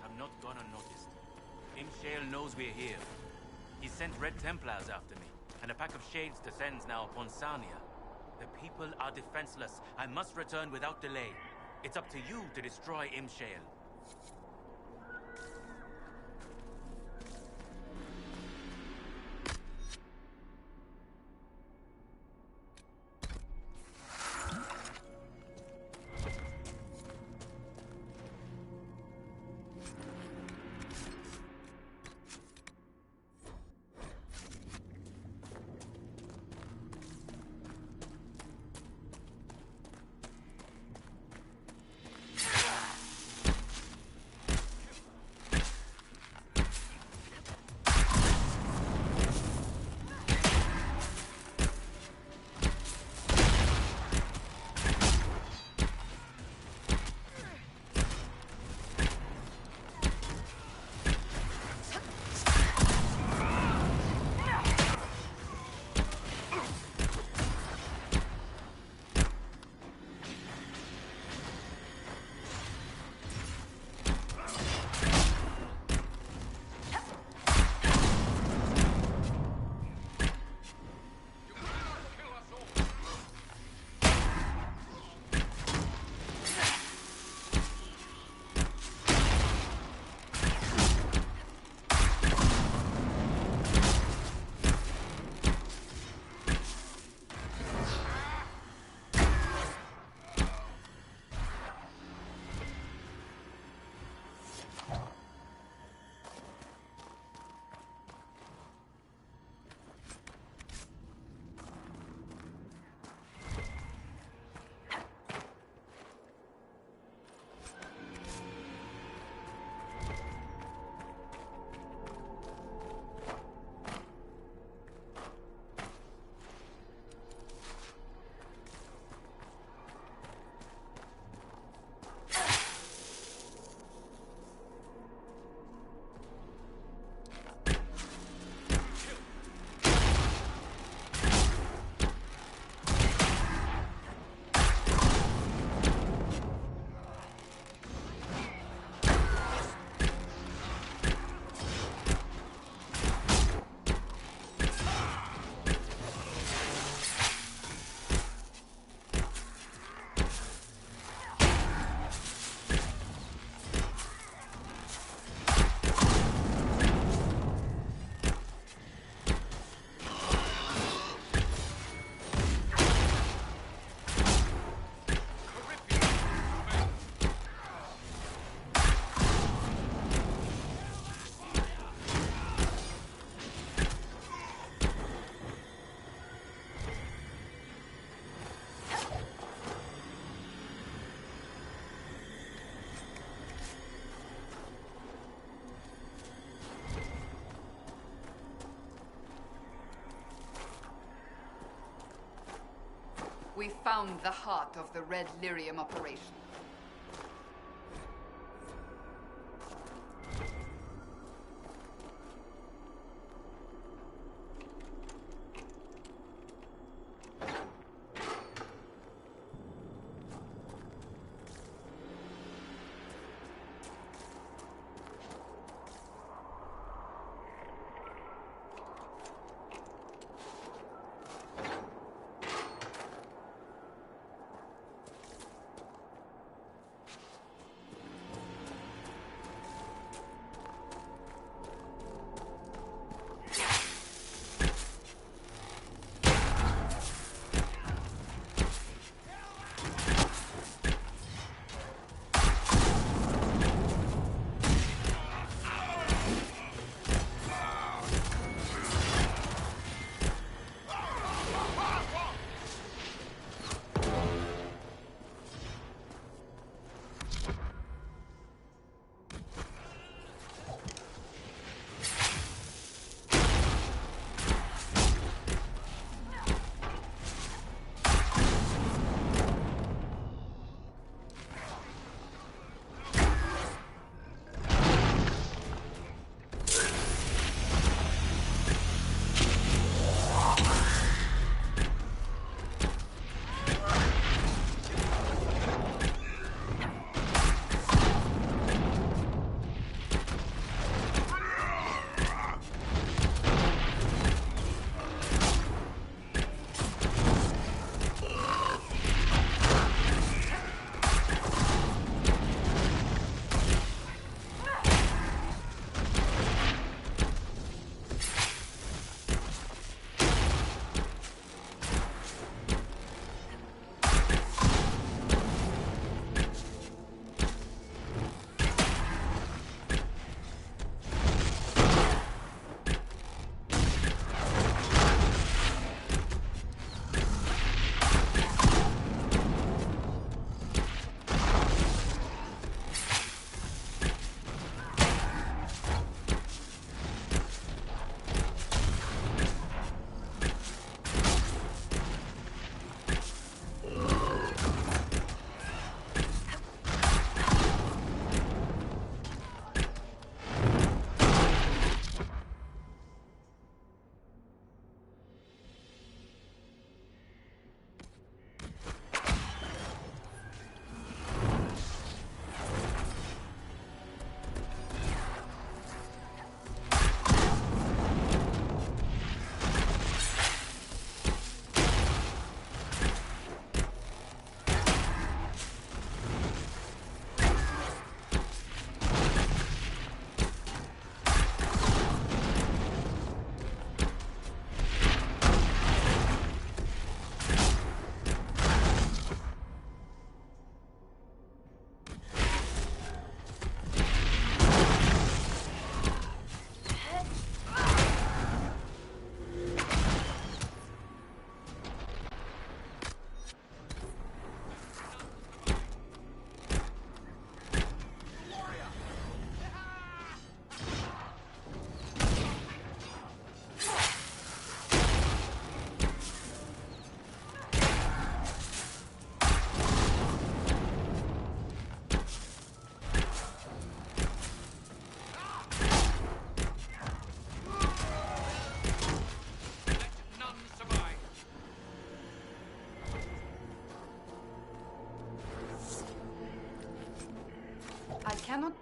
have not gone unnoticed. Imshale knows we're here. He sent Red Templars after me, and a pack of Shades descends now upon Sarnia. The people are defenseless. I must return without delay. It's up to you to destroy Imshale. We found the heart of the Red Lyrium operation.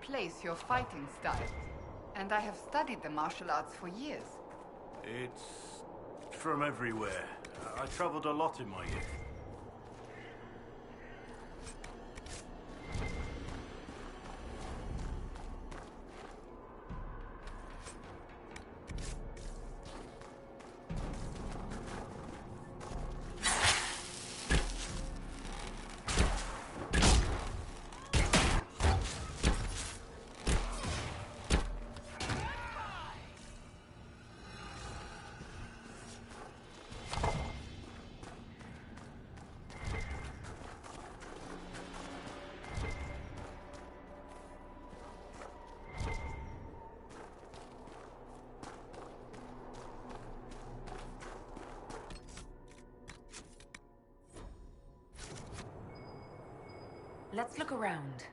place your fighting style. And I have studied the martial arts for years. It's from everywhere. I traveled a lot in my youth. Let's look around.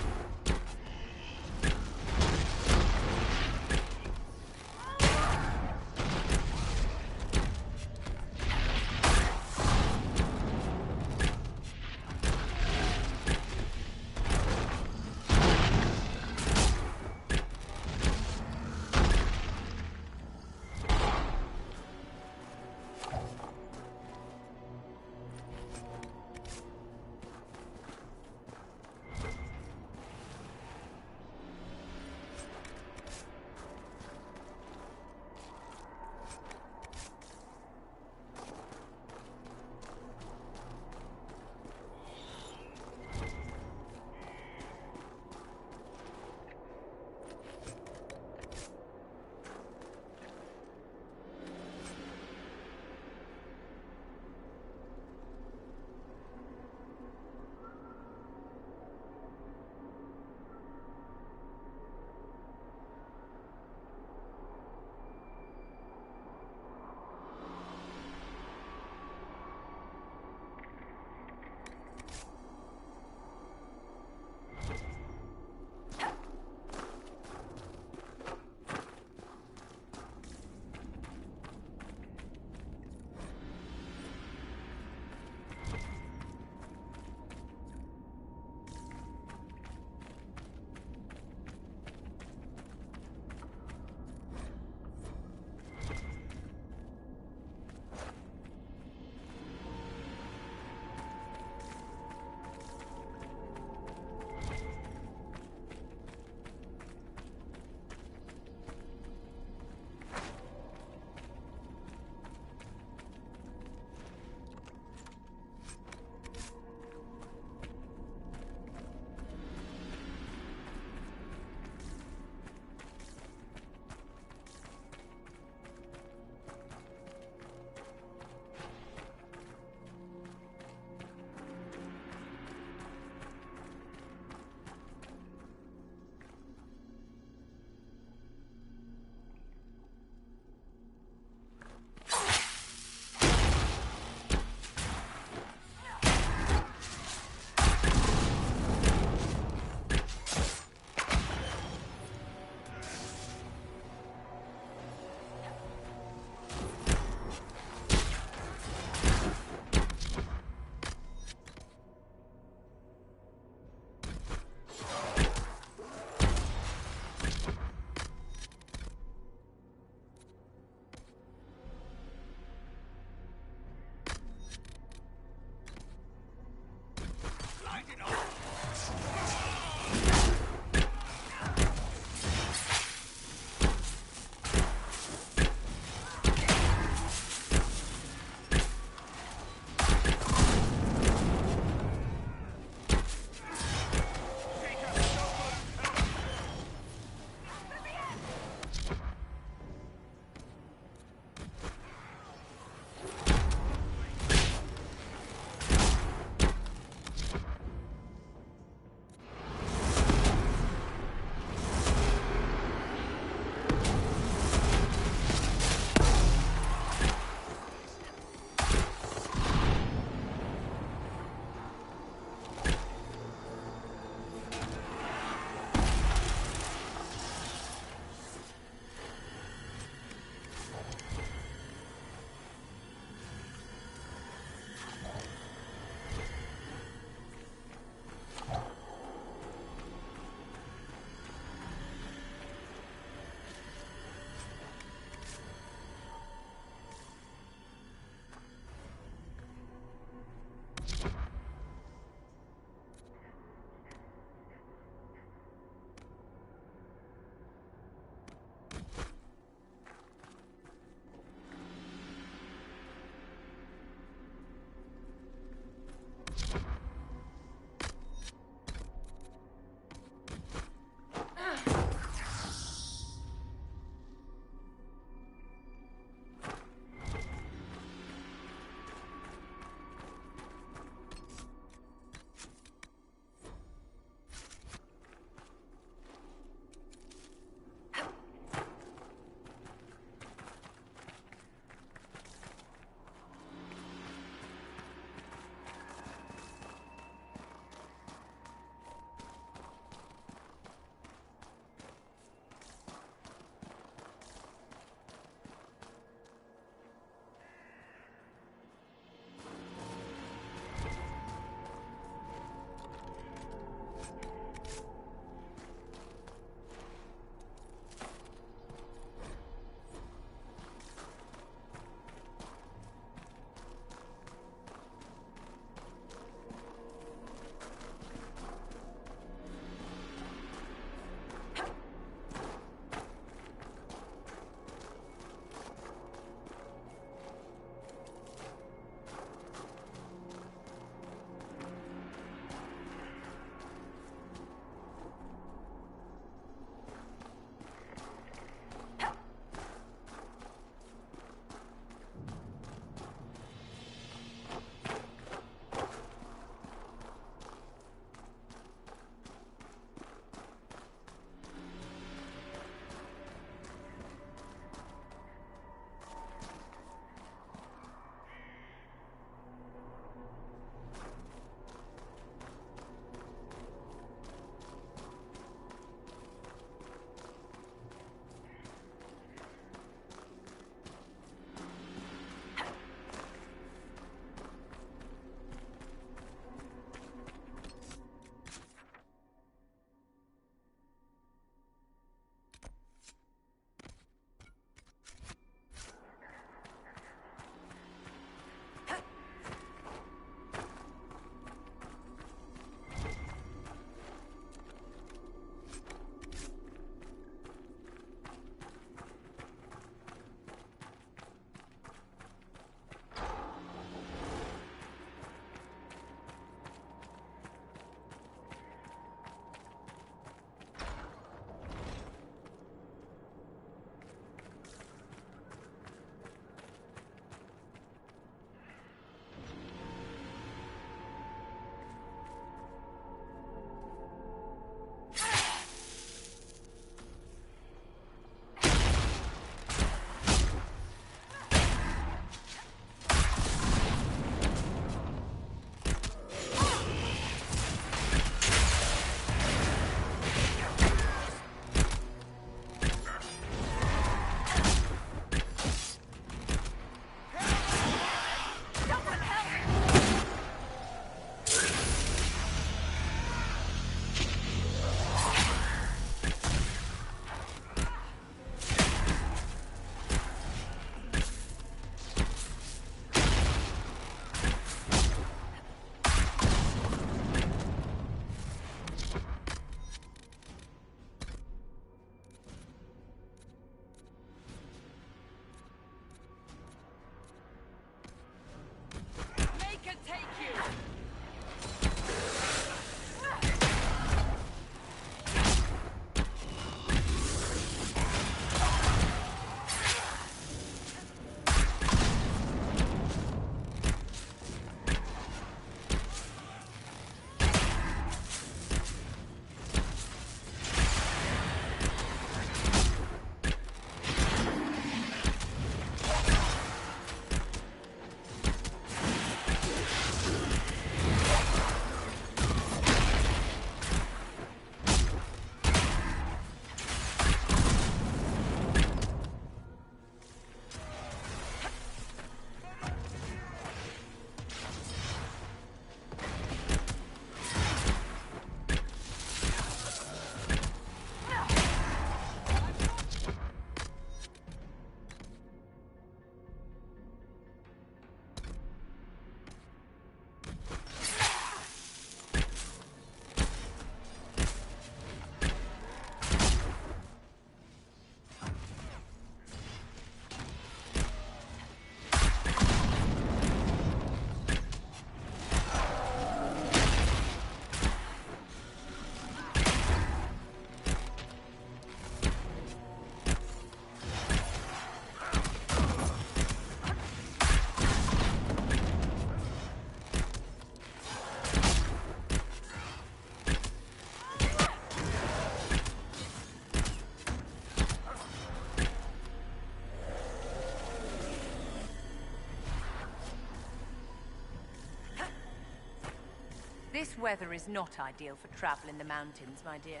This weather is not ideal for travel in the mountains, my dear.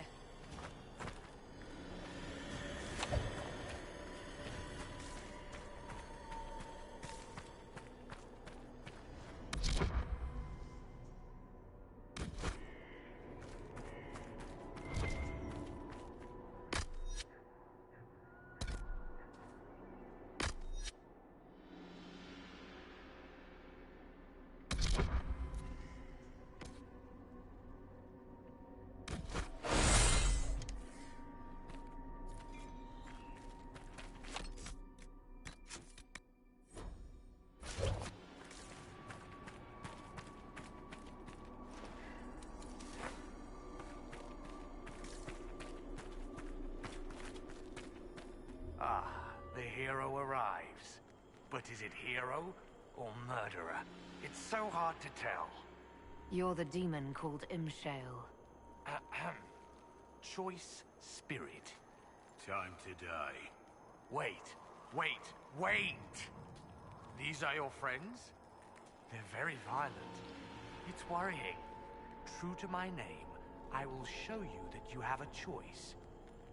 The hero arrives. But is it hero or murderer? It's so hard to tell. You're the demon called Imshale. Ahem. Choice spirit. Time to die. Wait! These are your friends? They're very violent. It's worrying. True to my name, I will show you that you have a choice.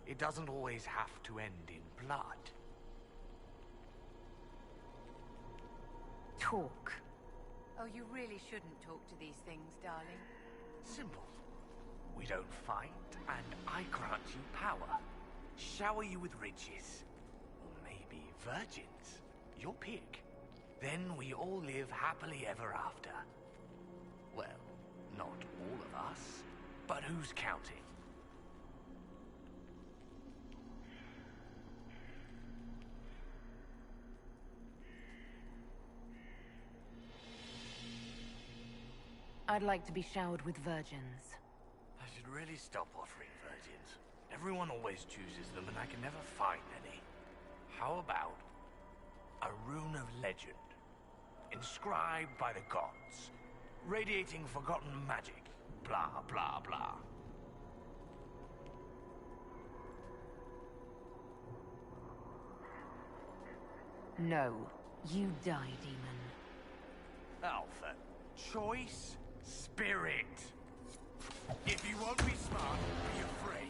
It doesn't always have to end in blood. Talk. Oh, you really shouldn't talk to these things, darling. Simple. We don't fight, and I grant you power. Shower you with riches. Or maybe virgins. Your pick. Then we all live happily ever after. Well, not all of us, but who's counting? I'd like to be showered with virgins. I should really stop offering virgins. Everyone always chooses them, and I can never find any. How about a rune of legend, inscribed by the gods, radiating forgotten magic, blah, blah, blah. No. You die, demon. Alpha. Choice spirit. If you won't be smart, be afraid.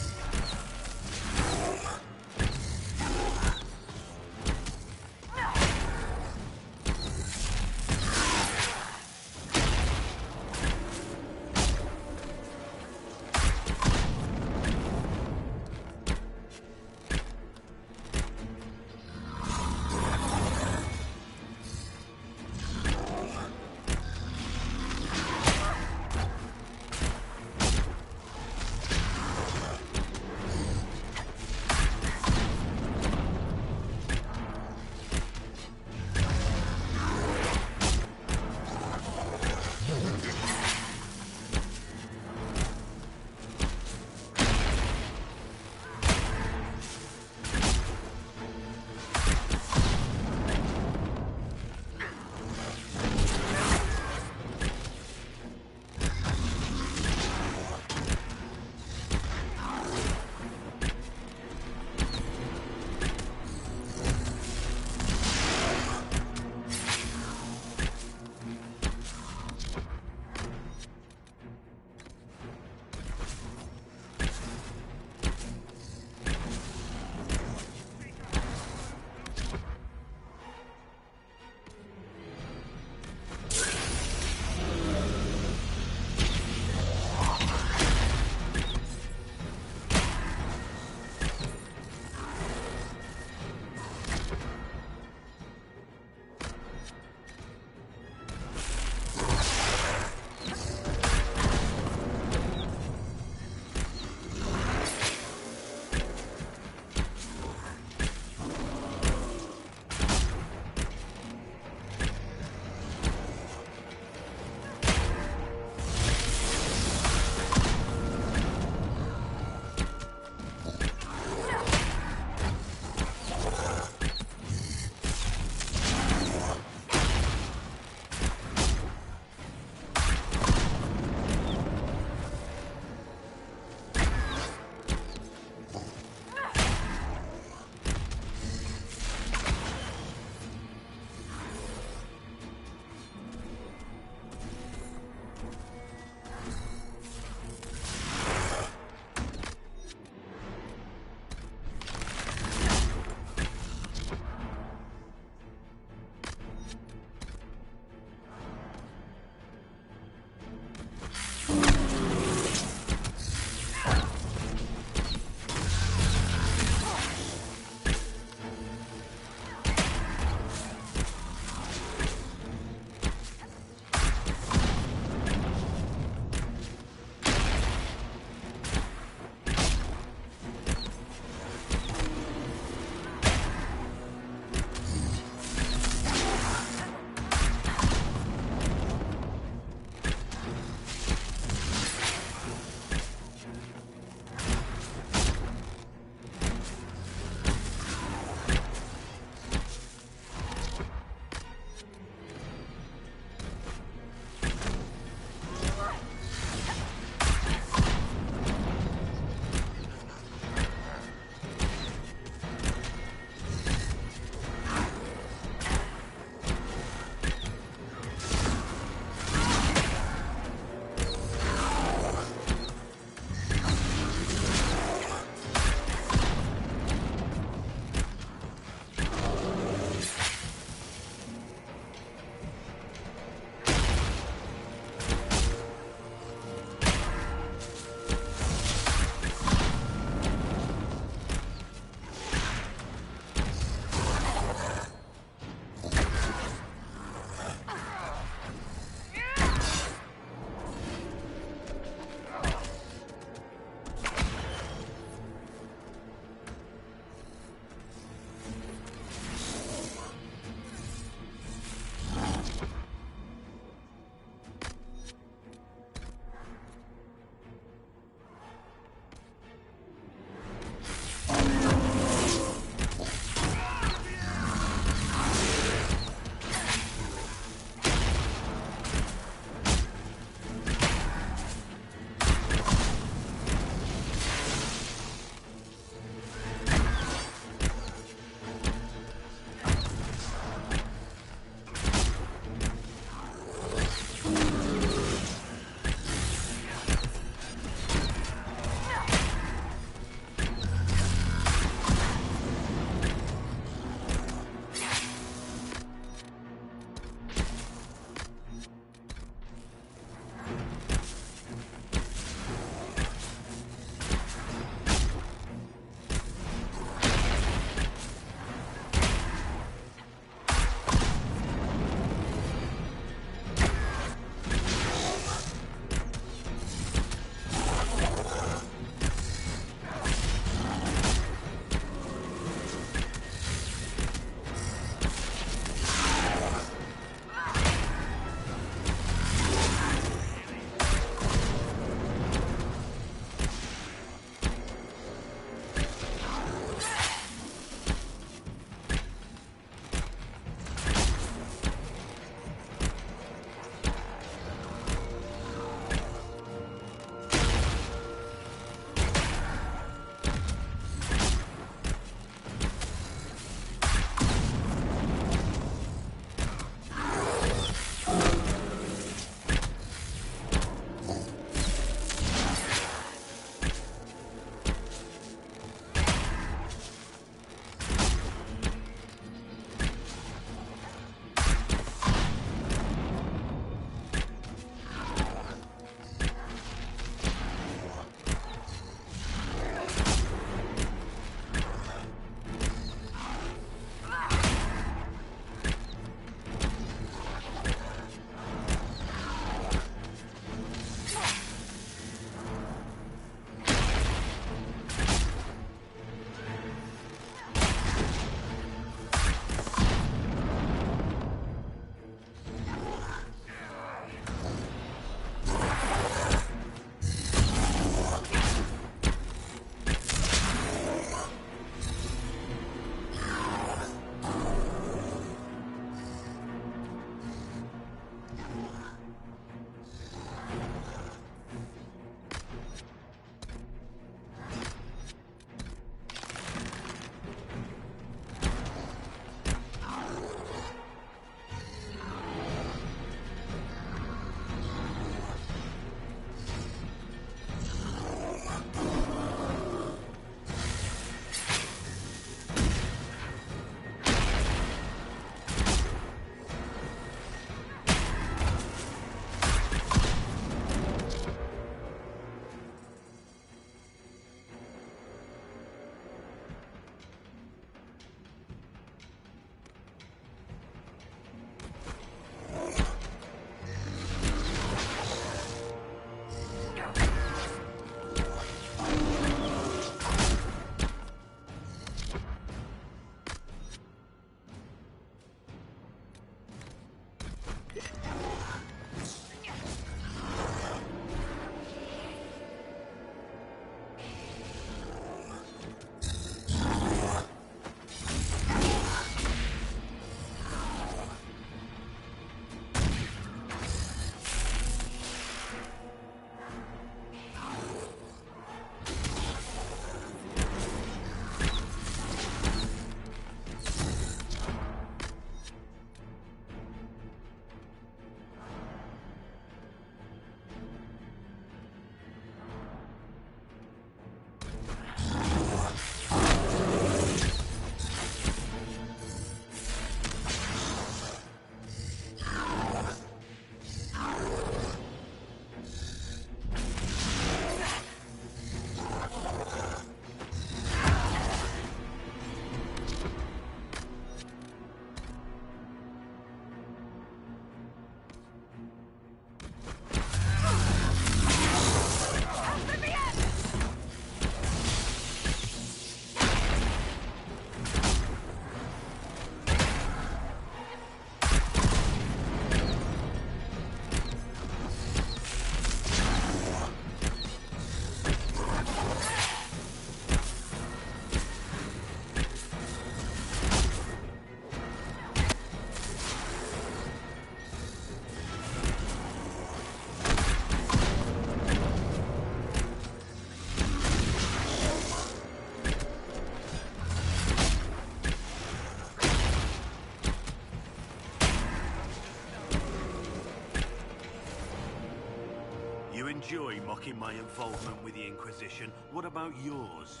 enjoy mocking my involvement with the Inquisition. What about yours?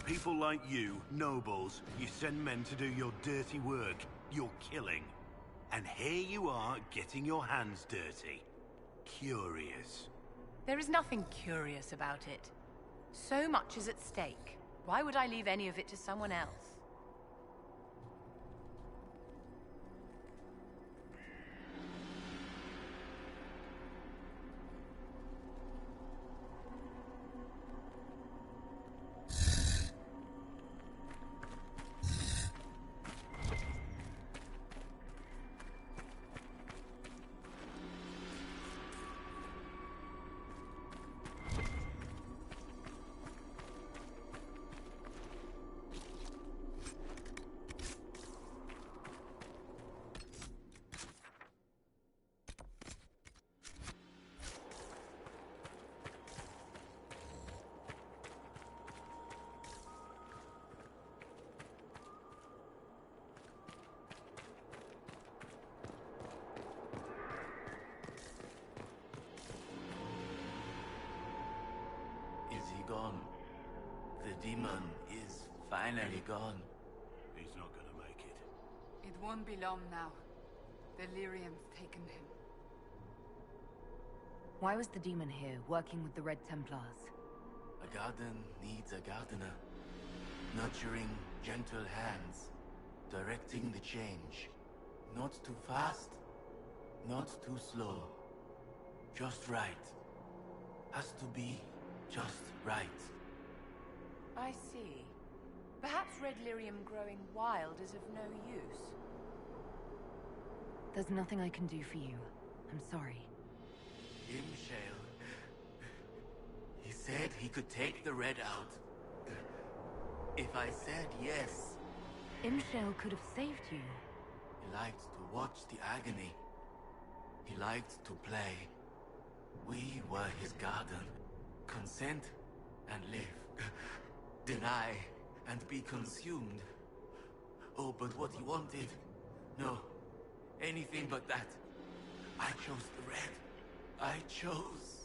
People like you, nobles, you send men to do your dirty work, your killing. And here you are, getting your hands dirty. Curious. There is nothing curious about it. So much is at stake. Why would I leave any of it to someone else? Is he gone? The demon is finally gone. He's not gonna make it. It won't be long now. The Lyrium's taken him. Why was the demon here, working with the Red Templars? A garden needs a gardener. Nurturing gentle hands. Directing the change. Not too fast, not too slow. Just right. Has to be just right. I see. Perhaps Red Lyrium growing wild is of no use. There's nothing I can do for you. I'm sorry. Imshale. He said he could take the red out. If I said yes. Imshale could have saved you. He liked to watch the agony. He liked to play. We were his garden. Consent and live. Deny and be consumed. Oh, but what he wanted? No. Anything but that. I chose the red. I chose...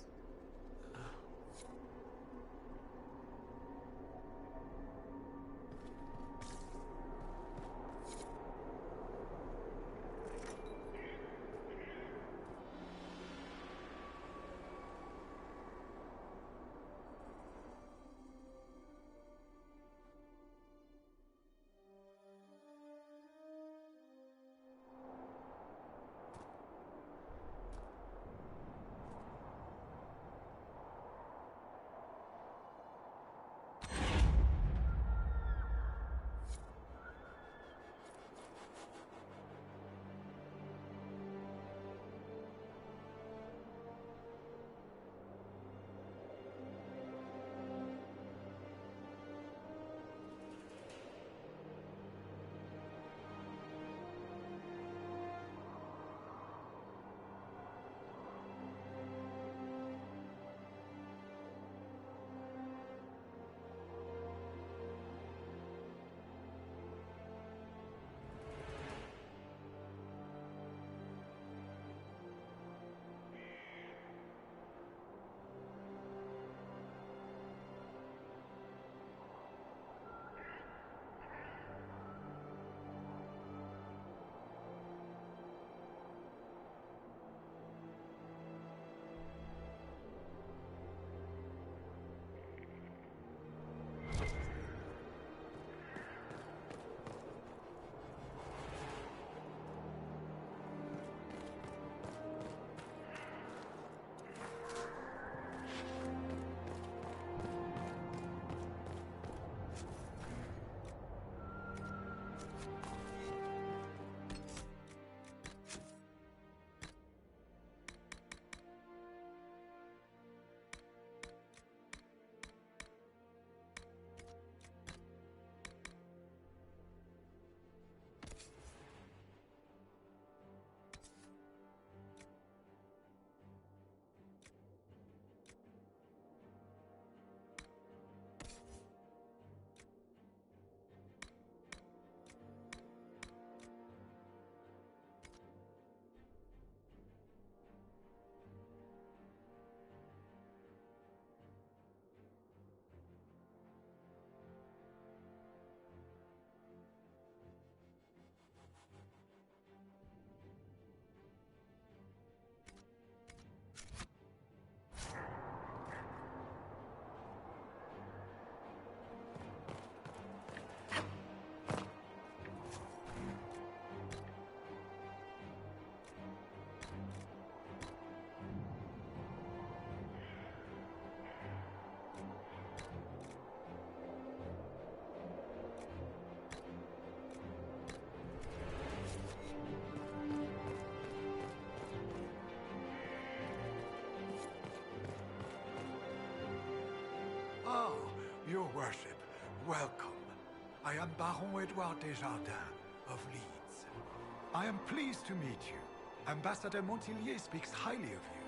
Your worship, welcome. I am Baron Edouard Desjardins of Leeds. I am pleased to meet you. Ambassador Montillier speaks highly of you.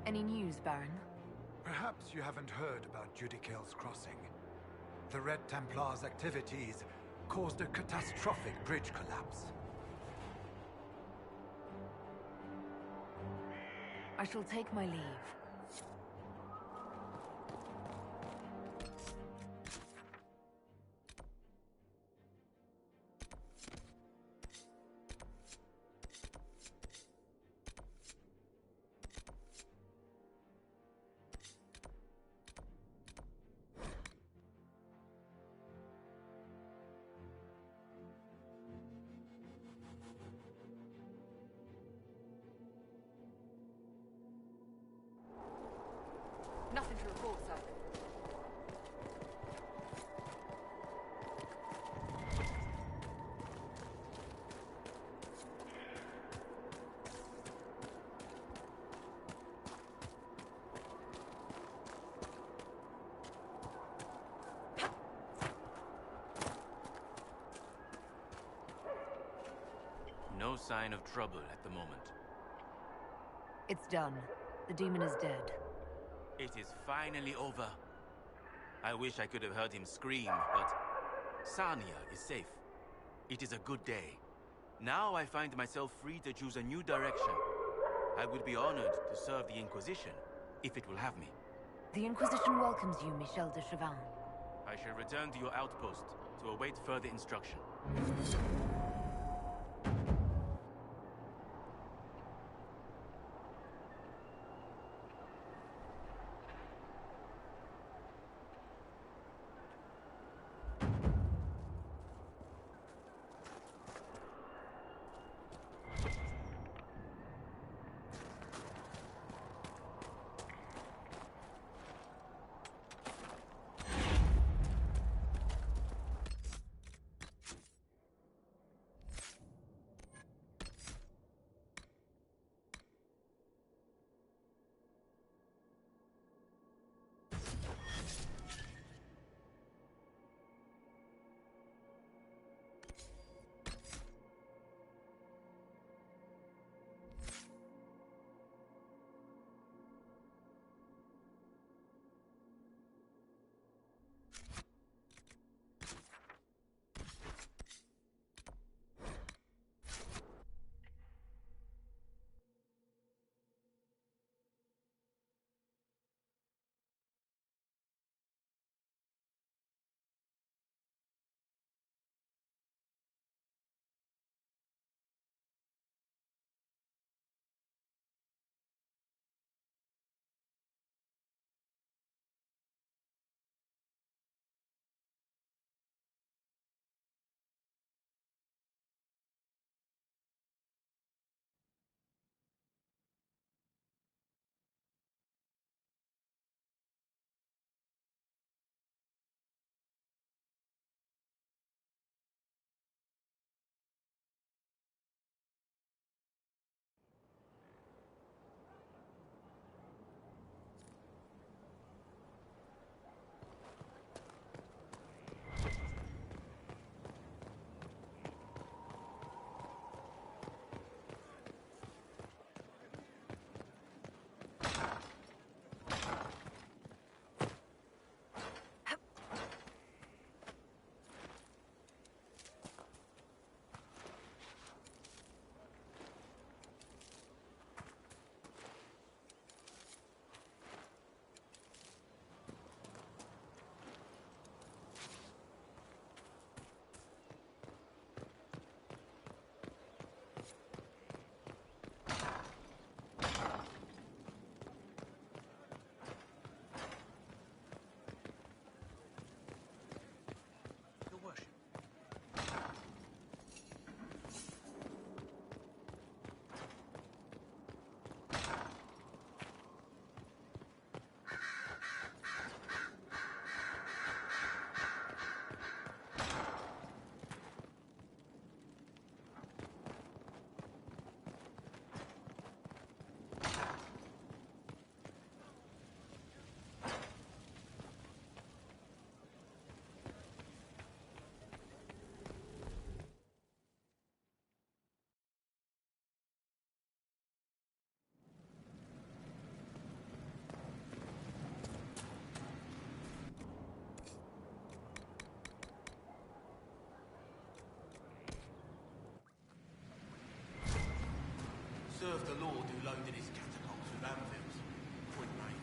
Any news, Baron? Perhaps you haven't heard about Judicale's Crossing. The Red Templars' activities caused a catastrophic bridge collapse. I shall take my leave. Nothing to report, sir. No sign of trouble at the moment. It's done. The demon is dead. It is finally over. I wish I could have heard him scream, but Sarnia is safe. It is a good day. Now I find myself free to choose a new direction. I would be honored to serve the Inquisition, if it will have me. The Inquisition welcomes you, Michel de Chavannes. I shall return to your outpost to await further instruction. served the lord who loaded his catacombs with anvils. Point made.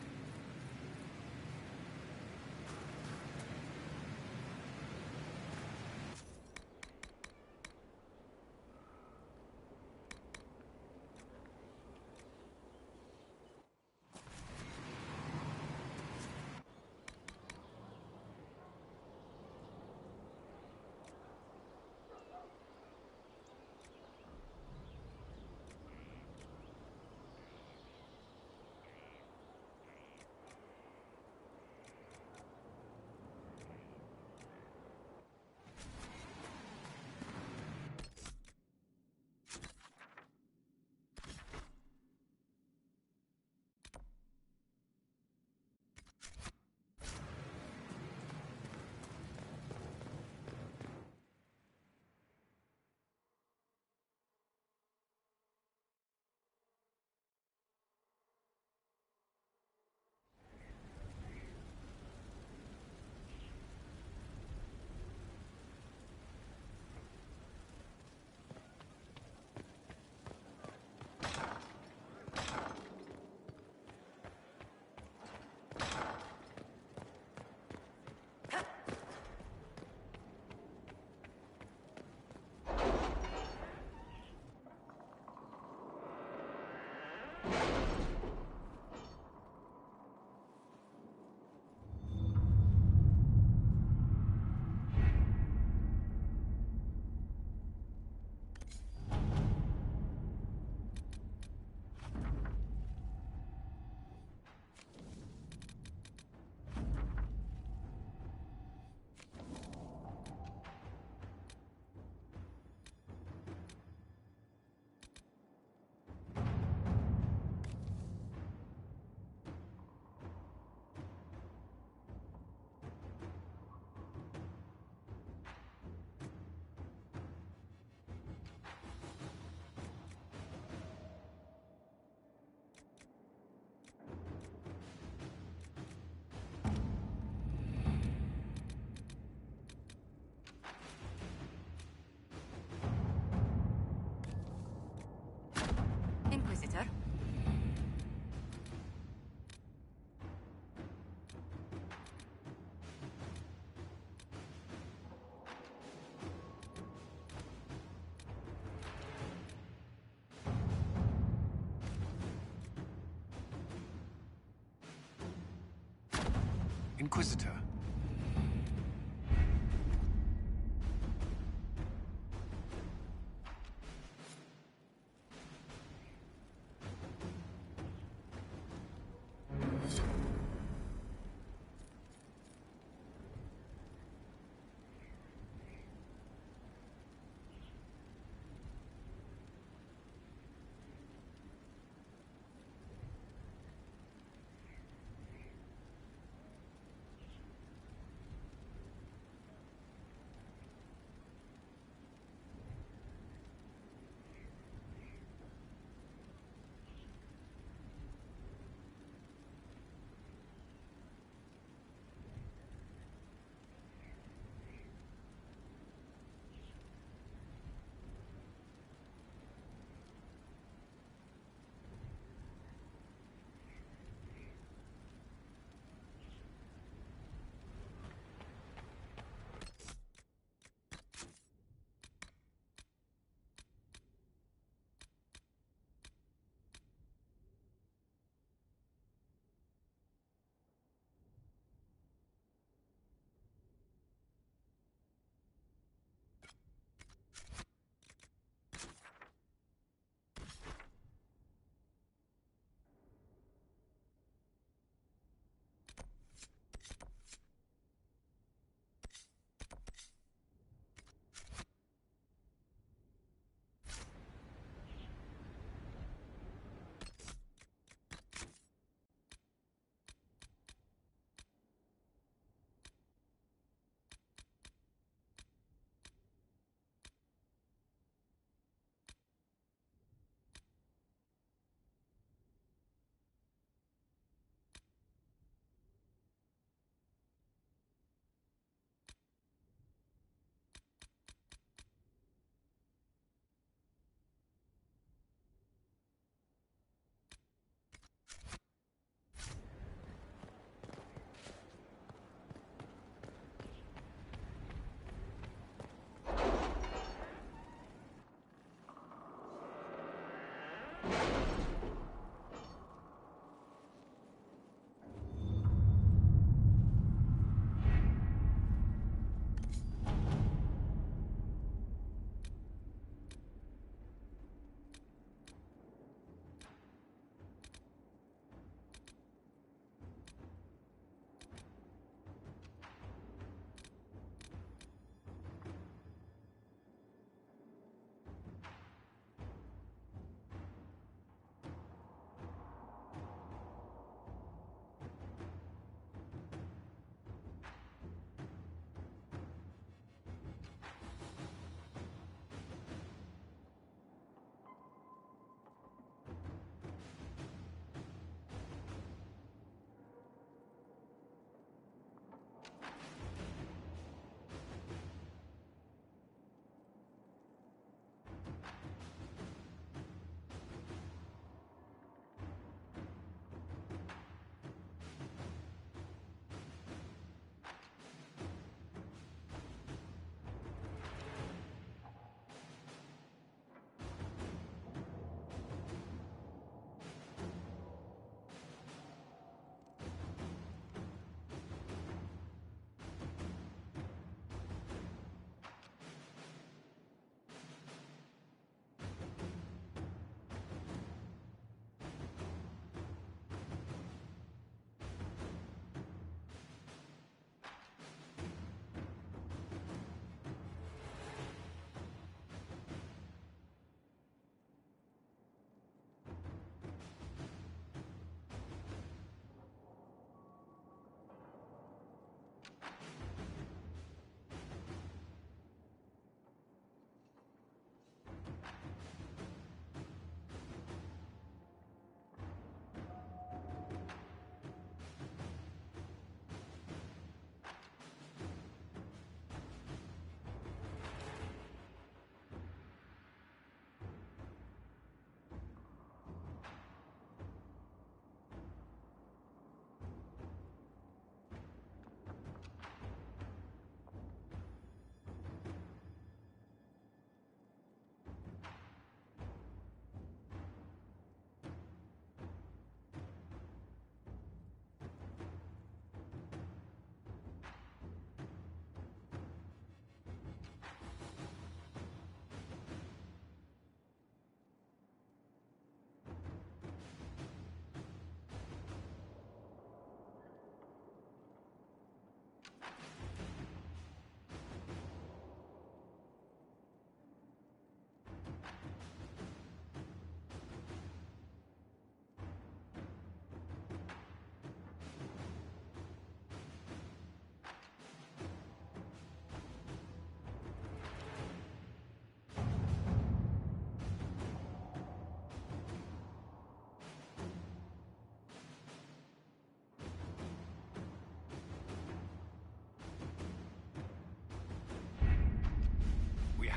Inquisitor? Inquisitor.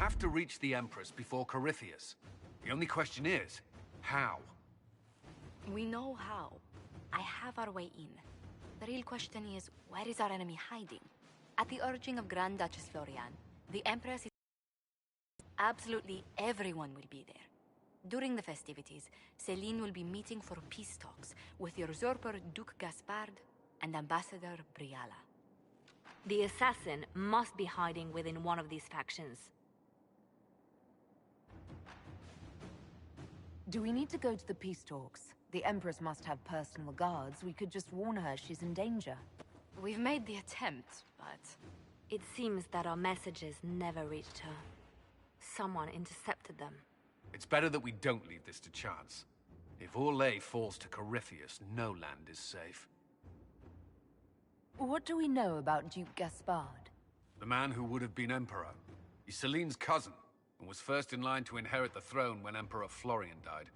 have to reach the Empress before Corypheus. The only question is, how? We know how. I have our way in. The real question is, where is our enemy hiding? At the urging of Grand Duchess Florian, the Empress is... Absolutely everyone will be there. During the festivities, Celine will be meeting for peace talks with the usurper Duke Gaspard and Ambassador Briala. The assassin must be hiding within one of these factions. Do we need to go to the peace talks? The Empress must have personal guards. We could just warn her she's in danger. We've made the attempt, but... It seems that our messages never reached her. Someone intercepted them. It's better that we don't leave this to chance. If Orlais falls to Corypheus, no land is safe. What do we know about Duke Gaspard? The man who would have been Emperor. He's Celine's cousin, and was first in line to inherit the throne when Emperor Florian died.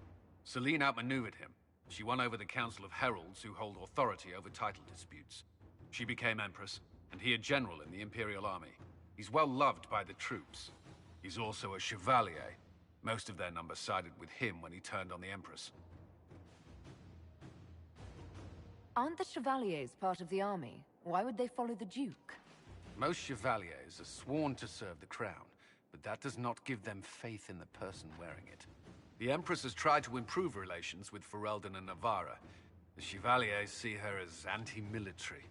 Celine outmaneuvered him. She won over the Council of Heralds, who hold authority over title disputes. She became Empress, and he a general in the Imperial Army. He's well loved by the troops. He's also a Chevalier. Most of their number sided with him when he turned on the Empress. Aren't the Chevaliers part of the army? Why would they follow the Duke? Most Chevaliers are sworn to serve the crown, but that does not give them faith in the person wearing it. The Empress has tried to improve relations with Ferelden and Navarra. The Chevaliers see her as anti-military.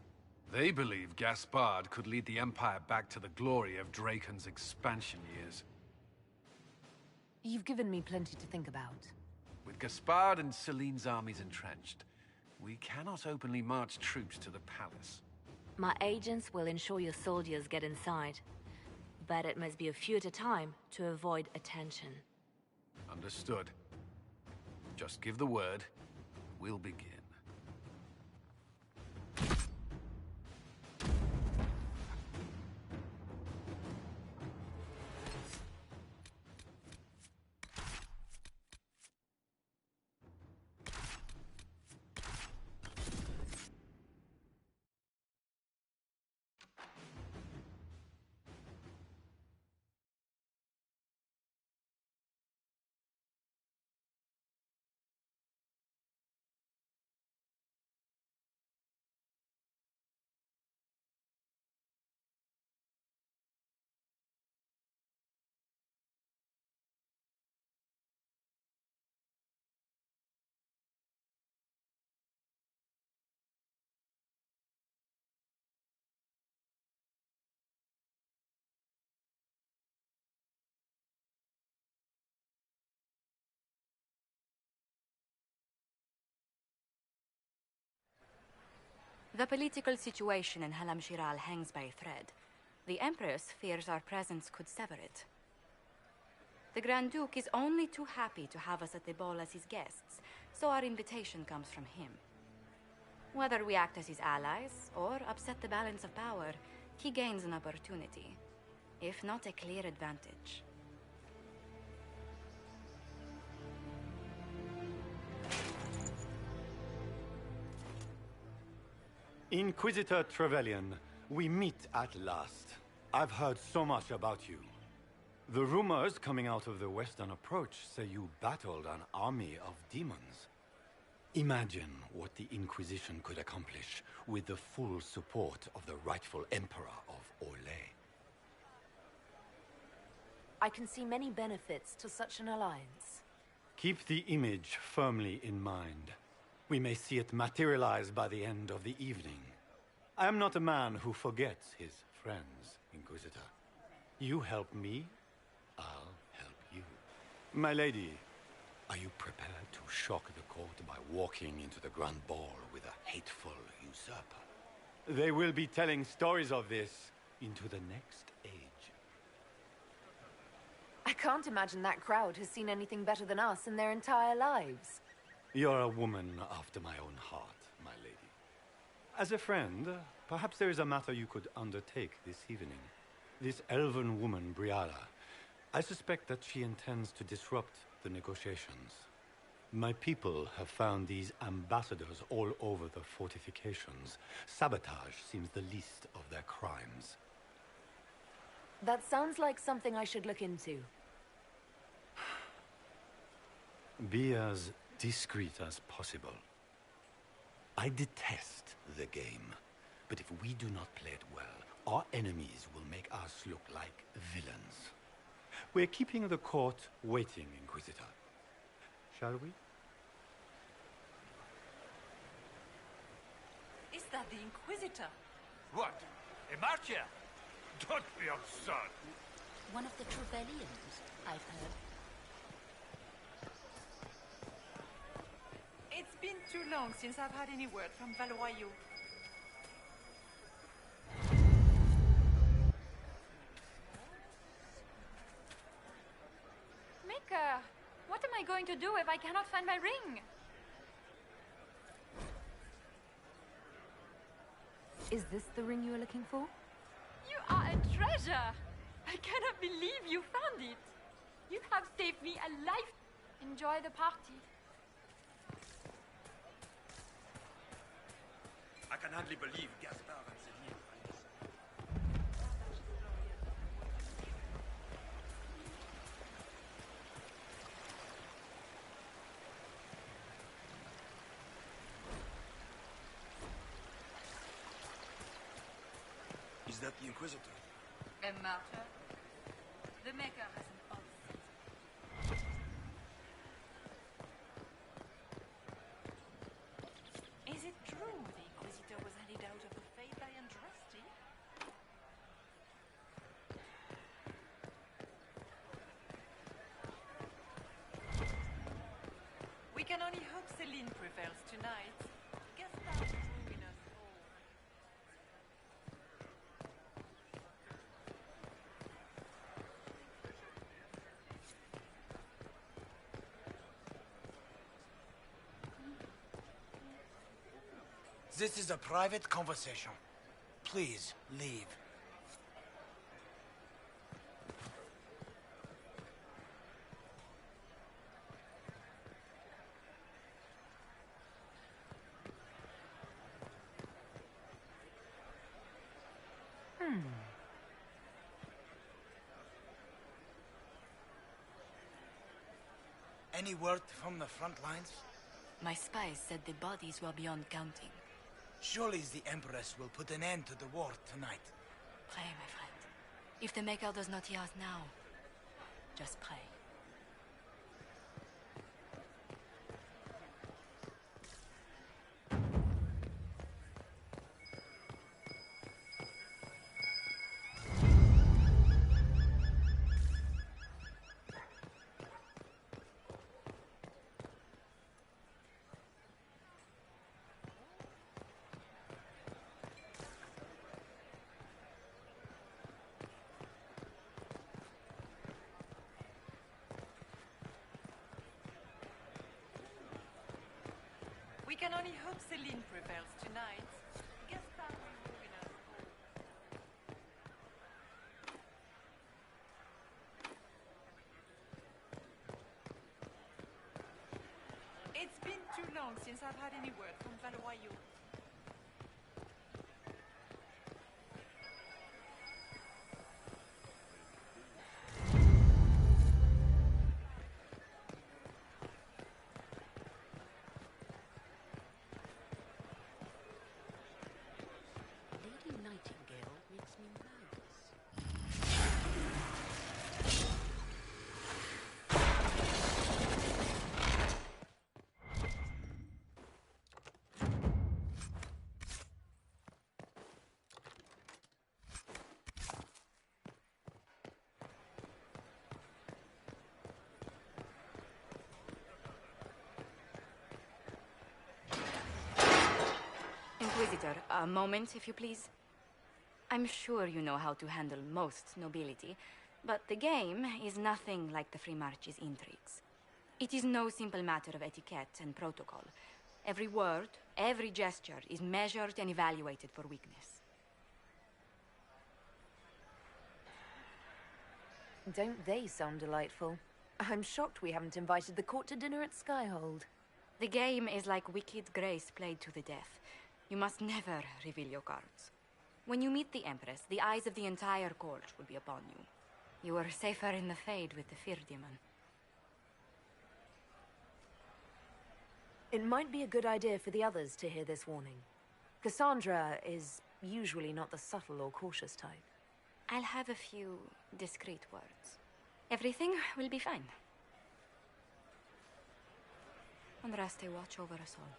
They believe Gaspard could lead the Empire back to the glory of Draken's expansion years. You've given me plenty to think about. With Gaspard and Celine's armies entrenched, we cannot openly march troops to the palace. My agents will ensure your soldiers get inside. But it must be a few at a time to avoid attention. Understood. Just give the word. We'll begin. The political situation in Halam Shiral hangs by a thread. The Empress fears our presence could sever it. The Grand Duke is only too happy to have us at the ball as his guests, so our invitation comes from him. Whether we act as his allies or upset the balance of power, he gains an opportunity, if not a clear advantage. Inquisitor Trevelyan, we meet at last. I've heard so much about you. The rumors coming out of the Western Approach say you battled an army of demons. Imagine what the Inquisition could accomplish with the full support of the rightful Emperor of Orlais. I can see many benefits to such an alliance. Keep the image firmly in mind. We may see it materialize by the end of the evening. I am not a man who forgets his friends, Inquisitor. You help me, I'll help you. My lady, are you prepared to shock the court by walking into the Grand Ball with a hateful usurper? They will be telling stories of this into the next age. I can't imagine that crowd has seen anything better than us in their entire lives. You're a woman after my own heart, my lady. As a friend, perhaps there is a matter you could undertake this evening. This elven woman, Briala, I suspect that she intends to disrupt the negotiations. My people have found these ambassadors all over the fortifications. Sabotage seems the least of their crimes. That sounds like something I should look into. Be as discreet as possible. I detest the game, but if we do not play it well, our enemies will make us look like villains. We're keeping the court waiting, Inquisitor. Shall we? Is that the Inquisitor? What? A marcher? Don't be absurd. One of the Trevellians, I've heard. It's been too long since I've had any word from Valois. Mika, what am I going to do if I cannot find my ring? Is this the ring you were looking for? You are a treasure! I cannot believe you found it! You have saved me a life! Enjoy the party. I can hardly believe Gaspard and Celine. Is that the Inquisitor? A martyr? The Maker has an oath. Is it true the Inquisitor was handed out of the faith by Andraste? We can only hope Celine prevails tonight. Gaspard will ruin us all. This is a private conversation. Please, leave. Any word from the front lines? My spies said the bodies were beyond counting. Surely the Empress will put an end to the war tonight. Pray, my friend. If the Maker does not hear us now, just pray. We can only hope Celine prevails tonight. Gaspard will ruin us all. It's been too long since I've had any word from Valois. Lady Nightingale makes me nervous. Inquisitor, a moment, if you please. I'm sure you know how to handle most nobility, but the game is nothing like the Free March's intrigues. It is no simple matter of etiquette and protocol. Every word, every gesture is measured and evaluated for weakness. Don't they sound delightful? I'm shocked we haven't invited the court to dinner at Skyhold. The game is like Wicked Grace played to the death. You must never reveal your cards. When you meet the Empress, the eyes of the entire court will be upon you. You are safer in the Fade with the Fear Demon. It might be a good idea for the others to hear this warning. Cassandra is usually not the subtle or cautious type. I'll have a few discreet words. Everything will be fine. Andraste, watch over us all.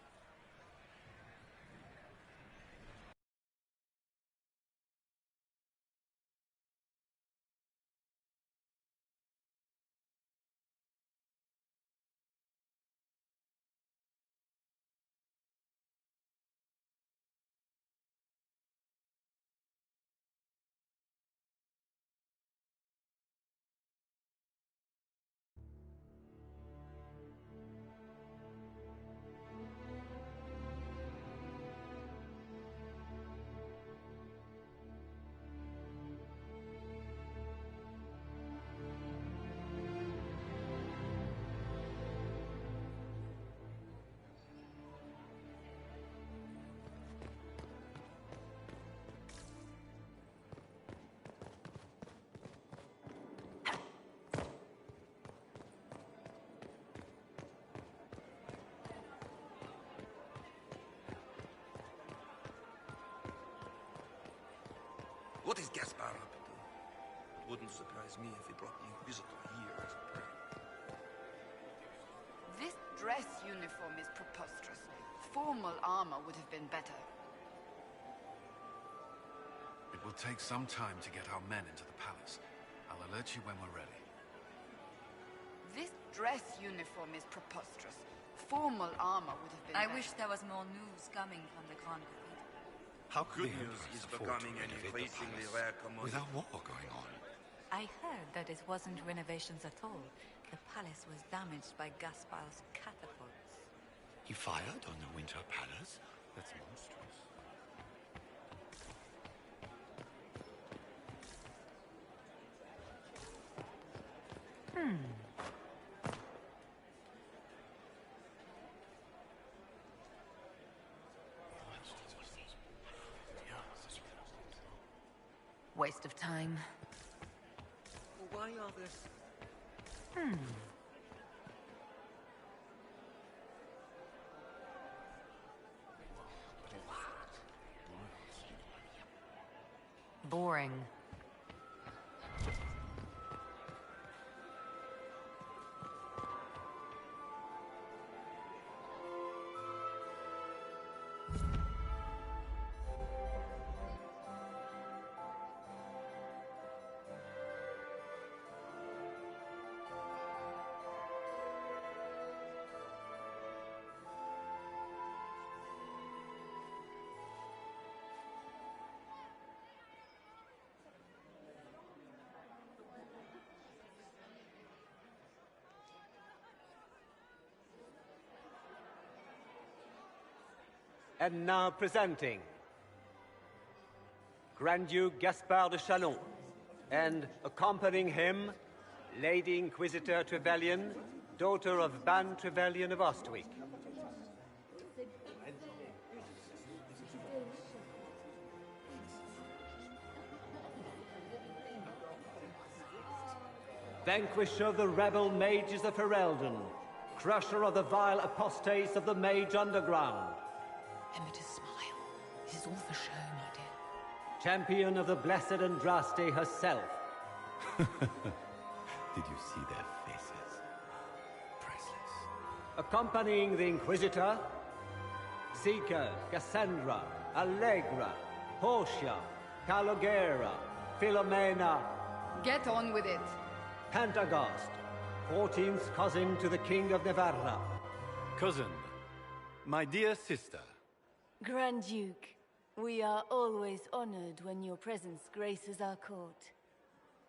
What is Gaspar up to? It wouldn't surprise me if he brought the Inquisitor here as a prey. This dress uniform is preposterous. Formal armor would have been better. It will take some time to get our men into the palace. I'll alert you when we're ready. This dress uniform is preposterous. Formal armor would have been I better. wish there was more news coming from the Convent. How could Good news is becoming an increasingly rare commodity. Without war going on? I heard that it wasn't renovations at all. The palace was damaged by Gaspar's catapults. He fired on the Winter Palace? That's monstrous. Waste of time. Why all this? Boring. And now presenting Grand Duke Gaspard de Chalon, and accompanying him, Lady Inquisitor Trevelyan, daughter of Ban Trevelyan of Ostwick. Vanquisher of the rebel mages of Ferelden, crusher of the vile apostates of the Mage Underground. Emmett's smile. This is all for show, my dear. Champion of the blessed Andraste herself. Did you see their faces? Priceless. Accompanying the Inquisitor, Seeker, Cassandra, Allegra, Portia, Calogera, Philomena. Get on with it. Pantagast, 14th cousin to the King of Navarra. Cousin, my dear sister. Grand Duke, we are always honored when your presence graces our court.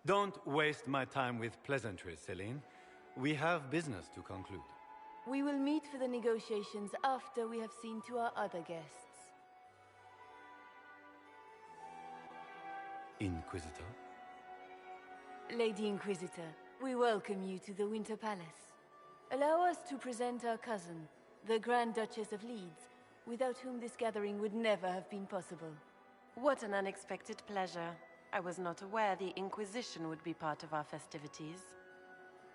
Don't waste my time with pleasantries, Celine. We have business to conclude. We will meet for the negotiations after we have seen to our other guests. Inquisitor? Lady Inquisitor, we welcome you to the Winter Palace. Allow us to present our cousin, the Grand Duchess of Leeds, without whom this gathering would never have been possible. What an unexpected pleasure. I was not aware the Inquisition would be part of our festivities.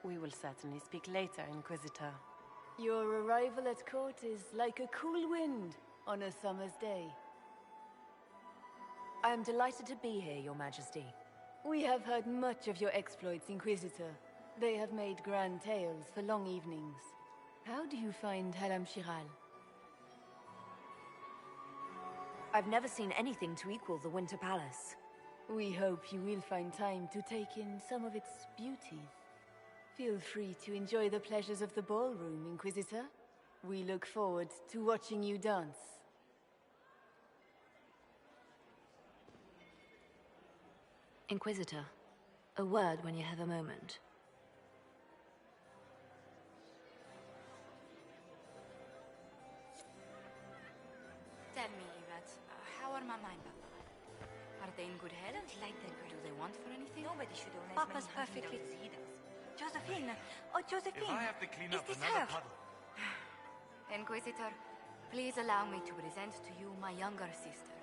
We will certainly speak later, Inquisitor. Your arrival at court is like a cool wind on a summer's day. I am delighted to be here, Your Majesty. We have heard much of your exploits, Inquisitor. They have made grand tales for long evenings. How do you find Halam Shiral? I've never seen anything to equal the Winter Palace. We hope you will find time to take in some of its beauties. Feel free to enjoy the pleasures of the ballroom, Inquisitor. We look forward to watching you dance. Inquisitor, a word when you have a moment. Tell me, Yvette, how are Mama and Papa? Are they in good health? I don't like that girl. Do they want for anything? Nobody should own as Papa's many perfectly... Josephine! Oh, Josephine! If I have to clean Is up this another her? puddle... Inquisitor, please allow me to present to you my younger sister,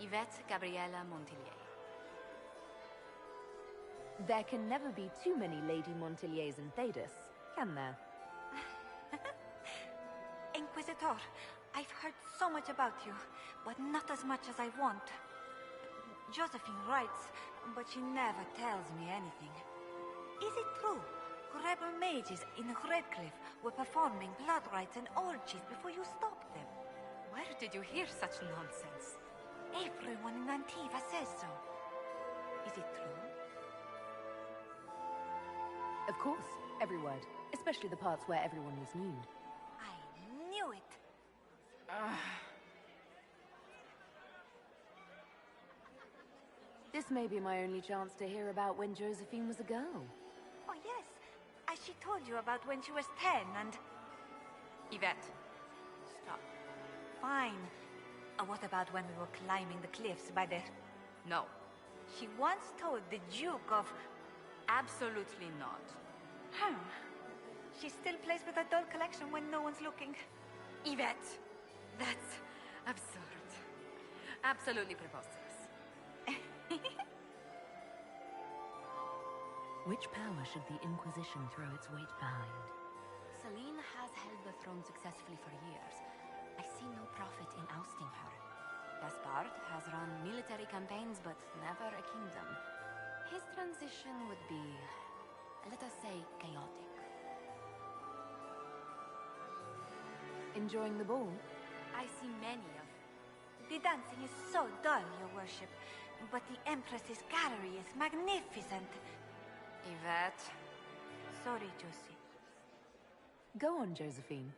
Yvette Gabriella Montillier. There can never be too many Lady Montilliers in Thedas, can there? Inquisitor, I've heard so much about you, but not as much as I want. Josephine writes, but she never tells me anything. Is it true? Rebel mages in Redcliffe were performing blood rites and orgies before you stopped them. Where did you hear such nonsense? Everyone in Antiva says so. Is it true? Of course, every word. Especially the parts where everyone was nude. I knew it. This may be my only chance to hear about when Josephine was a girl. Oh yes, as she told you about when she was 10 and... Yvette, stop. Fine. What about when we were climbing the cliffs by the... No. She once told the Duke of... Absolutely not. She still plays with her doll collection when no one's looking. Yvette, that's absurd. Absolutely preposterous. Which power should the Inquisition throw its weight behind? Celine has held the throne successfully for years. I see no profit in ousting her. Gaspard has run military campaigns, but never a kingdom. His transition would be, let us say, chaotic. Enjoying the ball? I see many of... The dancing is so dull, Your Worship. But the Empress's gallery is magnificent. Yvette. Sorry, Josie. Go on, Josephine.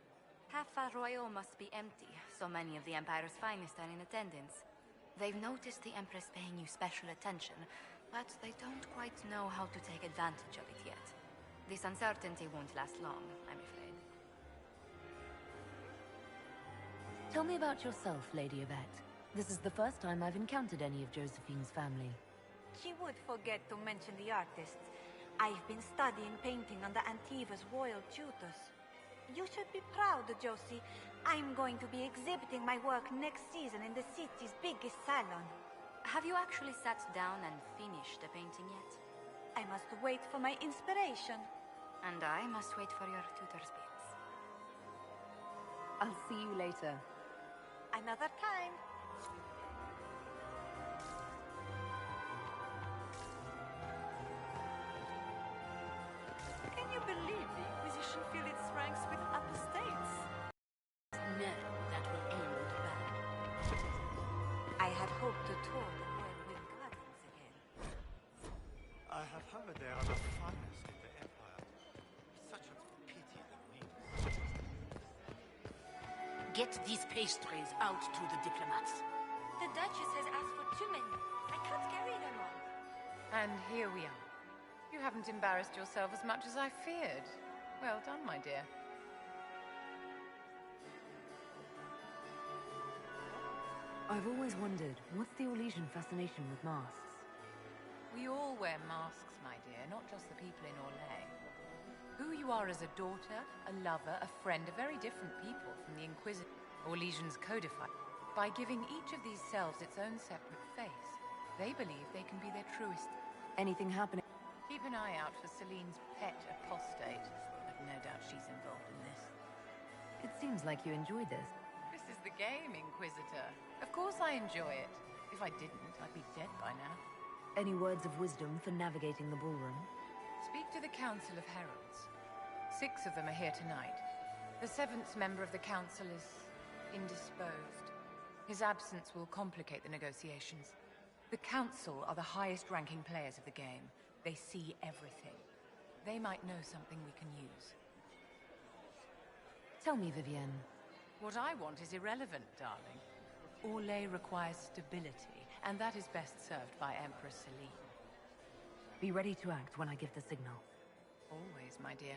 Half Royal must be empty. So many of the Empire's finest are in attendance. They've noticed the Empress paying you special attention, but they don't quite know how to take advantage of it yet. This uncertainty won't last long, I'm afraid. Tell me about yourself, Lady Yvette. This is the first time I've encountered any of Josephine's family. She would forget to mention the artists. I've been studying painting under Antiva's royal tutors. You should be proud, Josie. I'm going to be exhibiting my work next season in the city's biggest salon. Have you actually sat down and finished the painting yet? I must wait for my inspiration. And I must wait for your tutor's bits. I'll see you later. Another time. Can you believe the Inquisition filled its ranks with apostates? No, that will end bad. I had hoped to tour the Whirlwind Gardens again. I have heard they are the finest in the Empire. Such a pity that we... Get these pastries out to the diplomats. The Duchess has asked for too many. I can't carry them all. And here we are. You haven't embarrassed yourself as much as I feared. Well done, my dear. I've always wondered, what's the Orlesian fascination with masks? We all wear masks, my dear, not just the people in Orlais. Who you are as a daughter, a lover, a friend, are very different people from the Inquisitor. Orlesians codify. By giving each of these selves its own separate face, they believe they can be their truest. Anything happening? Keep an eye out for Celine's pet apostate. I've no doubt she's involved in this. It seems like you enjoyed this. This is the game, Inquisitor. Of course I enjoy it. If I didn't, I'd be dead by now. Any words of wisdom for navigating the ballroom? Speak to the Council of Heralds. 6 of them are here tonight. The 7th member of the Council is indisposed. His absence will complicate the negotiations. The Council are the highest-ranking players of the game. They see everything. They might know something we can use. Tell me, Vivienne. What I want is irrelevant, darling. Orlais requires stability, and that is best served by Empress Celine. Be ready to act when I give the signal. Always, my dear.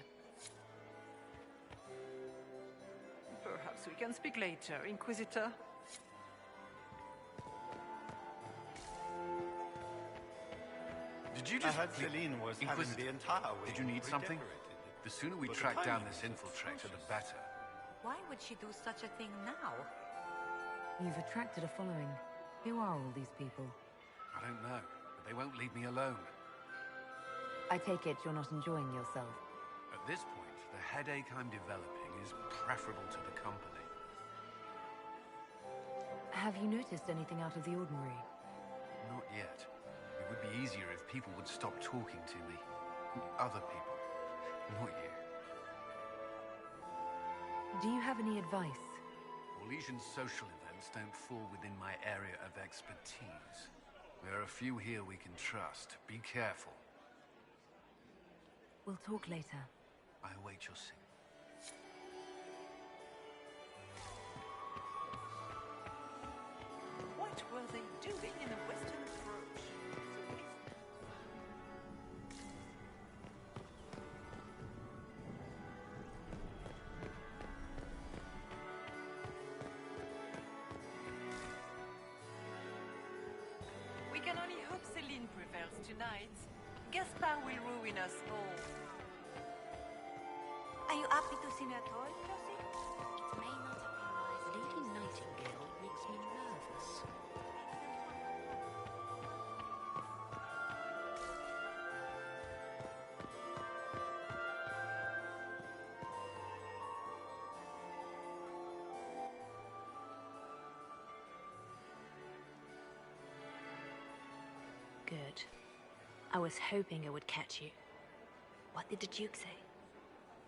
Perhaps we can speak later, Inquisitor. Did you just... I heard Celine was having the entire wing Did you need something? redecorated. The sooner we But the track down timing this was infiltrator, the atrocious. better. Why would she do such a thing now? You've attracted a following. Who are all these people? I don't know, but they won't leave me alone. I take it you're not enjoying yourself. At this point, the headache I'm developing is preferable to the company. Have you noticed anything out of the ordinary? Not yet. It would be easier if people would stop talking to me. Other people. Not you. Do you have any advice? Orlesian social events don't fall within my area of expertise. There are a few here we can trust. Be careful. We'll talk later. I await your signal. What were they doing in a Western approach? We can only hope Celine prevails tonight. Gaspard will ruin us all. Are you happy to see me at all, Josie? It may not have been wise. Lady Nightingale makes me nervous. Good. I was hoping it would catch you. What did the Duke say?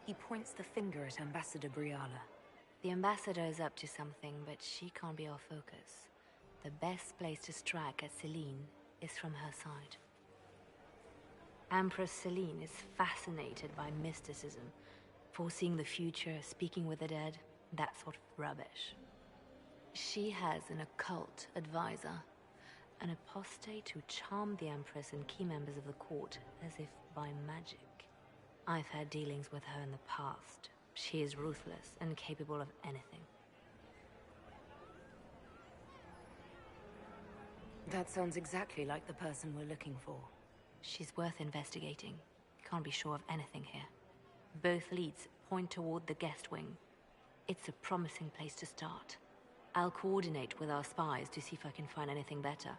He points the finger at Ambassador Briala. The ambassador is up to something, but she can't be our focus. The best place to strike at Celine is from her side. Empress Celine is fascinated by mysticism, foreseeing the future, speaking with the dead, that sort of rubbish. She has an occult advisor, an apostate who charmed the Empress and key members of the court as if by magic. I've had dealings with her in the past. She is ruthless and capable of anything. That sounds exactly like the person we're looking for. She's worth investigating. Can't be sure of anything here. Both leads point toward the guest wing. It's a promising place to start. I'll coordinate with our spies to see if I can find anything better.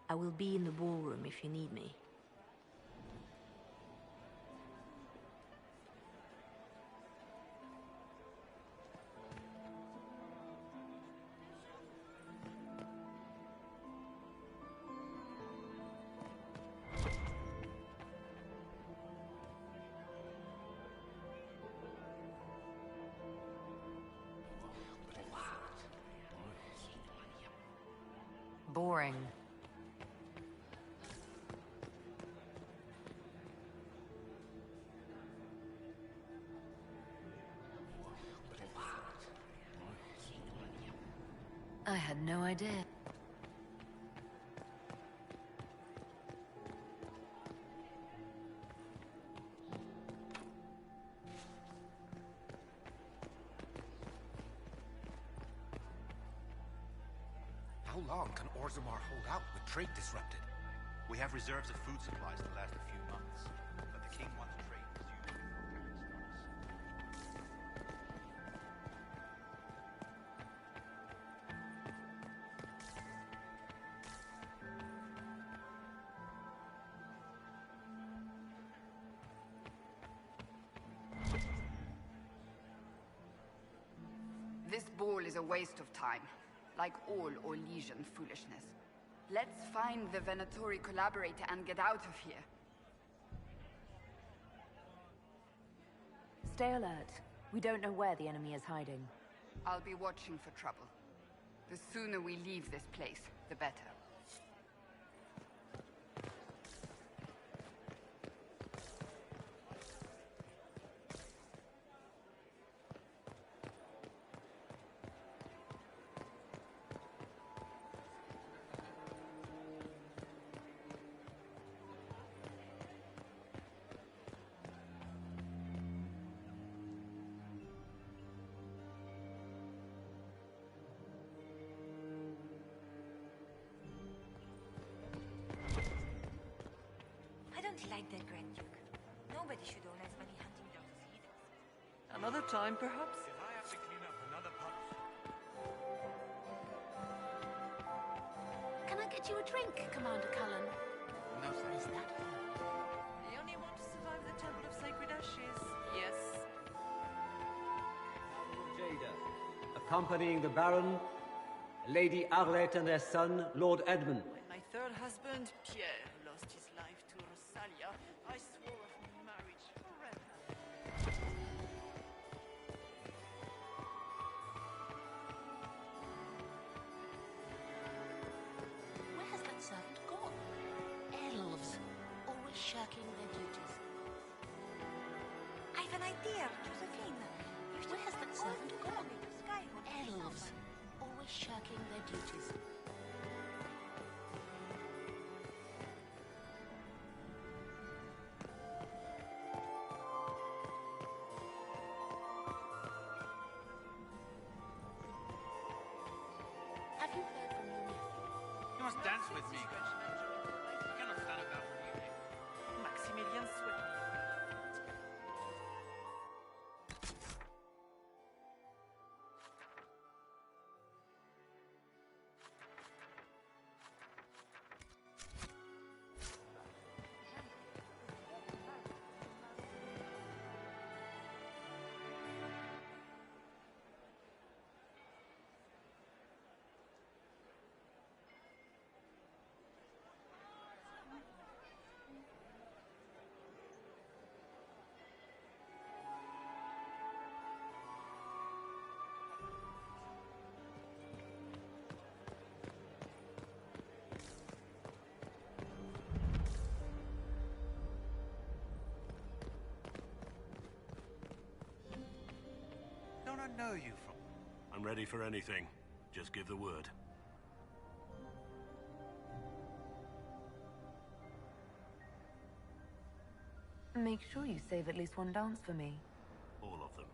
I will be in the ballroom if you need me. Boring. I had no idea. How long can Orzammar hold out with trade disrupted? We have reserves of food supplies to last a few months, but the king wants trade resumed before Paris starts. is a waste of time, like all Orlesian foolishness. Let's find the Venatori collaborator and get out of here. Stay alert. We don't know where the enemy is hiding. I'll be watching for trouble. The sooner we leave this place, the better. Like that, Grand Duke. Nobody should own as many hunting dogs as he does. Another time, perhaps? If I have to clean up another pot... Can I get you a drink, Commander Cullen? No, sir. Is that all? The only one to survive the Temple of Sacred Ashes. Yes. Jada, accompanying the Baron, Lady Arlette and their son, Lord Edmund. When my third husband, Pierre, lost his life to Rosalia, I swore off marriage forever. Where has that servant gone? Elves, always shirking their duties. I've an idea, Josephine. Where has that servant gone? Skyhood. Elves, always shirking their duties. Have you heard from your nephew? You must dance with me. You cannot stand about weeping. Maximilian swept me. Don't I know you from... I'm ready for anything. Just give the word. Make sure you save at least one dance for me. All of them.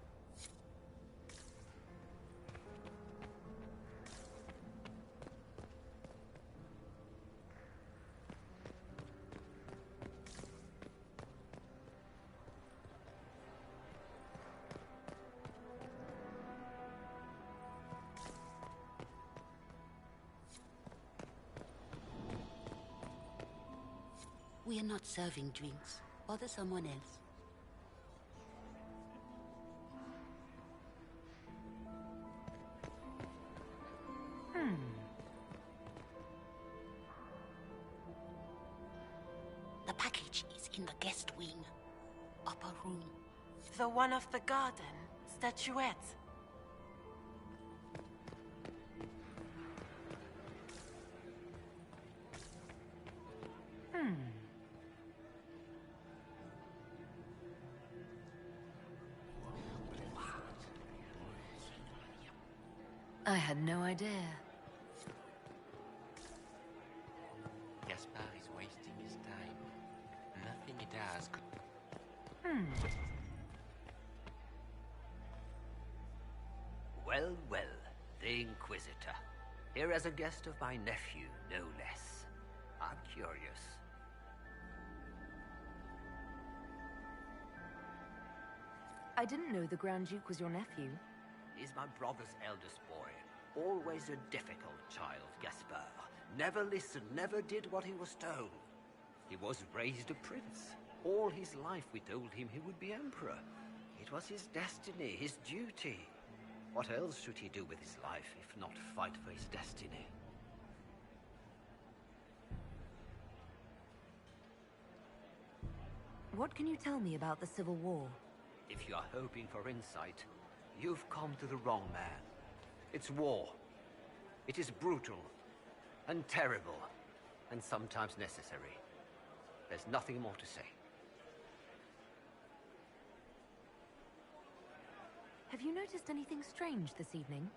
We are not serving drinks. Bother someone else. The package is in the guest wing. Upper room. The one of the garden. Statuette. I had no idea. Gaspar is wasting his time. Nothing he does could... Well, well, the Inquisitor. Here as a guest of my nephew, no less. I'm curious. I didn't know the Grand Duke was your nephew. He's my brother's eldest boy. Always a difficult child, Gaspar. Never listened, never did what he was told. He was raised a prince. All his life we told him he would be emperor. It was his destiny, his duty. What else should he do with his life if not fight for his destiny? What can you tell me about the Civil War? If you are hoping for insight, you've come to the wrong man. It's war. It is brutal, and terrible, and sometimes necessary. There's nothing more to say. Have you noticed anything strange this evening?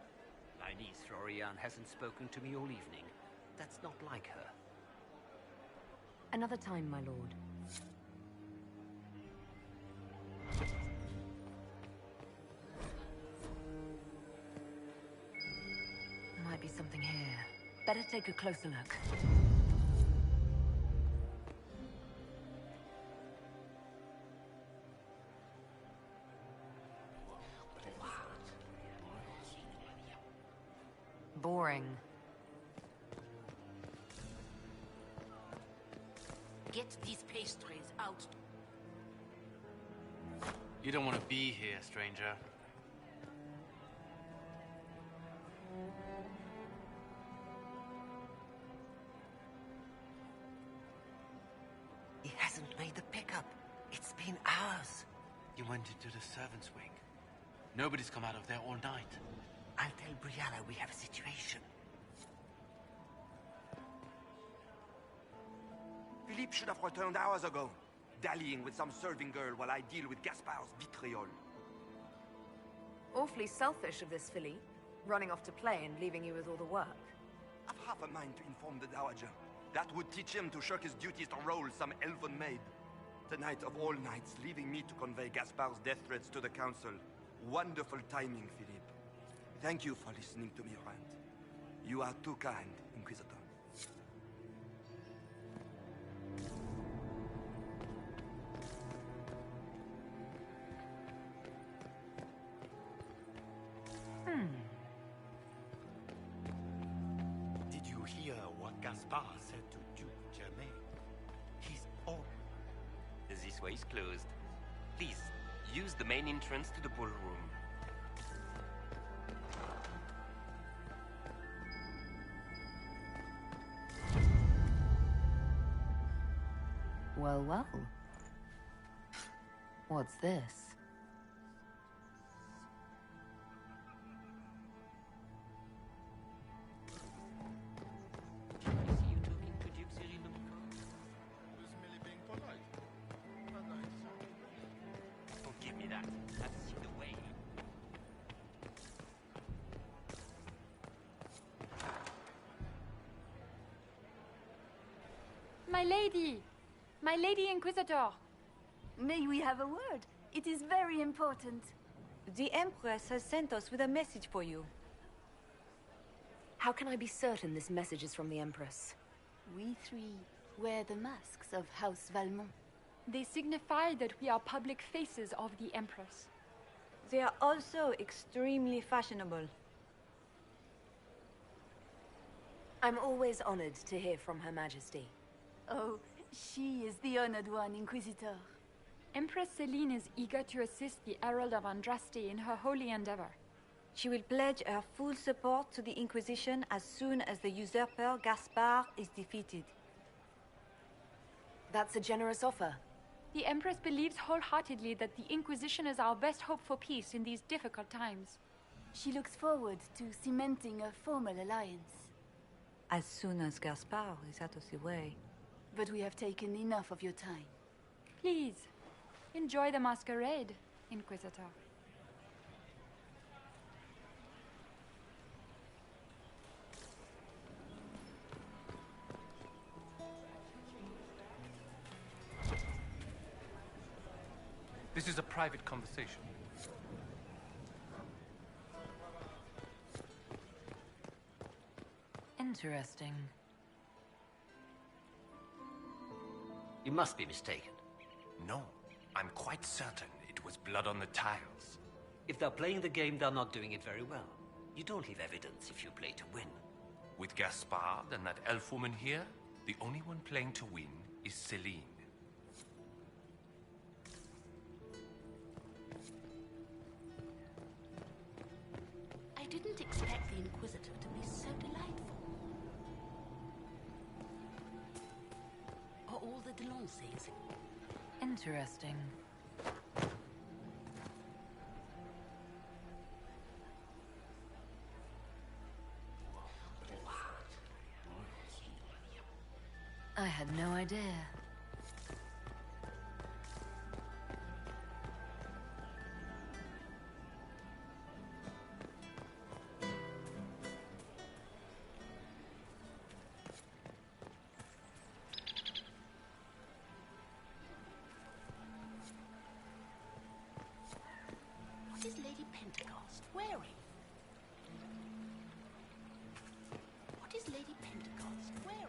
My niece Florian hasn't spoken to me all evening. That's not like her. Another time, my lord. Might be something here. Better take a closer look. Boring. Get these pastries out. You don't want to be here, stranger. He hasn't made the pickup. It's been hours. You went into the servants' wing. Nobody's come out of there all night. I'll tell Brianna we have a situation. Philippe should have returned hours ago, dallying with some serving girl while I deal with Gaspard's vitriol. Awfully selfish of this filly, running off to play and leaving you with all the work. I've half a mind to inform the Dowager. That would teach him to shirk his duties to roll some elven maid. Tonight of all nights, leaving me to convey Gaspard's death threats to the Council. Wonderful timing, Philippe. Thank you for listening to me rant. You are too kind, Inquisitor. Did you hear what Gaspard said to Duke Germain? He's all... This way is closed. Please, use the main entrance to the ballroom. Well, well. What's this? Don't give me that. I've seen the way. My lady! My Lady Inquisitor! May we have a word? It is very important. The Empress has sent us with a message for you. How can I be certain this message is from the Empress? We three wear the masks of House Valmont. They signify that we are public faces of the Empress. They are also extremely fashionable. I'm always honored to hear from Her Majesty. Oh, she is the honored one, Inquisitor. Empress Celine is eager to assist the Herald of Andraste in her holy endeavor. She will pledge her full support to the Inquisition as soon as the usurper Gaspard is defeated. That's a generous offer. The Empress believes wholeheartedly that the Inquisition is our best hope for peace in these difficult times. She looks forward to cementing a formal alliance. As soon as Gaspard is out of the way. But we have taken enough of your time. Please, enjoy the masquerade, Inquisitor. This is a private conversation. Interesting. You must be mistaken. No, I'm quite certain it was blood on the tiles. If they're playing the game, they're not doing it very well. You don't leave evidence if you play to win. With Gaspard and that elf woman here, the only one playing to win is Celine. didn't expect the Inquisitor to be so delightful. Are all the Delancys? Interesting. I had no idea. What is Lady Pentecost wearing? What is Lady Pentecost wearing?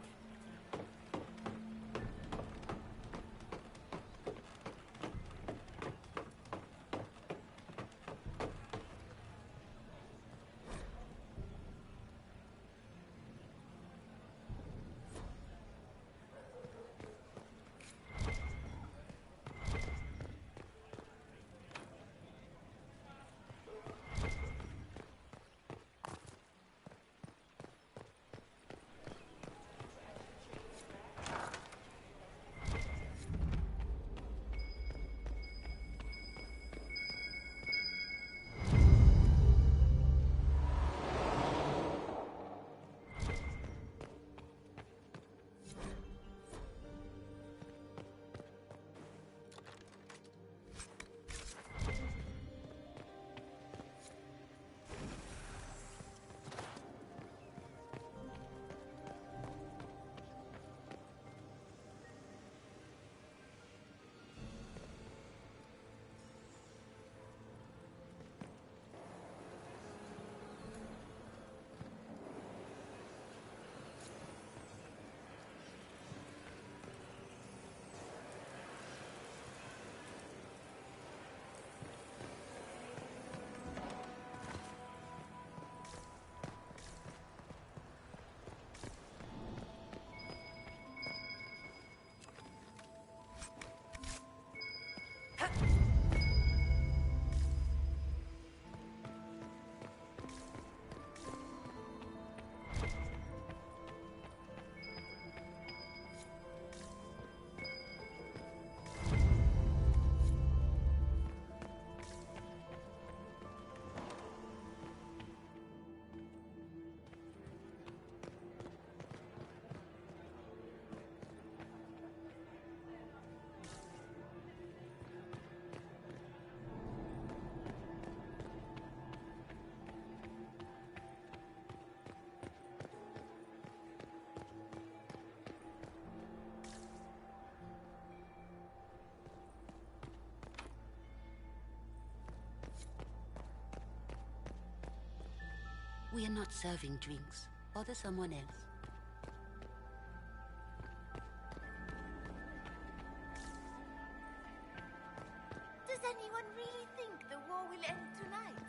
We are not serving drinks. Bother someone else. Does anyone really think the war will end tonight?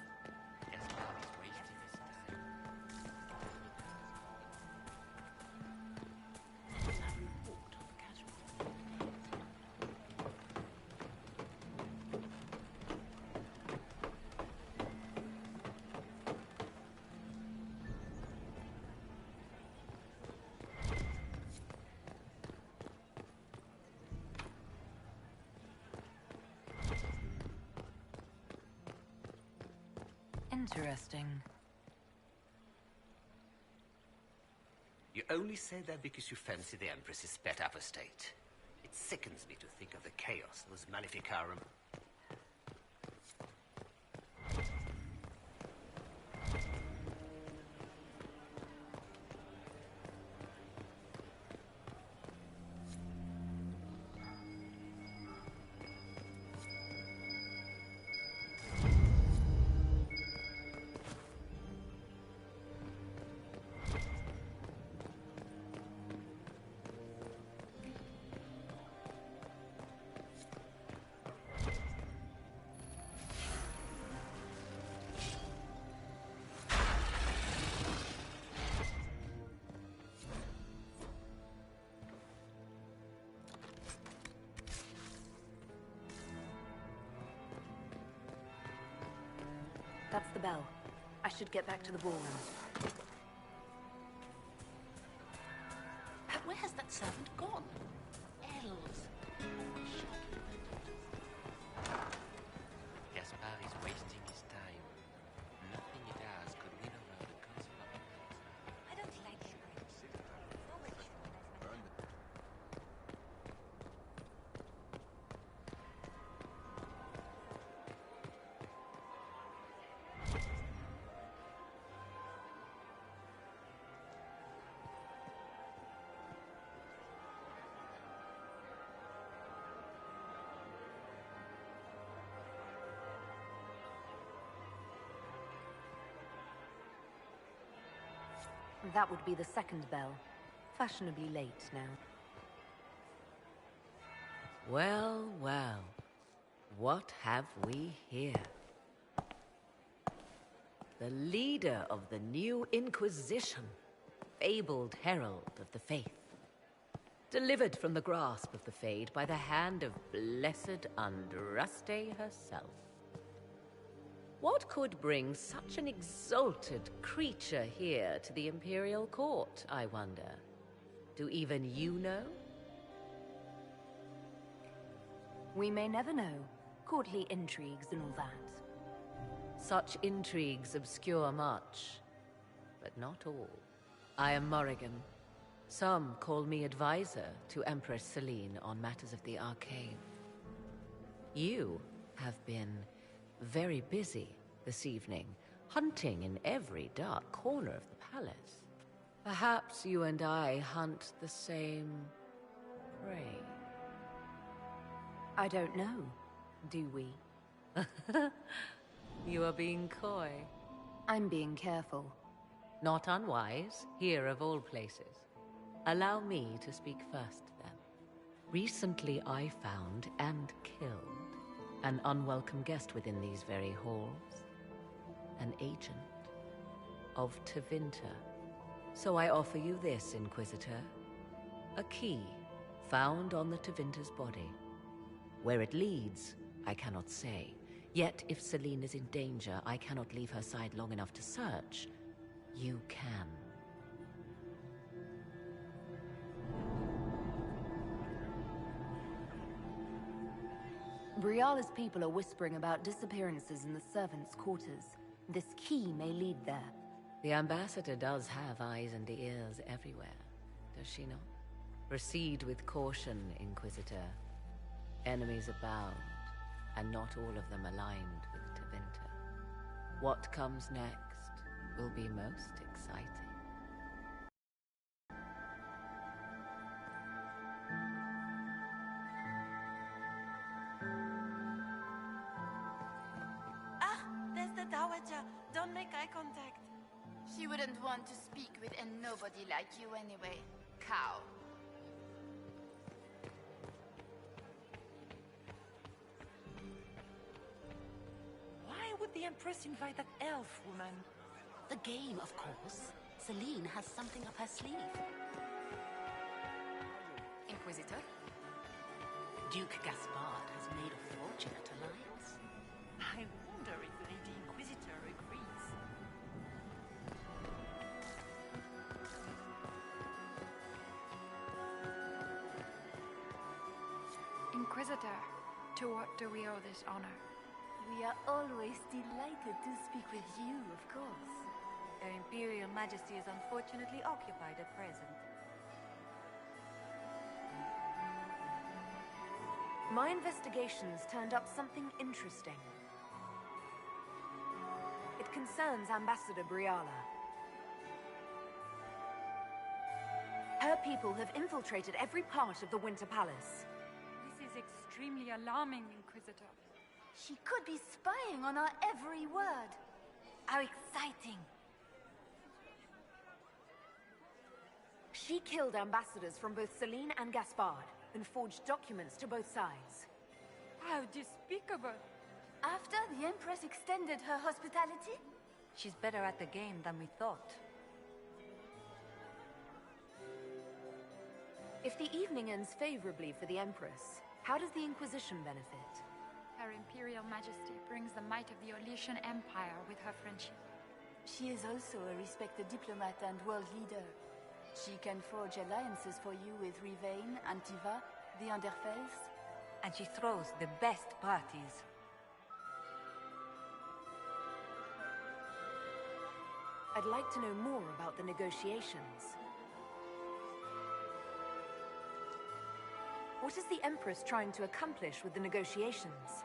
Interesting. You only say that because you fancy the Empress's pet apostate. It sickens me to think of the chaos that was Maleficarum. That's the bell. I should get back to the ballroom. Where has that servant gone? Elves. Gaspar is wasting his time. Nothing he does could win over the council of elves. I don't like scripts. That would be the second bell. Fashionably late now. Well, well. What have we here? The leader of the new Inquisition, fabled herald of the faith. Delivered from the grasp of the Fade by the hand of blessed Andraste herself. What could bring such an exalted creature here to the Imperial Court, I wonder? Do even you know? We may never know. Courtly intrigues and all that. Such intrigues obscure much, but not all. I am Morrigan. Some call me advisor to Empress Celine on matters of the arcane. You have been very busy this evening, hunting in every dark corner of the palace. Perhaps you and I hunt the same prey. I don't know. Do we? You are being coy. I'm being careful. Not unwise, here of all places. Allow me to speak first, then. Recently I found and killed an unwelcome guest within these very halls. An agent of Tevinter. So I offer you this, Inquisitor. A key found on the Tevinter's body. Where it leads, I cannot say. Yet if Celine is in danger, I cannot leave her side long enough to search. You can. Briala's people are whispering about disappearances in the servants' quarters. This key may lead there. The ambassador does have eyes and ears everywhere, does she not? Proceed with caution, Inquisitor. Enemies abound, and not all of them aligned with Tevinter. What comes next will be most exciting. There's the Dowager. Don't make eye contact. She wouldn't want to speak with a nobody like you anyway, cow. Why would the Empress invite that elf woman? The game, of course. Celine has something up her sleeve. Inquisitor? Duke Gaspard has made a fortunate alliance. I wonder if Lady Inquisitor agrees. Inquisitor, to what do we owe this honor? We are always delighted to speak with you, of course. Her Imperial Majesty is unfortunately occupied at present. My investigations turned up something interesting. It concerns Ambassador Briala. Her people have infiltrated every part of the Winter Palace. This is extremely alarming, Inquisitor. She could be spying on our every word. How exciting! She killed ambassadors from both Celine and Gaspard, and forged documents to both sides. How despicable! After the Empress extended her hospitality? She's better at the game than we thought. If the evening ends favorably for the Empress, how does the Inquisition benefit? Her Imperial Majesty brings the might of the Orlesian Empire with her friendship. She is also a respected diplomat and world leader. She can forge alliances for you with Rivain, Antiva, the Underfells. And she throws the best parties. I'd like to know more about the negotiations. What is the Empress trying to accomplish with the negotiations?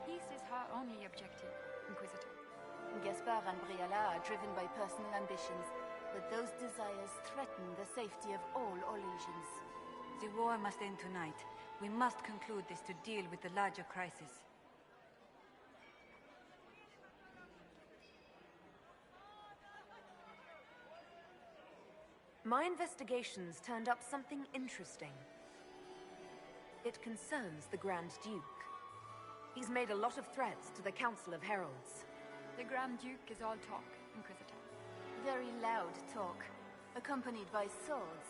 Peace is her only objective, Inquisitor. Gaspard and Briala are driven by personal ambitions, but those desires threaten the safety of all Orlesians. The war must end tonight. We must conclude this to deal with the larger crisis. My investigations turned up something interesting. It concerns the Grand Duke. He's made a lot of threats to the Council of Heralds. The Grand Duke is all talk, Inquisitor. Very loud talk, accompanied by swords.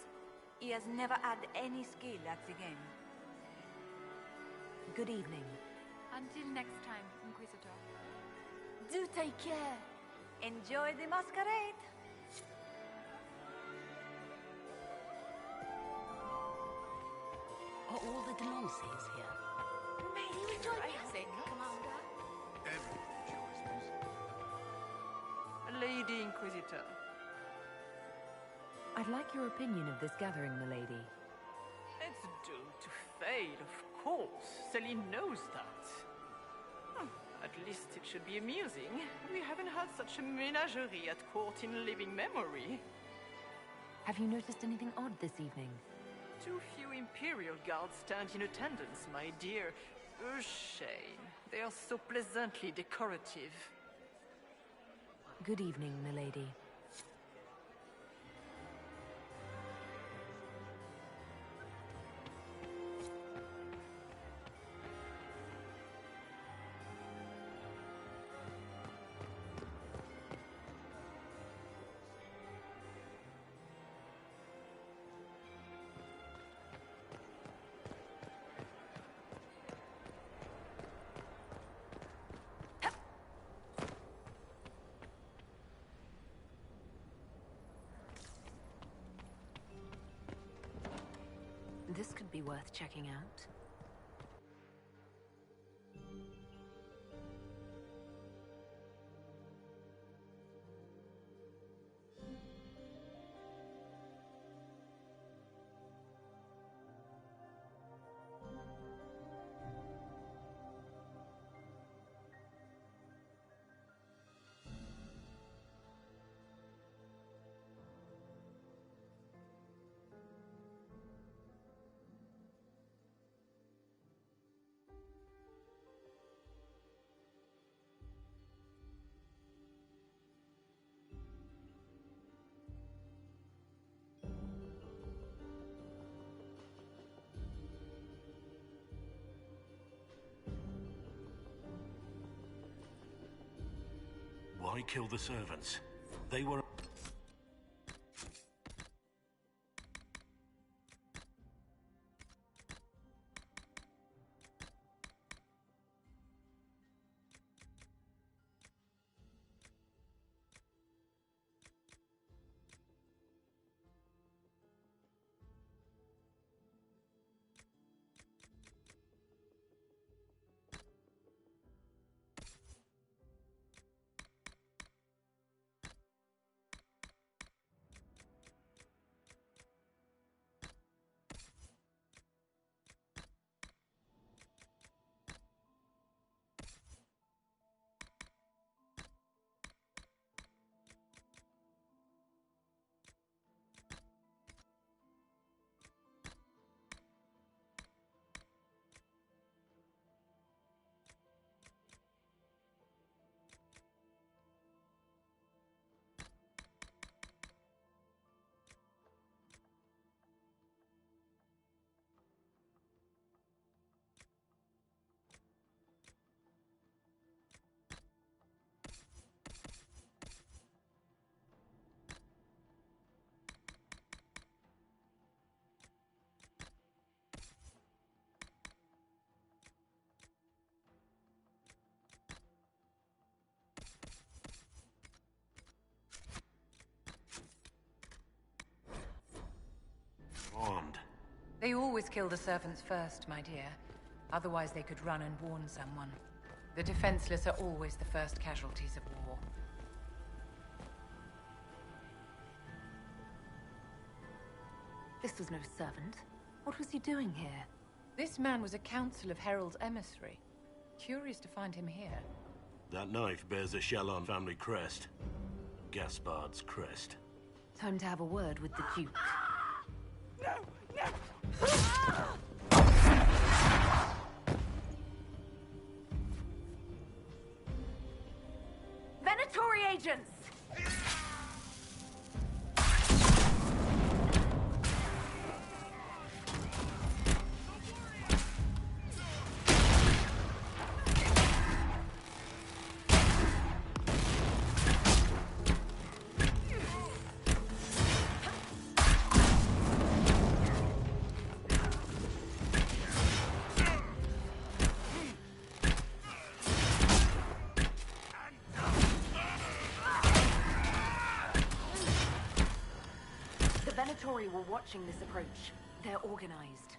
He has never had any skill at the game. Good evening. Until next time, Inquisitor. Do take care. Enjoy the masquerade. Are all the Delonces here? May you enjoy music, Commander. Lady Inquisitor. I'd like your opinion of this gathering, milady. It's doomed to fail, of course. Celine knows that. At least it should be amusing. We haven't had such a menagerie at court in living memory. Have you noticed anything odd this evening? Too few Imperial guards stand in attendance, my dear. A shame. They are so pleasantly decorative. Good evening, milady. This could be worth checking out. Why kill the servants? They were... They always kill the servants first, my dear. Otherwise they could run and warn someone. The defenseless are always the first casualties of war. This was no servant. What was he doing here? This man was a Council of Herald's emissary. Curious to find him here. That knife bears a Shalon family crest. Gaspard's crest. Time to have a word with the Duke. No! No! Venatori agents! Venatori were watching this approach. They're organized.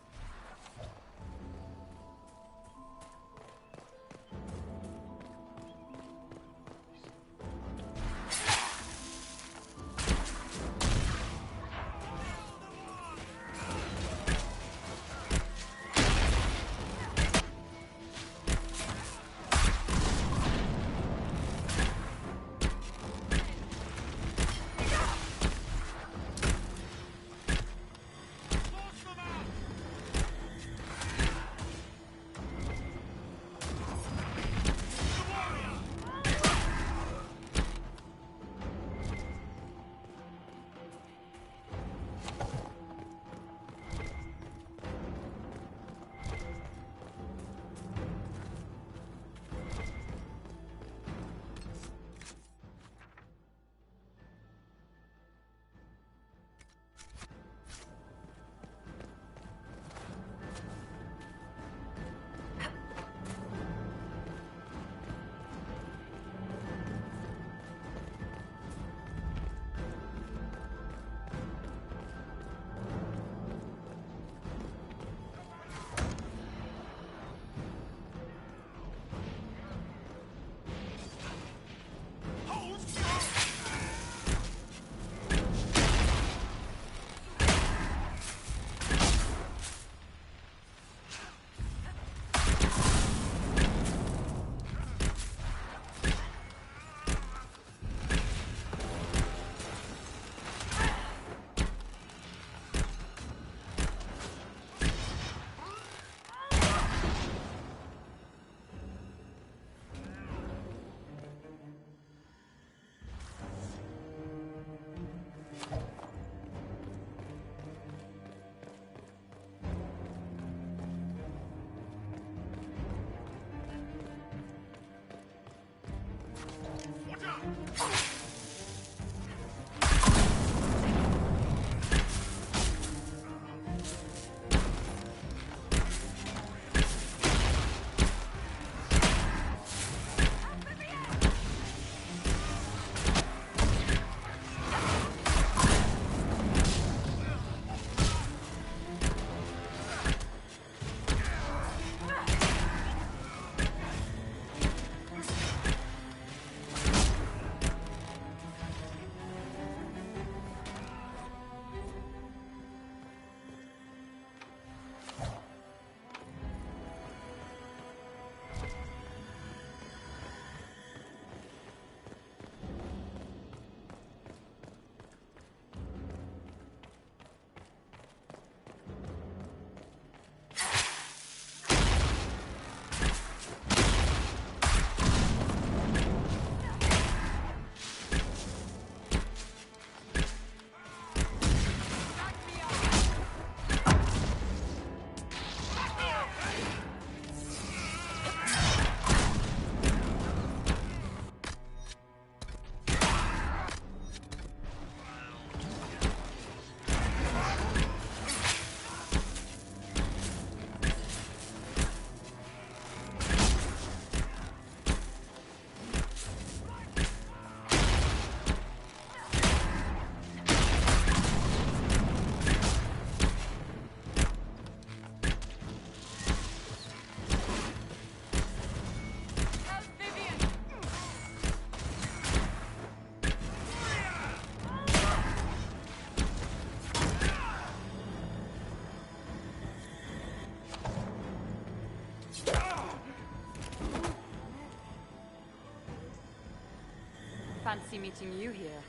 fancy meeting you here.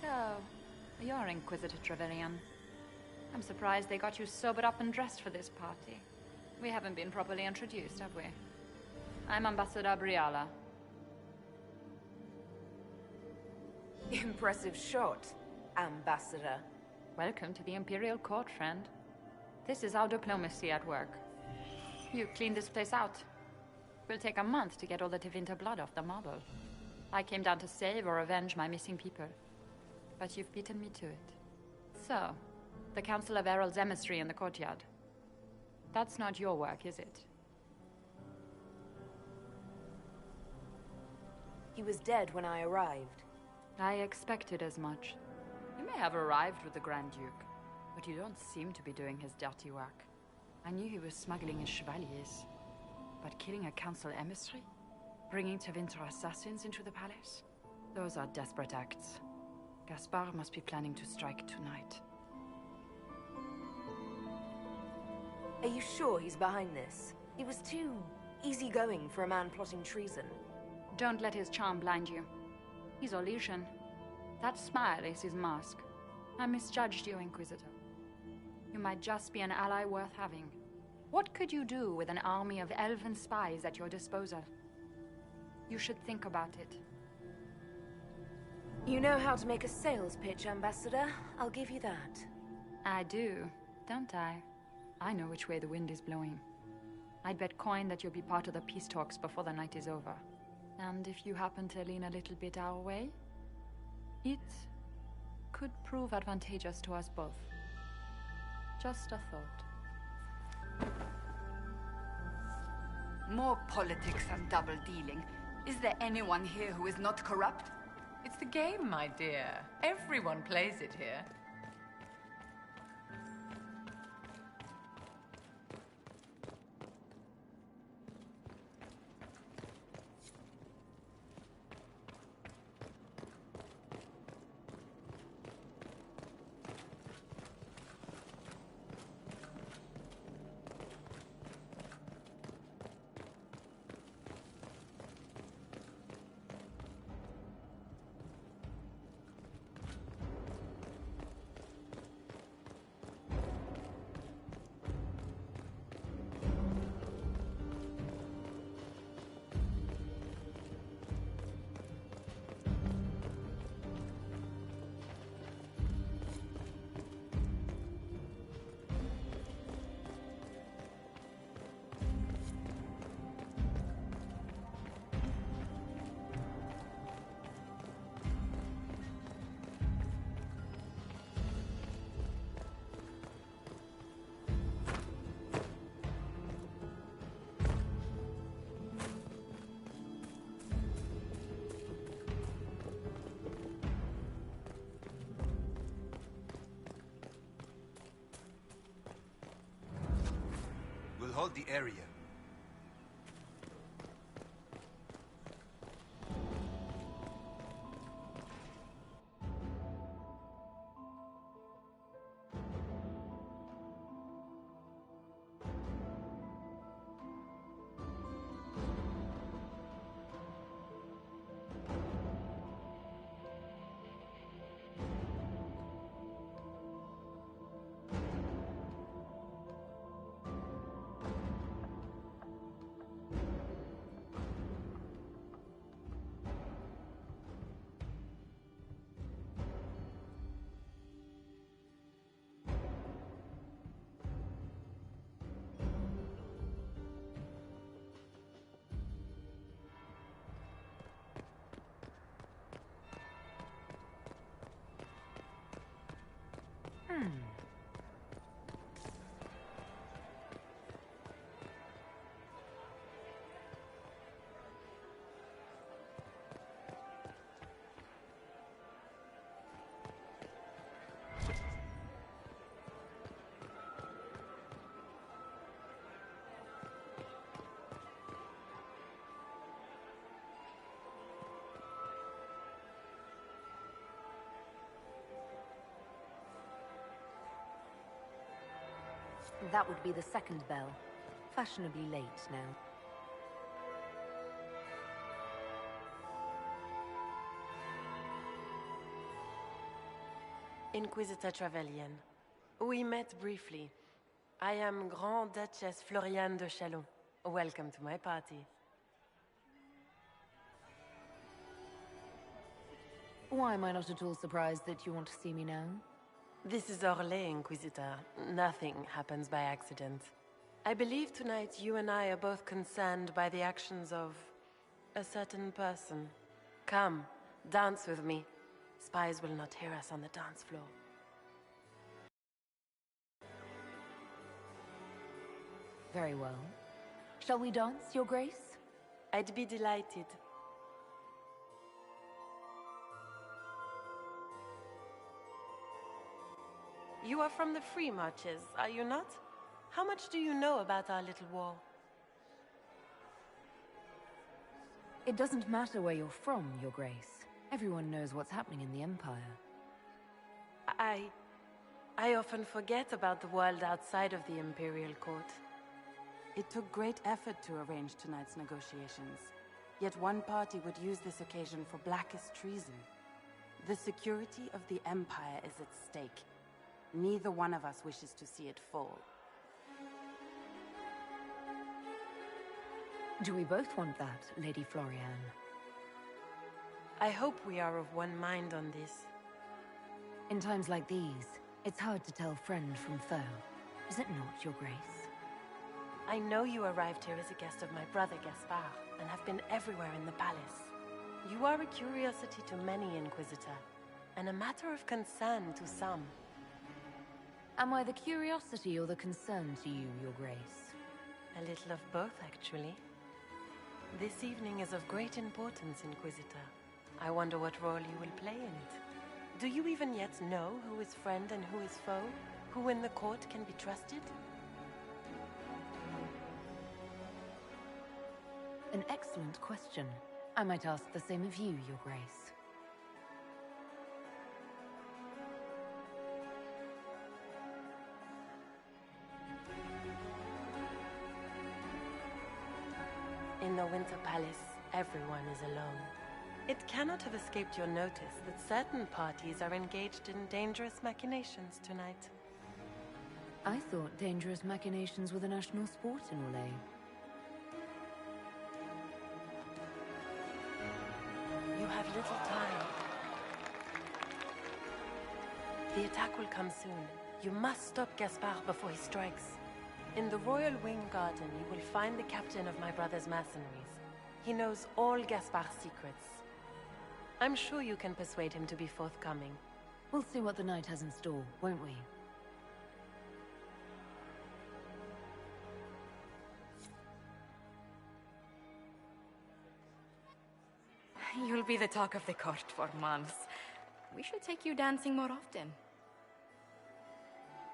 So, you're Inquisitor Trevelyan. I'm surprised they got you sobered up and dressed for this party. We haven't been properly introduced, have we? I'm Ambassador Briala. Impressive shot, Ambassador. Welcome to the Imperial Court, friend. This is our diplomacy at work. You cleaned this place out. Will take a month to get all the Tevinter blood off the marble. I came down to save or avenge my missing people. But you've beaten me to it. So, the Council of Herald's emissary in the courtyard. That's not your work, is it? He was dead when I arrived. I expected as much. You may have arrived with the Grand Duke, but you don't seem to be doing his dirty work. I knew he was smuggling his chevaliers. But killing a council emissary? Bringing Tevinter assassins into the palace? Those are desperate acts. Gaspard must be planning to strike tonight. Are you sure he's behind this? He was too easygoing for a man plotting treason. Don't let his charm blind you. He's Orlesian. That smile is his mask. I misjudged you, Inquisitor. You might just be an ally worth having. What could you do with an army of elven spies at your disposal? You should think about it. You know how to make a sales pitch, Ambassador. I'll give you that. I do, don't I? I know which way the wind is blowing. I'd bet coin that you'll be part of the peace talks before the night is over. And if you happen to lean a little bit our way, it could prove advantageous to us both. Just a thought. More politics and double-dealing. Is there anyone here who is not corrupt? It's the game, my dear. Everyone plays it here. Hold the area. That would be the second bell. Fashionably late now. Inquisitor Trevelyan. We met briefly. I am Grand Duchess Floriane de Chalon. Welcome to my party. Why am I not at all surprised that you want to see me now? This is Orlais, Inquisitor. Nothing happens by accident. I believe tonight you and I are both concerned by the actions of a certain person. Come, dance with me. Spies will not hear us on the dance floor. Very well. Shall we dance, Your Grace? I'd be delighted. You are from the Free Marches, are you not? How much do you know about our little war? It doesn't matter where you're from, Your Grace. Everyone knows what's happening in the Empire. I often forget about the world outside of the Imperial Court. It took great effort to arrange tonight's negotiations. Yet one party would use this occasion for blackest treason. The security of the Empire is at stake. Neither one of us wishes to see it fall. Do we both want that, Lady Floriane? I hope we are of one mind on this. In times like these, it's hard to tell friend from foe. Is it not, Your Grace? I know you arrived here as a guest of my brother Gaspard, and have been everywhere in the palace. You are a curiosity to many, Inquisitor, and a matter of concern to some. Am I the curiosity or the concern to you, Your Grace? A little of both, actually. This evening is of great importance, Inquisitor. I wonder what role you will play in it. Do you even yet know who is friend and who is foe? Who in the court can be trusted? An excellent question. I might ask the same of you, Your Grace. In the Winter Palace, everyone is alone. It cannot have escaped your notice that certain parties are engaged in dangerous machinations tonight. I thought dangerous machinations were the national sport in Orlais. You have little time. The attack will come soon. You must stop Gaspard before he strikes. In the Royal Wing Garden, you will find the captain of my brother's mercenaries. He knows all Gaspard's secrets. I'm sure you can persuade him to be forthcoming. We'll see what the night has in store, won't we? You'll be the talk of the court for months. We should take you dancing more often.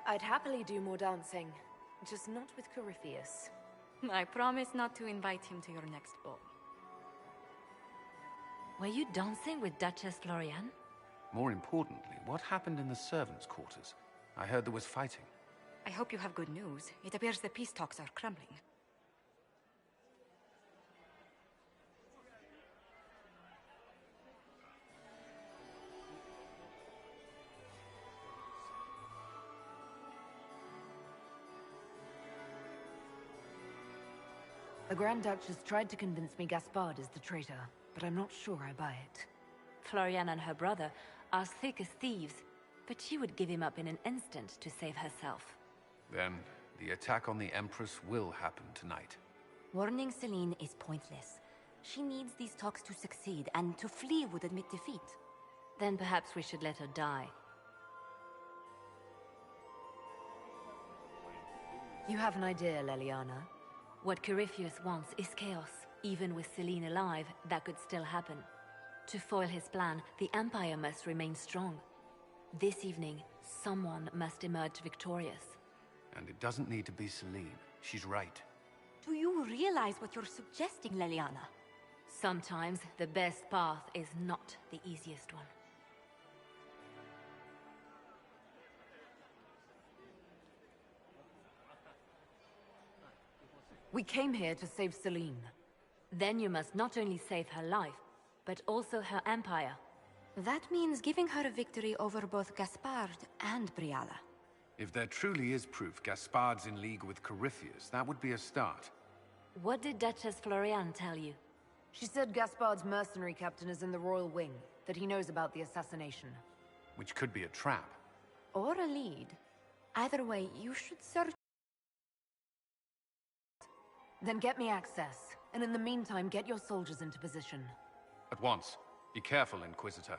I'd happily do more dancing, just not with Corypheus. I promise not to invite him to your next ball. Were you dancing with Duchess Floriane? More importantly, what happened in the servants' quarters? I heard there was fighting. I hope you have good news. It appears the peace talks are crumbling. The Grand Duchess tried to convince me Gaspard is the traitor, but I'm not sure I buy it. Floriane and her brother are thick as thieves, but she would give him up in an instant to save herself. Then, the attack on the Empress will happen tonight. Warning Celine is pointless. She needs these talks to succeed, and to flee would admit defeat. Then perhaps we should let her die. You have an idea, Leliana? What Corypheus wants is chaos. Even with Celine alive, that could still happen. To foil his plan, the Empire must remain strong. This evening, someone must emerge victorious. And it doesn't need to be Celine. She's right. Do you realize what you're suggesting, Leliana? Sometimes the best path is not the easiest one. We came here to save Celine. Then you must not only save her life, but also her empire. That means giving her a victory over both Gaspard and Briala. If there truly is proof Gaspard's in league with Corypheus, that would be a start. What did Duchess Floriane tell you? She said Gaspard's mercenary captain is in the Royal Wing, that he knows about the assassination. Which could be a trap. Or a lead. Either way, you should search. Then get me access, and in the meantime, get your soldiers into position. At once. Be careful, Inquisitor.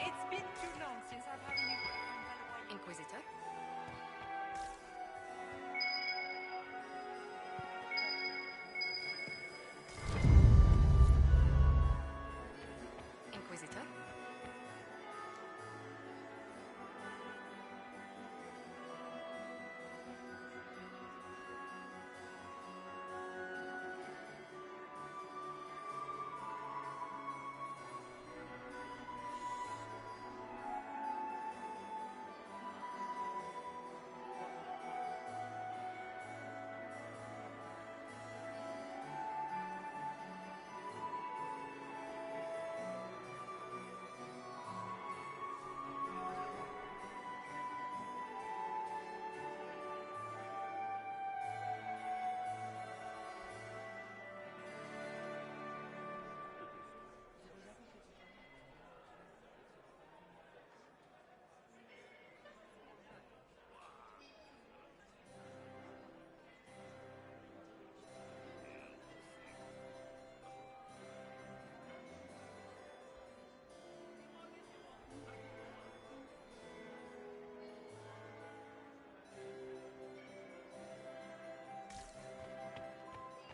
It's been too long since I've had any word from Valois. Inquisitor? Inquisitor?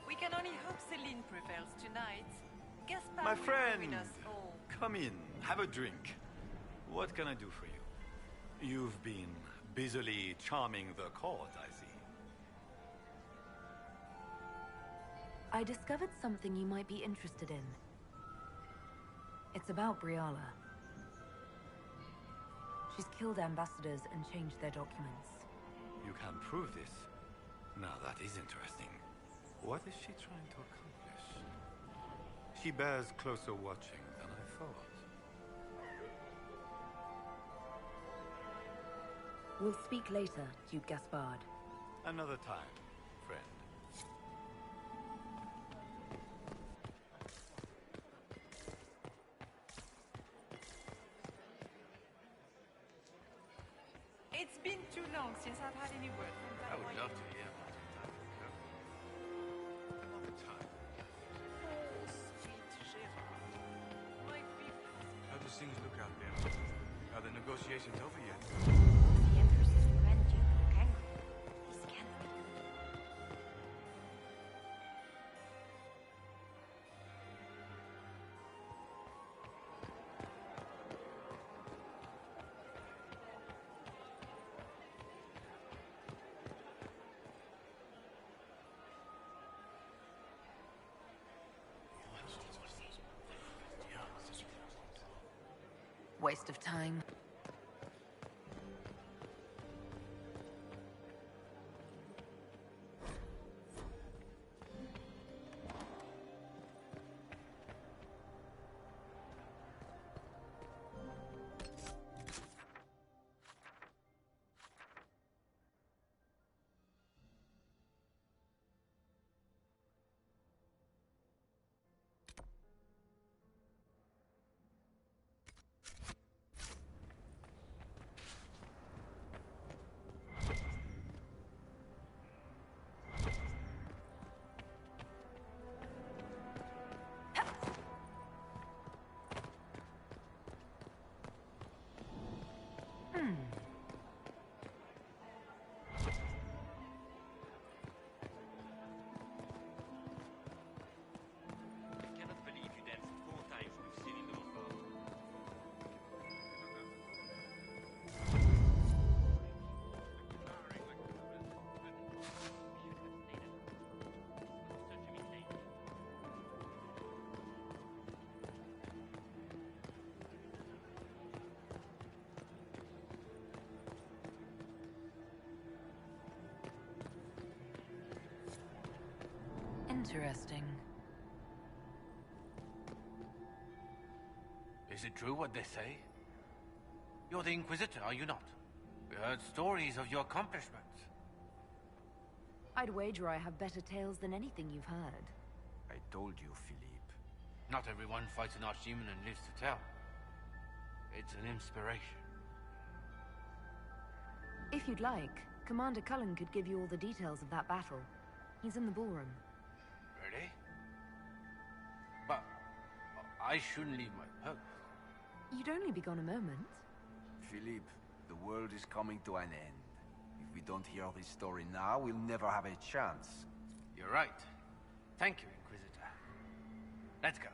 We can only hope Celine prevails tonight. Gaspard My will friend, ruin us all. come in, have a drink. What can I do for you? You've been busily charming the court, I see. I discovered something you might be interested in. It's about Briala. She's killed ambassadors and changed their documents. You can prove this? Now that is interesting. What is she trying to accomplish? She bears closer watching than I thought. We'll speak later, Duke Gaspard. Another time, friend. It's been too long since I've had any word from I would Valois. love to hear about it, Tavico. Another time. Oh, sweet Gérard. My people. How does things look out there? Are the negotiations over yet? The Empress's Grand Duke Kangaroo is candidate. Waste of time. Interesting. Is it true what they say? You're the Inquisitor, are you not? We heard stories of your accomplishments. I'd wager I have better tales than anything you've heard. I told you, Philippe. Not everyone fights an archdemon and lives to tell. It's an inspiration. If you'd like, Commander Cullen could give you all the details of that battle. He's in the ballroom. Really? But I shouldn't leave my post. You'd only be gone a moment. Philippe, the world is coming to an end. If we don't hear this story now, we'll never have a chance. You're right. Thank you, Inquisitor. Let's go.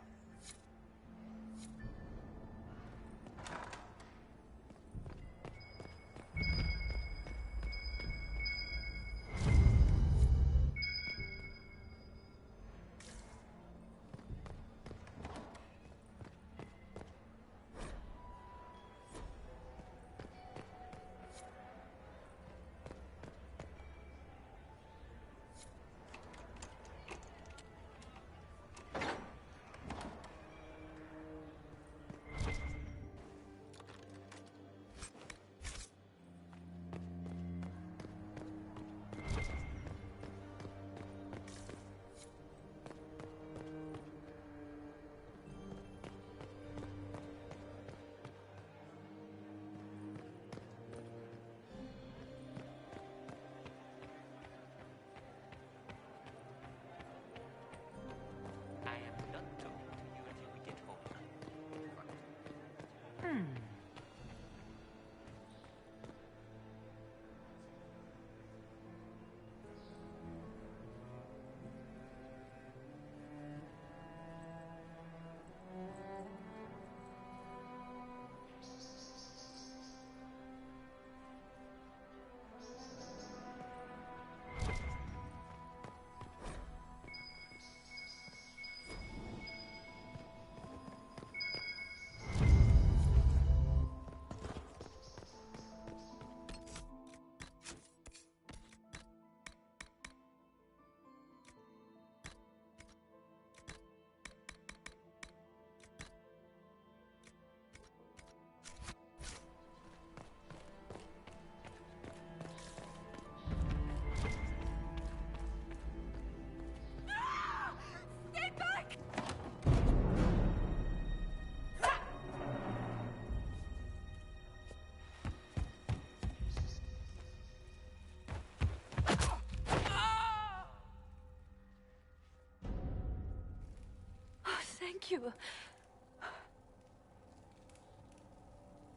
Thank you.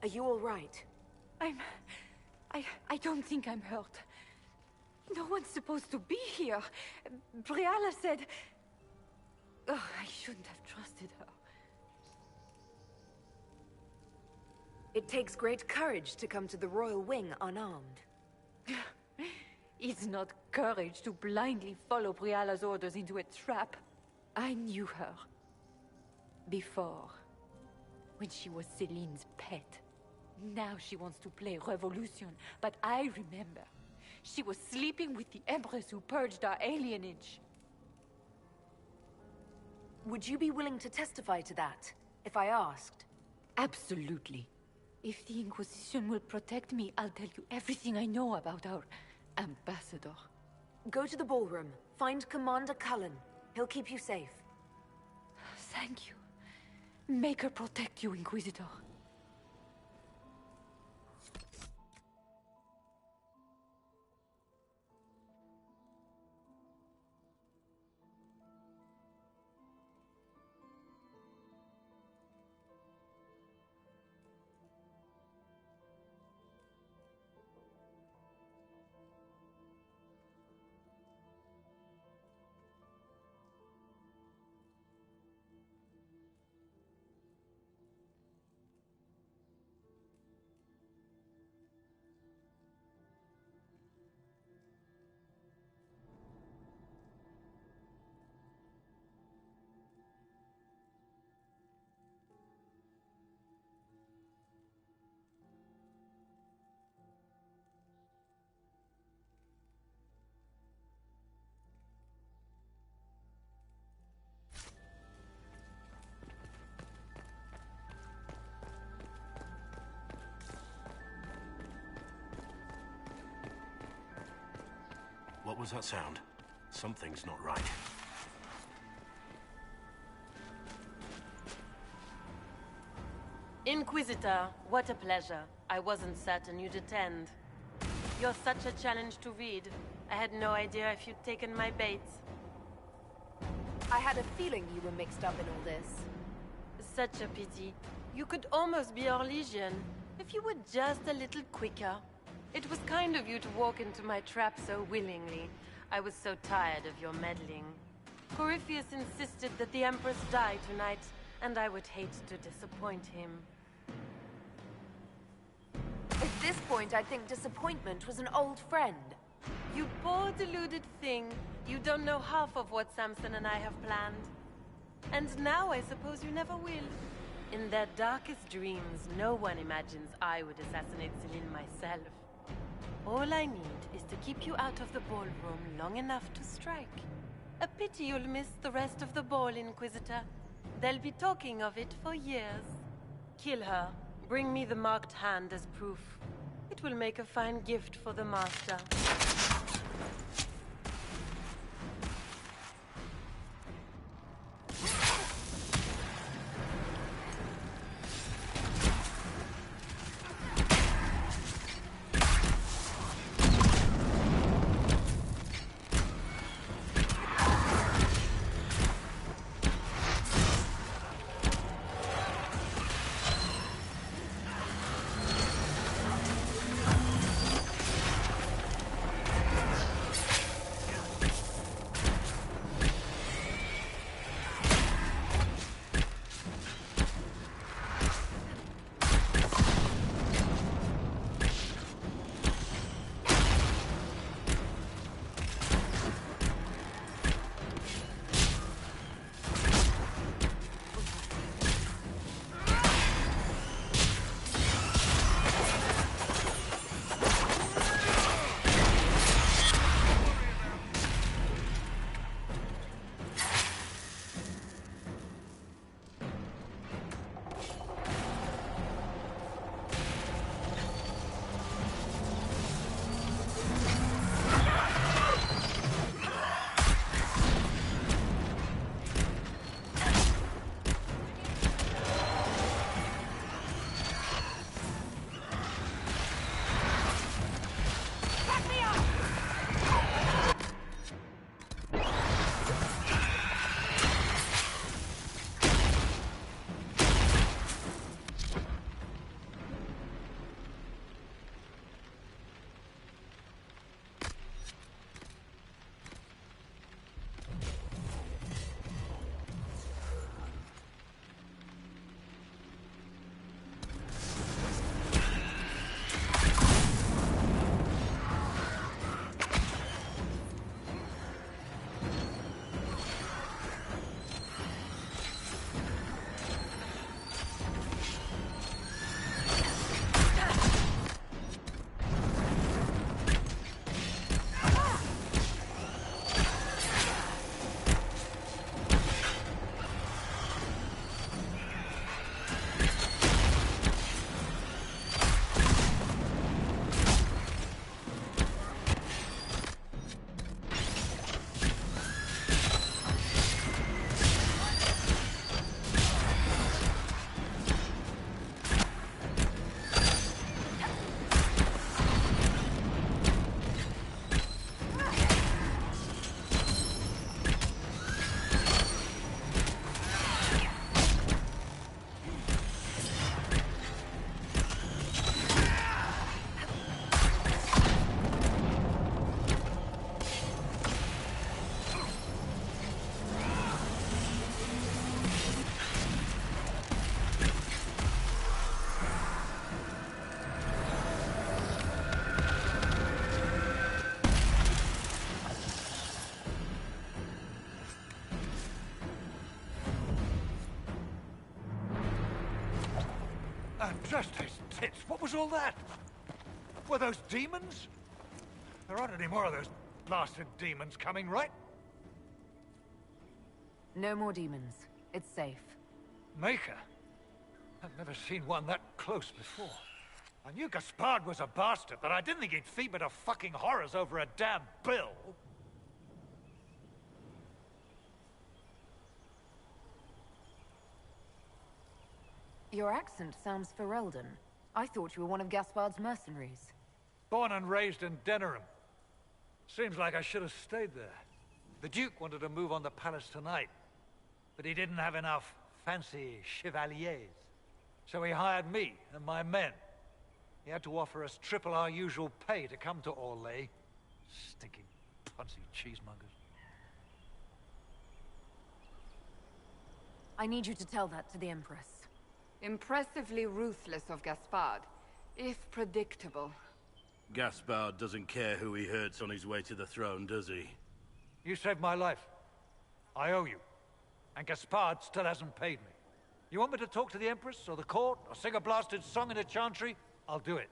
Are you all right? I don't think I'm hurt. No one's supposed to be here. Briala said... Oh, I shouldn't have trusted her. It takes great courage to come to the Royal Wing unarmed. It's not courage to blindly follow Briala's orders into a trap. I knew her. Before, when she was Celine's pet. Now she wants to play Revolution, but I remember. She was sleeping with the Empress who purged our alienage. Would you be willing to testify to that, if I asked? Absolutely. If the Inquisition will protect me, I'll tell you everything I know about our ambassador. Go to the ballroom. Find Commander Cullen. He'll keep you safe. Thank you. Make her protect you, Inquisitor. was that sound? Something's not right. Inquisitor, what a pleasure. I wasn't certain you'd attend. You're such a challenge to read. I had no idea if you'd taken my bait. I had a feeling you were mixed up in all this. Such a pity. You could almost be Orlesian, if you were just a little quicker. It was kind of you to walk into my trap so willingly. I was so tired of your meddling. Corypheus insisted that the Empress die tonight, and I would hate to disappoint him. At this point, I think disappointment was an old friend. You poor deluded thing. You don't know half of what Samson and I have planned. And now I suppose you never will. In their darkest dreams, no one imagines I would assassinate Celine myself. All I need is to keep you out of the ballroom long enough to strike. A pity you'll miss the rest of the ball, Inquisitor. They'll be talking of it for years. Kill her. Bring me the marked hand as proof. It will make a fine gift for the Master. Justice tits, what was all that? Were those demons? There aren't any more of those blasted demons coming, right? No more demons. It's safe. Maker? I've never seen one that close before. I knew Gaspard was a bastard, but I didn't think he'd feed me to fucking horrors over a damn bill. Your accent sounds Ferelden. I thought you were one of Gaspard's mercenaries. Born and raised in Denerim. Seems like I should have stayed there. The Duke wanted to move on the palace tonight, but he didn't have enough fancy chevaliers. So he hired me and my men. He had to offer us triple our usual pay to come to Orlais. Stinking, punsy cheesemongers. I need you to tell that to the Empress. Impressively ruthless of Gaspard, if predictable. Gaspard doesn't care who he hurts on his way to the throne, does he? You saved my life. I owe you. And Gaspard still hasn't paid me. You want me to talk to the Empress, or the court, or sing a blasted song in a chantry? I'll do it.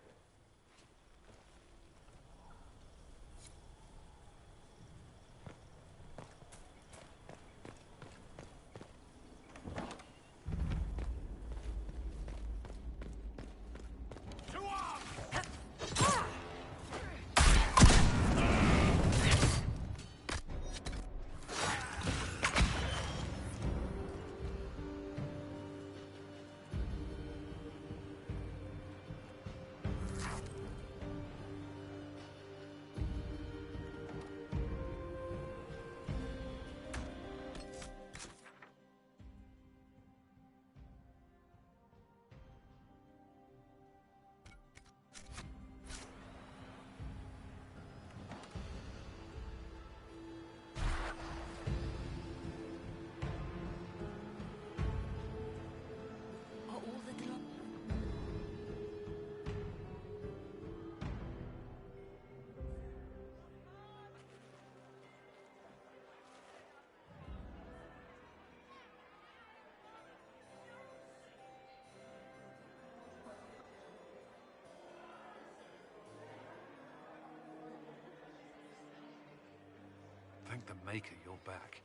Thank the Maker you're back.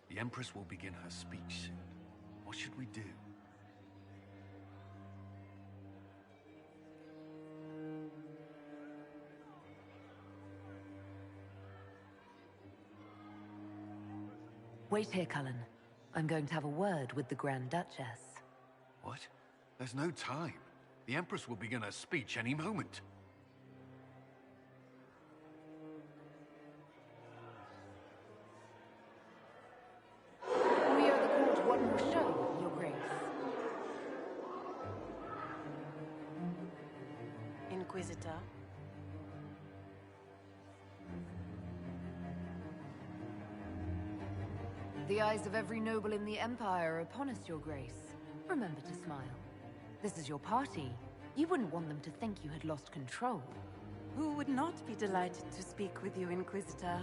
The Empress will begin her speech soon. What should we do? Wait here, Cullen. I'm going to have a word with the Grand Duchess. What? There's no time. The Empress will begin her speech any moment. We owe the court one more show, Your Grace. Inquisitor. The eyes of every noble in the Empire are upon us, Your Grace. Remember to smile. This is your party. You wouldn't want them to think you had lost control. Who would not be delighted to speak with you, Inquisitor?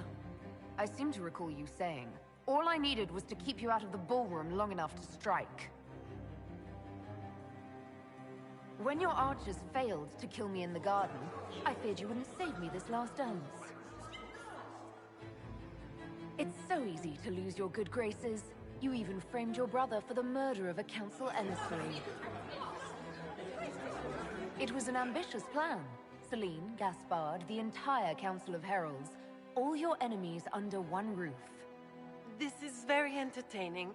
I seem to recall you saying, all I needed was to keep you out of the ballroom long enough to strike. When your archers failed to kill me in the garden, I feared you wouldn't save me this last dance. It's so easy to lose your good graces. You even framed your brother for the murder of a council emissary. It was an ambitious plan. Celine, Gaspard, the entire Council of Heralds, all your enemies under one roof. This is very entertaining,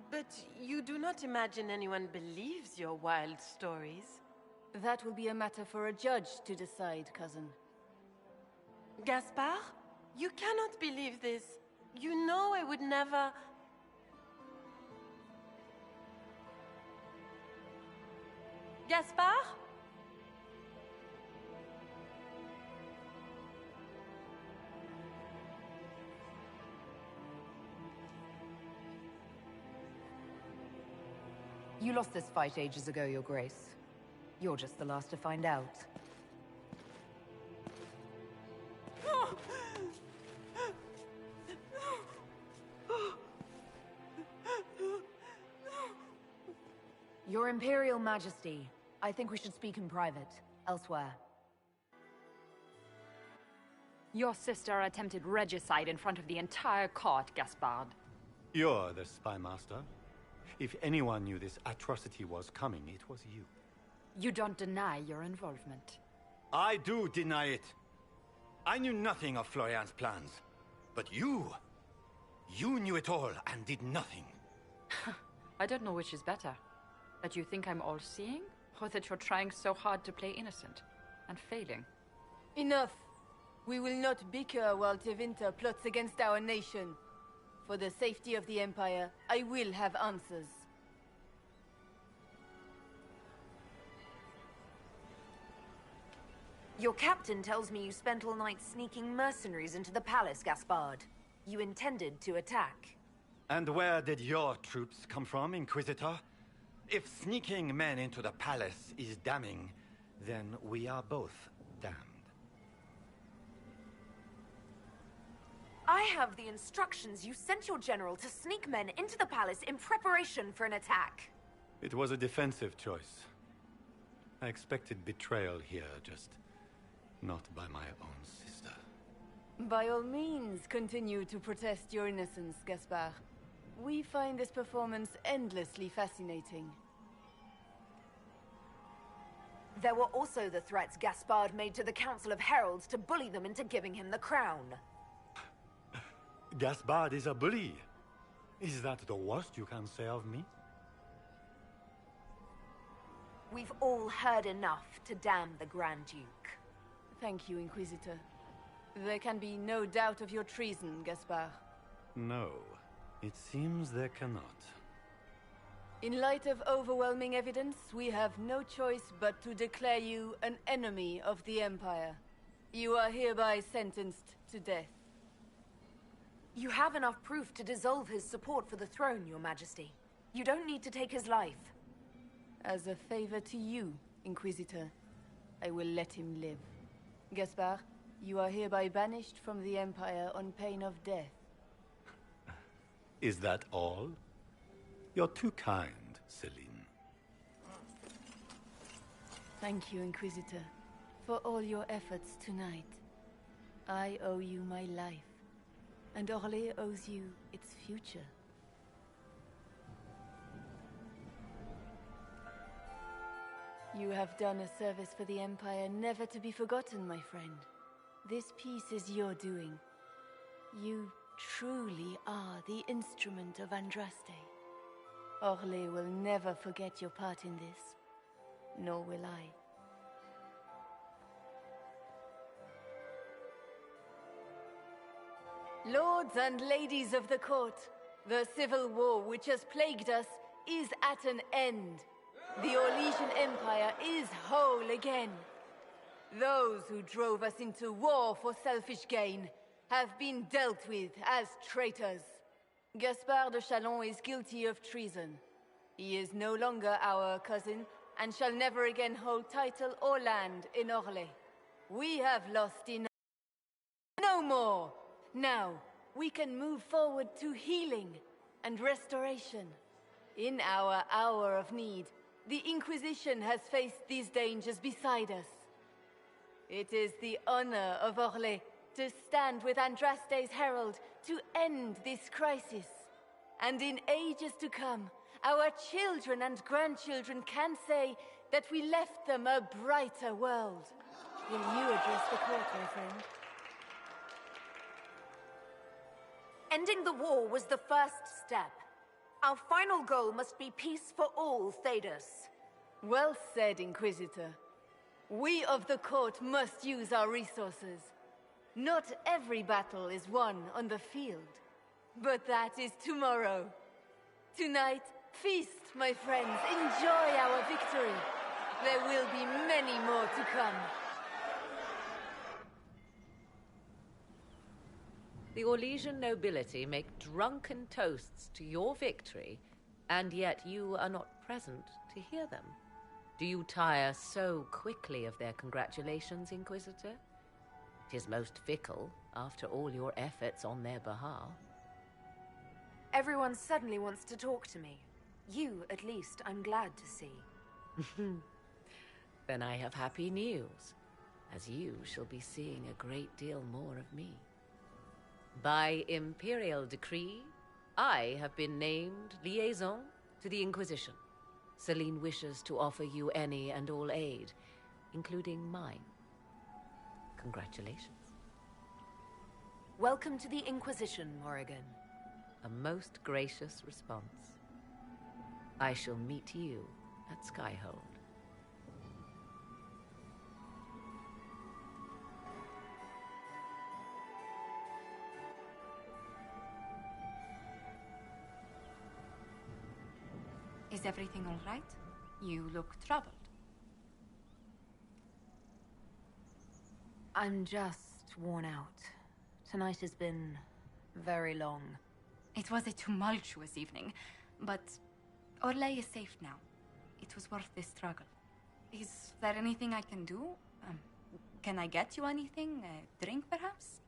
but you do not imagine anyone believes your wild stories? That will be a matter for a judge to decide, cousin. Gaspard? You cannot believe this. You know I would never... Gaspard? You lost this fight ages ago, Your Grace. You're just the last to find out. Your Imperial Majesty, I think we should speak in private, elsewhere. Your sister attempted regicide in front of the entire court, Gaspard. You're the spy master. If anyone knew this atrocity was coming, it was you. You don't deny your involvement. I do deny it. I knew nothing of Florian's plans. But you knew it all and did nothing. I don't know which is better. That you think I'm all-seeing? Or that you're trying so hard to play innocent and failing? Enough! We will not bicker while Tevinter plots against our nation. For the safety of the Empire, I will have answers. Your captain tells me you spent all night sneaking mercenaries into the palace, Gaspard. You intended to attack. And where did your troops come from, Inquisitor? If sneaking men into the palace is damning, then we are both damned. I have the instructions. You sent your general to sneak men into the palace in preparation for an attack. It was a defensive choice. I expected betrayal here, just not by my own sister. By all means, continue to protest your innocence, Gaspard. We find this performance endlessly fascinating. There were also the threats Gaspard made to the Council of Heralds to bully them into giving him the crown. Gaspard is a bully. Is that the worst you can say of me? We've all heard enough to damn the Grand Duke. Thank you, Inquisitor. There can be no doubt of your treason, Gaspard. No, it seems there cannot. In light of overwhelming evidence, we have no choice but to declare you an enemy of the Empire. You are hereby sentenced to death. You have enough proof to dissolve his support for the throne, Your Majesty. You don't need to take his life. As a favor to you, Inquisitor, I will let him live. Gaspard, you are hereby banished from the Empire on pain of death. Is that all? You're too kind, Celine. Thank you, Inquisitor, for all your efforts tonight. I owe you my life, and Orlais owes you its future. You have done a service for the Empire never to be forgotten, my friend. This piece is your doing. You truly are the instrument of Andraste. Orlais will never forget your part in this, nor will I. Lords and ladies of the court, the civil war which has plagued us is at an end. The Orlesian Empire is whole again. Those who drove us into war for selfish gain have been dealt with as traitors. Gaspard de Chalon is guilty of treason. He is no longer our cousin and shall never again hold title or land in Orlais. We have lost enough. No more! Now, we can move forward to healing and restoration. In our hour of need, the Inquisition has faced these dangers beside us. It is the honor of Orlais to stand with Andraste's herald to end this crisis. And in ages to come, our children and grandchildren can say that we left them a brighter world. Will you address the court, my friend? Ending the war was the first step. Our final goal must be peace for all, Thedas. Well said, Inquisitor. We of the court must use our resources. Not every battle is won on the field, but that is tomorrow. Tonight, feast, my friends. Enjoy our victory. There will be many more to come. The Orlesian nobility make drunken toasts to your victory, and yet you are not present to hear them. Do you tire so quickly of their congratulations, Inquisitor? 'Tis most fickle, after all your efforts on their behalf. Everyone suddenly wants to talk to me. You, at least, I'm glad to see. Then I have happy news, as you shall be seeing a great deal more of me. By imperial decree, I have been named liaison to the Inquisition. Celine wishes to offer you any and all aid, including mine. Congratulations. Welcome to the Inquisition, Morrigan. A most gracious response. I shall meet you at Skyhold. Is everything all right? You look troubled. I'm just worn out. Tonight has been very long. It was a tumultuous evening, but Orlais is safe now. It was worth the struggle. Is there anything I can do? Can I get you anything? A drink, perhaps?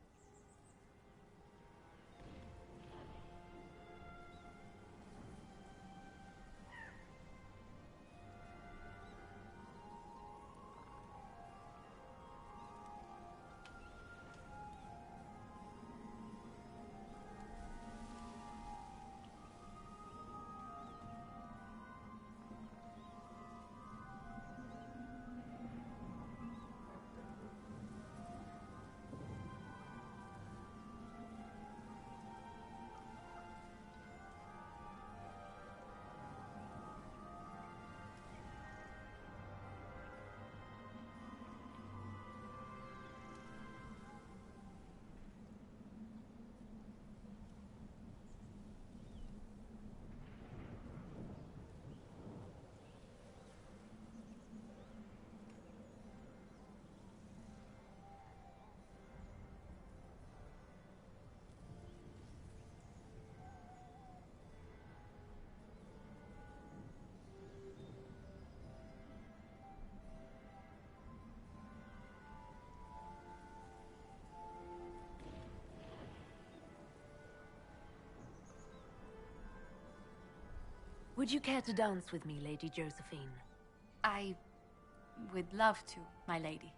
Would you care to dance with me, Lady Josephine? I would love to, my lady.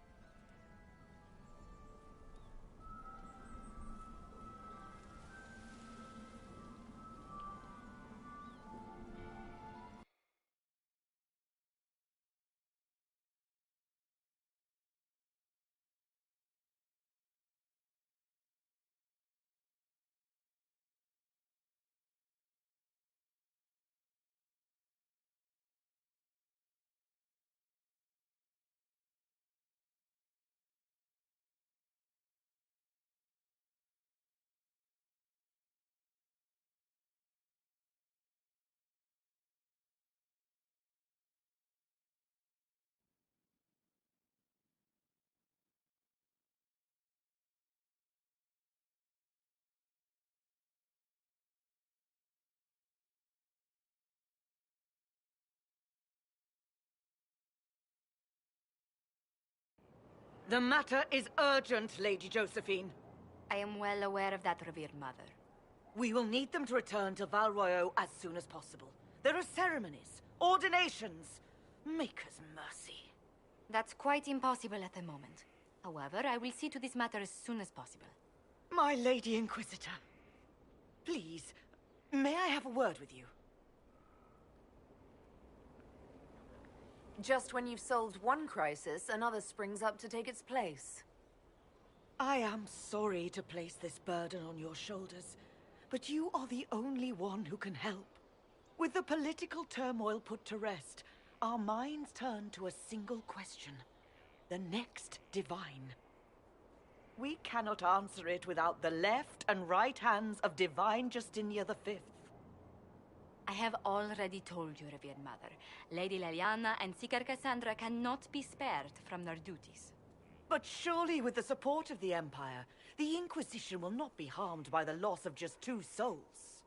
The matter is urgent, Lady Josephine. I am well aware of that, revered mother. We will need them to return to Val Royeaux as soon as possible. There are ceremonies, ordinations. Maker's mercy. That's quite impossible at the moment. However, I will see to this matter as soon as possible. My Lady Inquisitor. Please, may I have a word with you? Just when you've solved one crisis, another springs up to take its place. I am sorry to place this burden on your shoulders, but you are the only one who can help. With the political turmoil put to rest, our minds turn to a single question. The next divine. We cannot answer it without the left and right hands of Divine Justinia V. I have already told you, revered mother. Lady Leliana and Seeker Cassandra cannot be spared from their duties. But surely with the support of the Empire, the Inquisition will not be harmed by the loss of just 2 souls.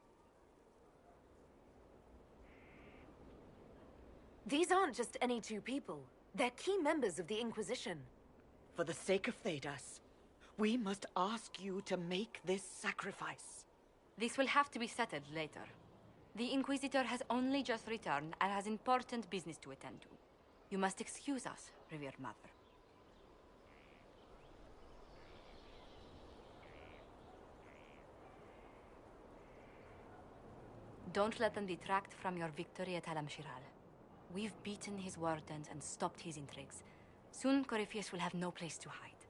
These aren't just any 2 people. They're key members of the Inquisition. For the sake of Thedas, we must ask you to make this sacrifice. This will have to be settled later. The Inquisitor has only just returned and has important business to attend to. You must excuse us, revered mother. Don't let them detract from your victory at Halam-Shiral. We've beaten his wardens and stopped his intrigues. Soon, Corypheus will have no place to hide.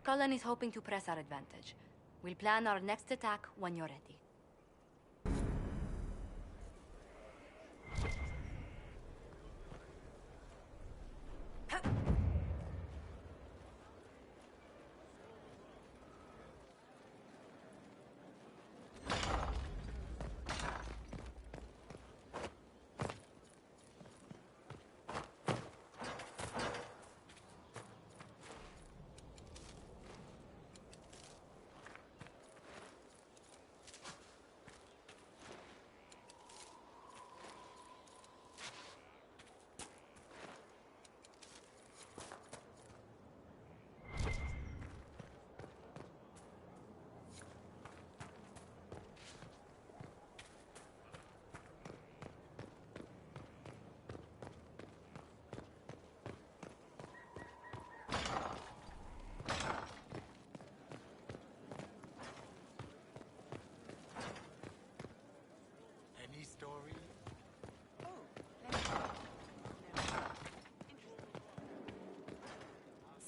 Cullen is hoping to press our advantage. We'll plan our next attack when you're ready.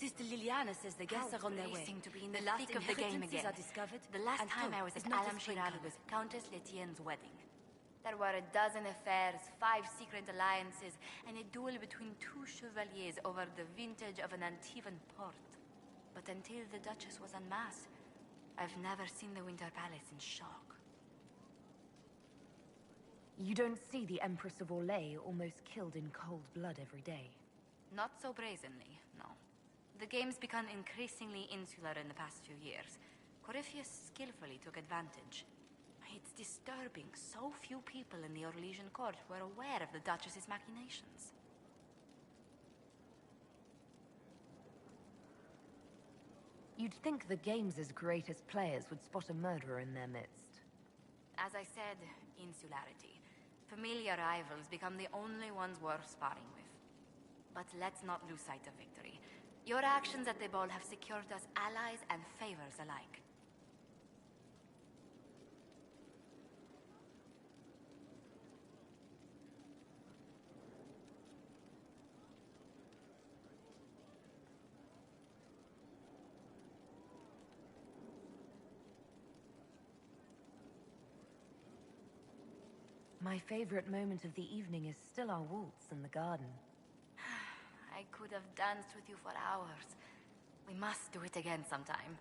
Sister Liliana says the guests are on their way. To be in the the last thick of the game inheritances again. are discovered. The last and time hope I was is at not Alam a spring Shiral colour. was Countess Letienne's wedding. There were a dozen affairs, 5 secret alliances, and a duel between 2 chevaliers over the vintage of an Antivan port. But until the Duchess was unmasked, I've never seen the Winter Palace in shock. You don't see the Empress of Orlais almost killed in cold blood every day. Not so brazenly, no. The game's become increasingly insular in the past few years. Corypheus skillfully took advantage. It's disturbing so few people in the Orlesian court were aware of the Duchess's machinations. You'd think the game's greatest players would spot a murderer in their midst. As I said, insularity. Familiar rivals become the only ones worth sparring with. But let's not lose sight of victory. Your actions at the ball have secured us allies and favors alike. My favorite moment of the evening is still our waltz in the garden. I could have danced with you for hours. We must do it again sometime.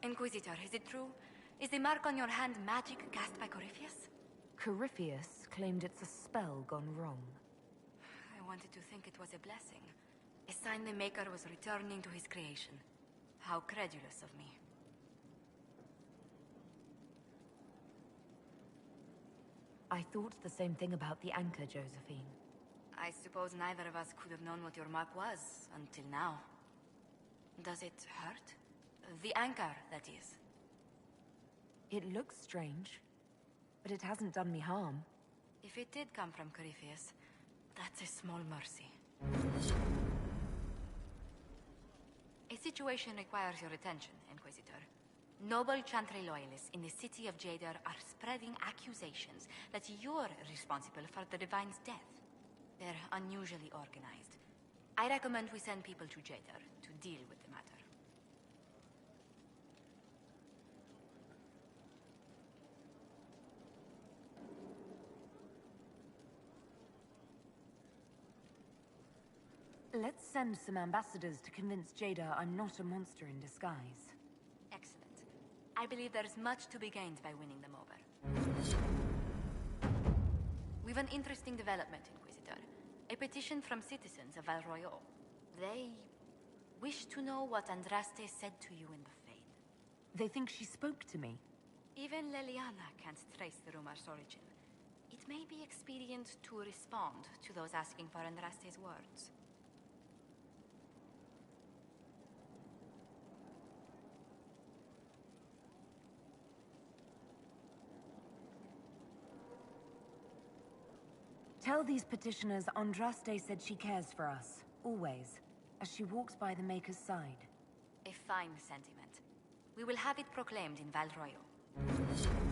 Inquisitor, is it true? Is the mark on your hand magic cast by Corypheus? Corypheus claimed it's a spell gone wrong. I wanted to think it was a blessing. A sign the Maker was returning to his creation. How credulous of me. I thought the same thing about the anchor, Josephine. I suppose neither of us could have known what your mark was until now. Does it hurt? The anchor, that is. It looks strange, but it hasn't done me harm. If it did come from Corypheus, that's a small mercy. A situation requires your attention, Inquisitor. Noble Chantry loyalists in the city of Jadar are spreading accusations that you're responsible for the Divine's death. They're unusually organized. I recommend we send people to Jadar to deal with the matter. Let's send some ambassadors to convince Jada I'm not a monster in disguise. Excellent. I believe there's much to be gained by winning them over. We've an interesting development, Inquisitor. A petition from citizens of Val Royeaux. They wish to know what Andraste said to you in the Fade. They think she spoke to me. Even Leliana can't trace the rumor's origin. It may be expedient to respond to those asking for Andraste's words. Tell these petitioners Andraste said she cares for us, always, as she walks by the Maker's side. A fine sentiment. We will have it proclaimed in Val Royeaux.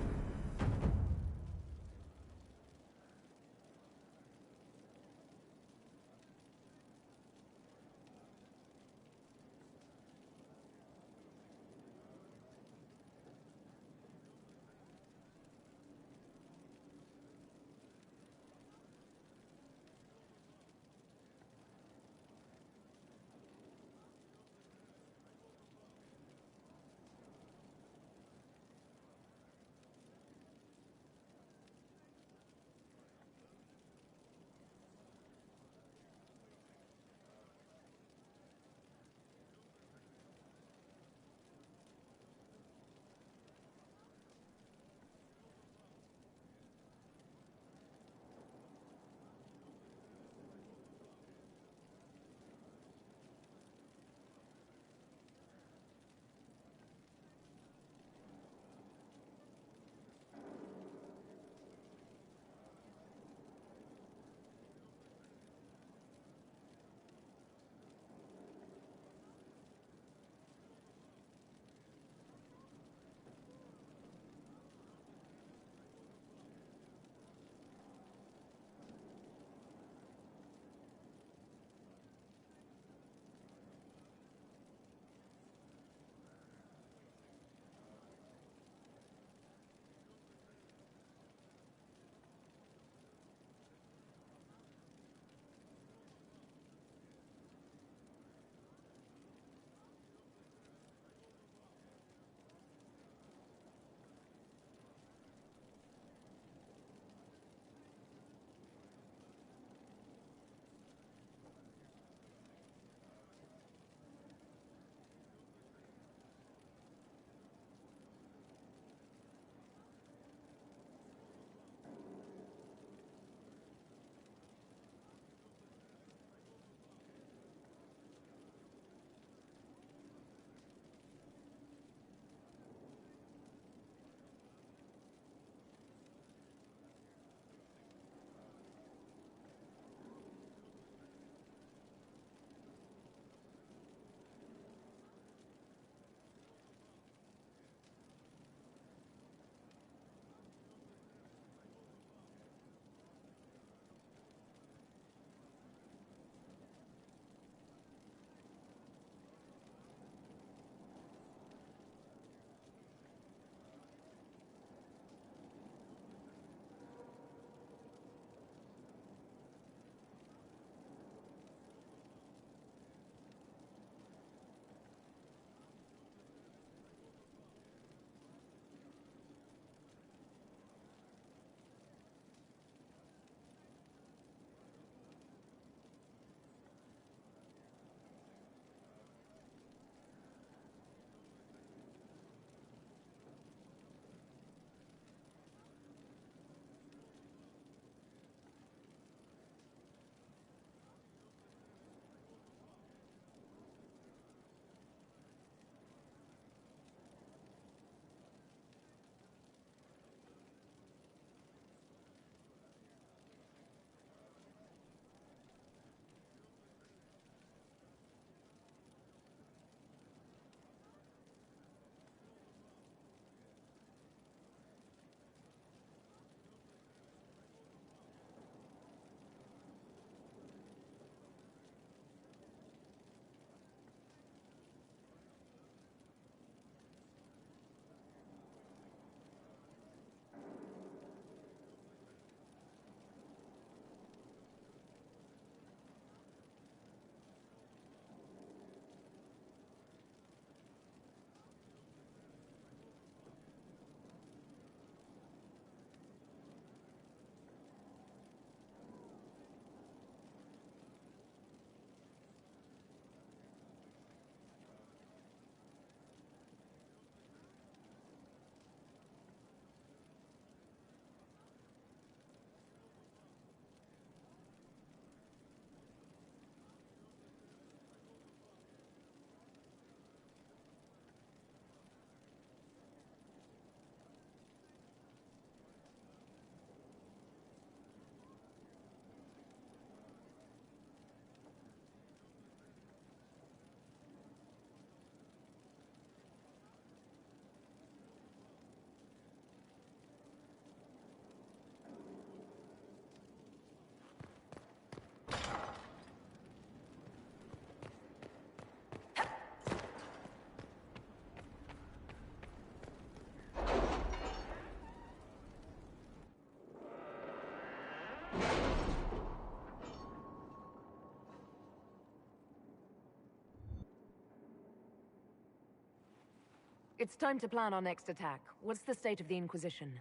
It's time to plan our next attack. What's the state of the Inquisition?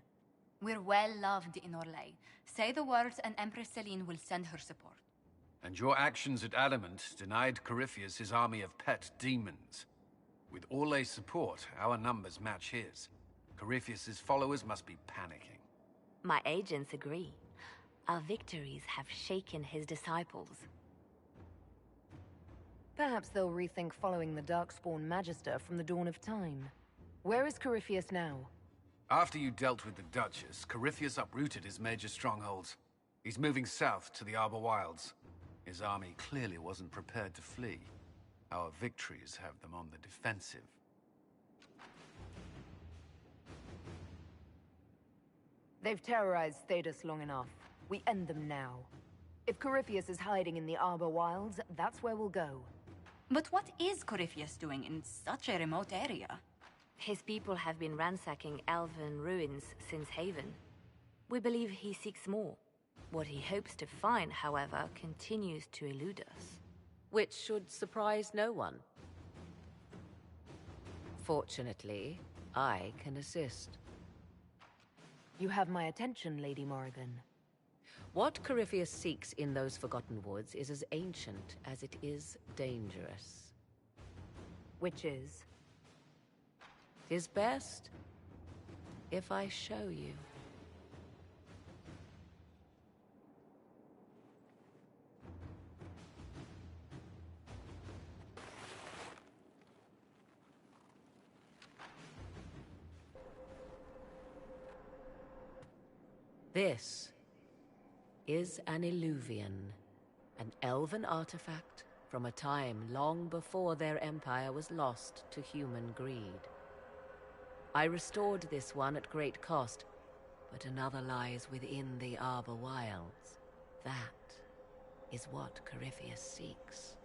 We're well loved in Orlais. Say the words and Empress Celine will send her support. And your actions at Adamant denied Corypheus his army of pet demons. With Orlais' support, our numbers match his. Corypheus's followers must be panicking. My agents agree. Our victories have shaken his disciples. Perhaps they'll rethink following the Darkspawn Magister from the dawn of time. Where is Corypheus now? After you dealt with the Duchess, Corypheus uprooted his major strongholds. He's moving south to the Arbor Wilds. His army clearly wasn't prepared to flee. Our victories have them on the defensive. They've terrorized Thedas long enough. We end them now. If Corypheus is hiding in the Arbor Wilds, that's where we'll go. But what is Corypheus doing in such a remote area? His people have been ransacking elven ruins since Haven. We believe he seeks more. What he hopes to find, however, continues to elude us. Which should surprise no one. Fortunately, I can assist. You have my attention, Lady Morrigan. What Corypheus seeks in those Forgotten Woods is as ancient as it is dangerous. Which is? 'Tis best if I show you. This is an Illuvian, an elven artifact from a time long before their empire was lost to human greed. I restored this one at great cost, but another lies within the Arbor Wilds. That is what Corypheus seeks.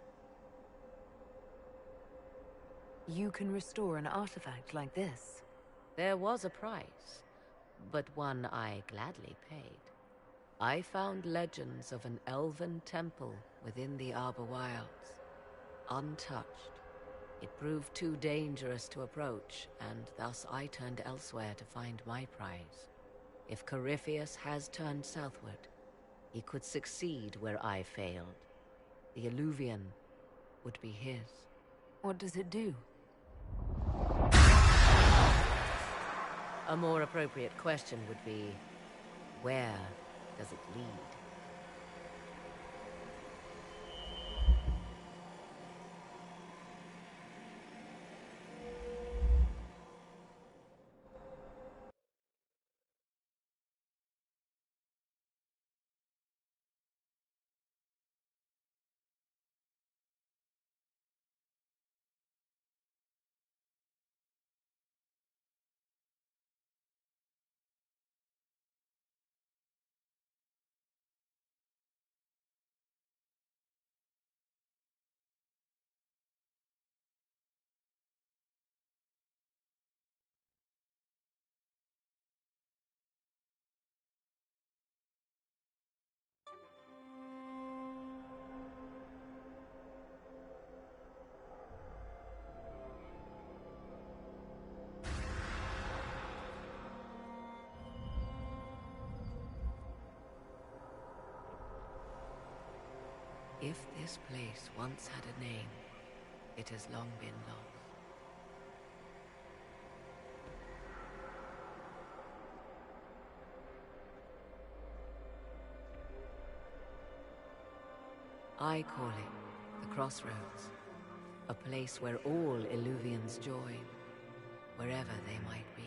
You can restore an artifact like this? There was a price, but one I gladly paid. I found legends of an elven temple within the Arbor Wilds, untouched. It proved too dangerous to approach, and thus I turned elsewhere to find my prize. If Corypheus has turned southward, he could succeed where I failed. The Illuvian would be his. What does it do? A more appropriate question would be, where does it lead? If this place once had a name, it has long been lost. I call it the Crossroads, a place where all Illuvians join, wherever they might be.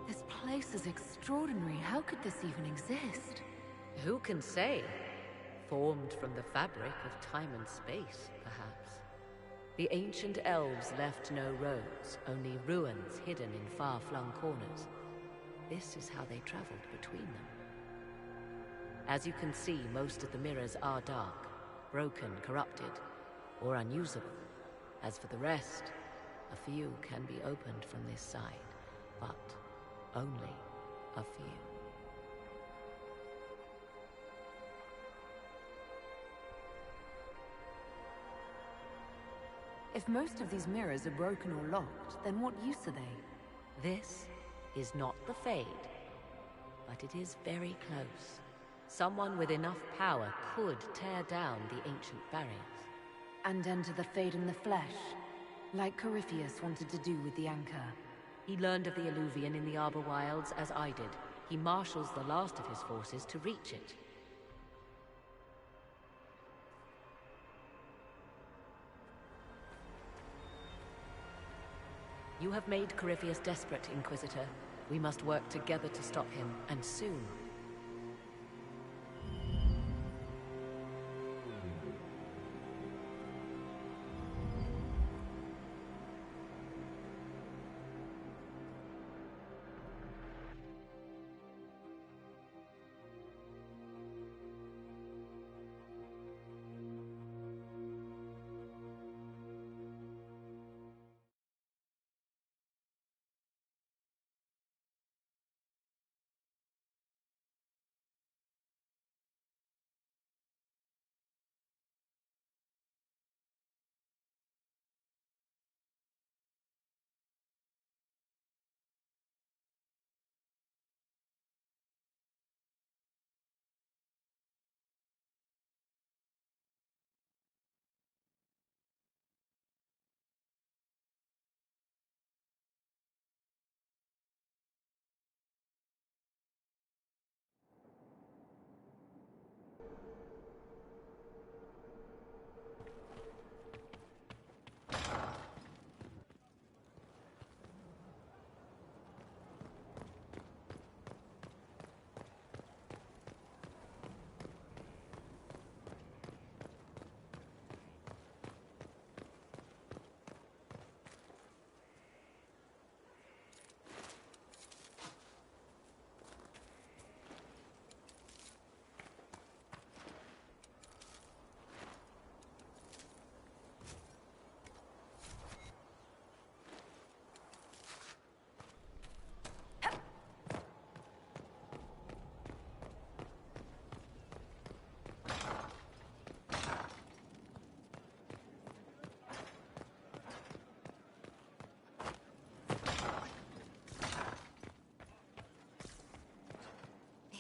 This place is extraordinary. How could this even exist? Who can say? Formed from the fabric of time and space, perhaps. The ancient elves left no roads, only ruins hidden in far-flung corners. This is how they traveled between them. As you can see, most of the mirrors are dark, broken, corrupted, or unusable. As for the rest, a few can be opened from this side, but only a few. If most of these mirrors are broken or locked, then what use are they? This is not the Fade, but it is very close. Someone with enough power could tear down the ancient barriers. And enter the Fade in the flesh, like Corypheus wanted to do with the Anchor. He learned of the Alluvian in the Arbor Wilds as I did. He marshals the last of his forces to reach it. You have made Corypheus desperate, Inquisitor. We must work together to stop him, and soon.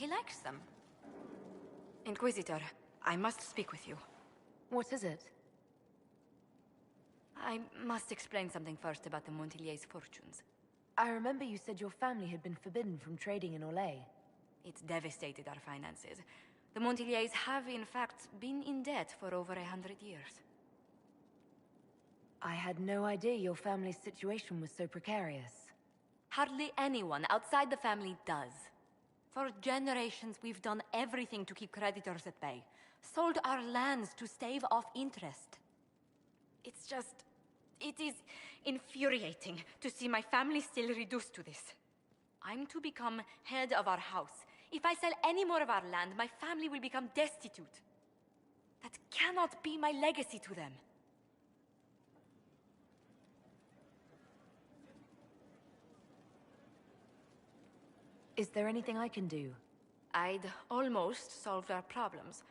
He likes them. Inquisitor, I must speak with you. What is it? I must explain something first about the Montillier's fortunes. I remember you said your family had been forbidden from trading in Orlais. It's devastated our finances. The Montillier's have, in fact, been in debt for over 100 years. I had no idea your family's situation was so precarious. Hardly anyone outside the family does. For generations, we've done everything to keep creditors at bay. Sold our lands to stave off interest. It's just... it is infuriating to see my family still reduced to this. I'm to become head of our house. If I sell any more of our land, my family will become destitute. That cannot be my legacy to them. Is there anything I can do? I'd almost solved our problems.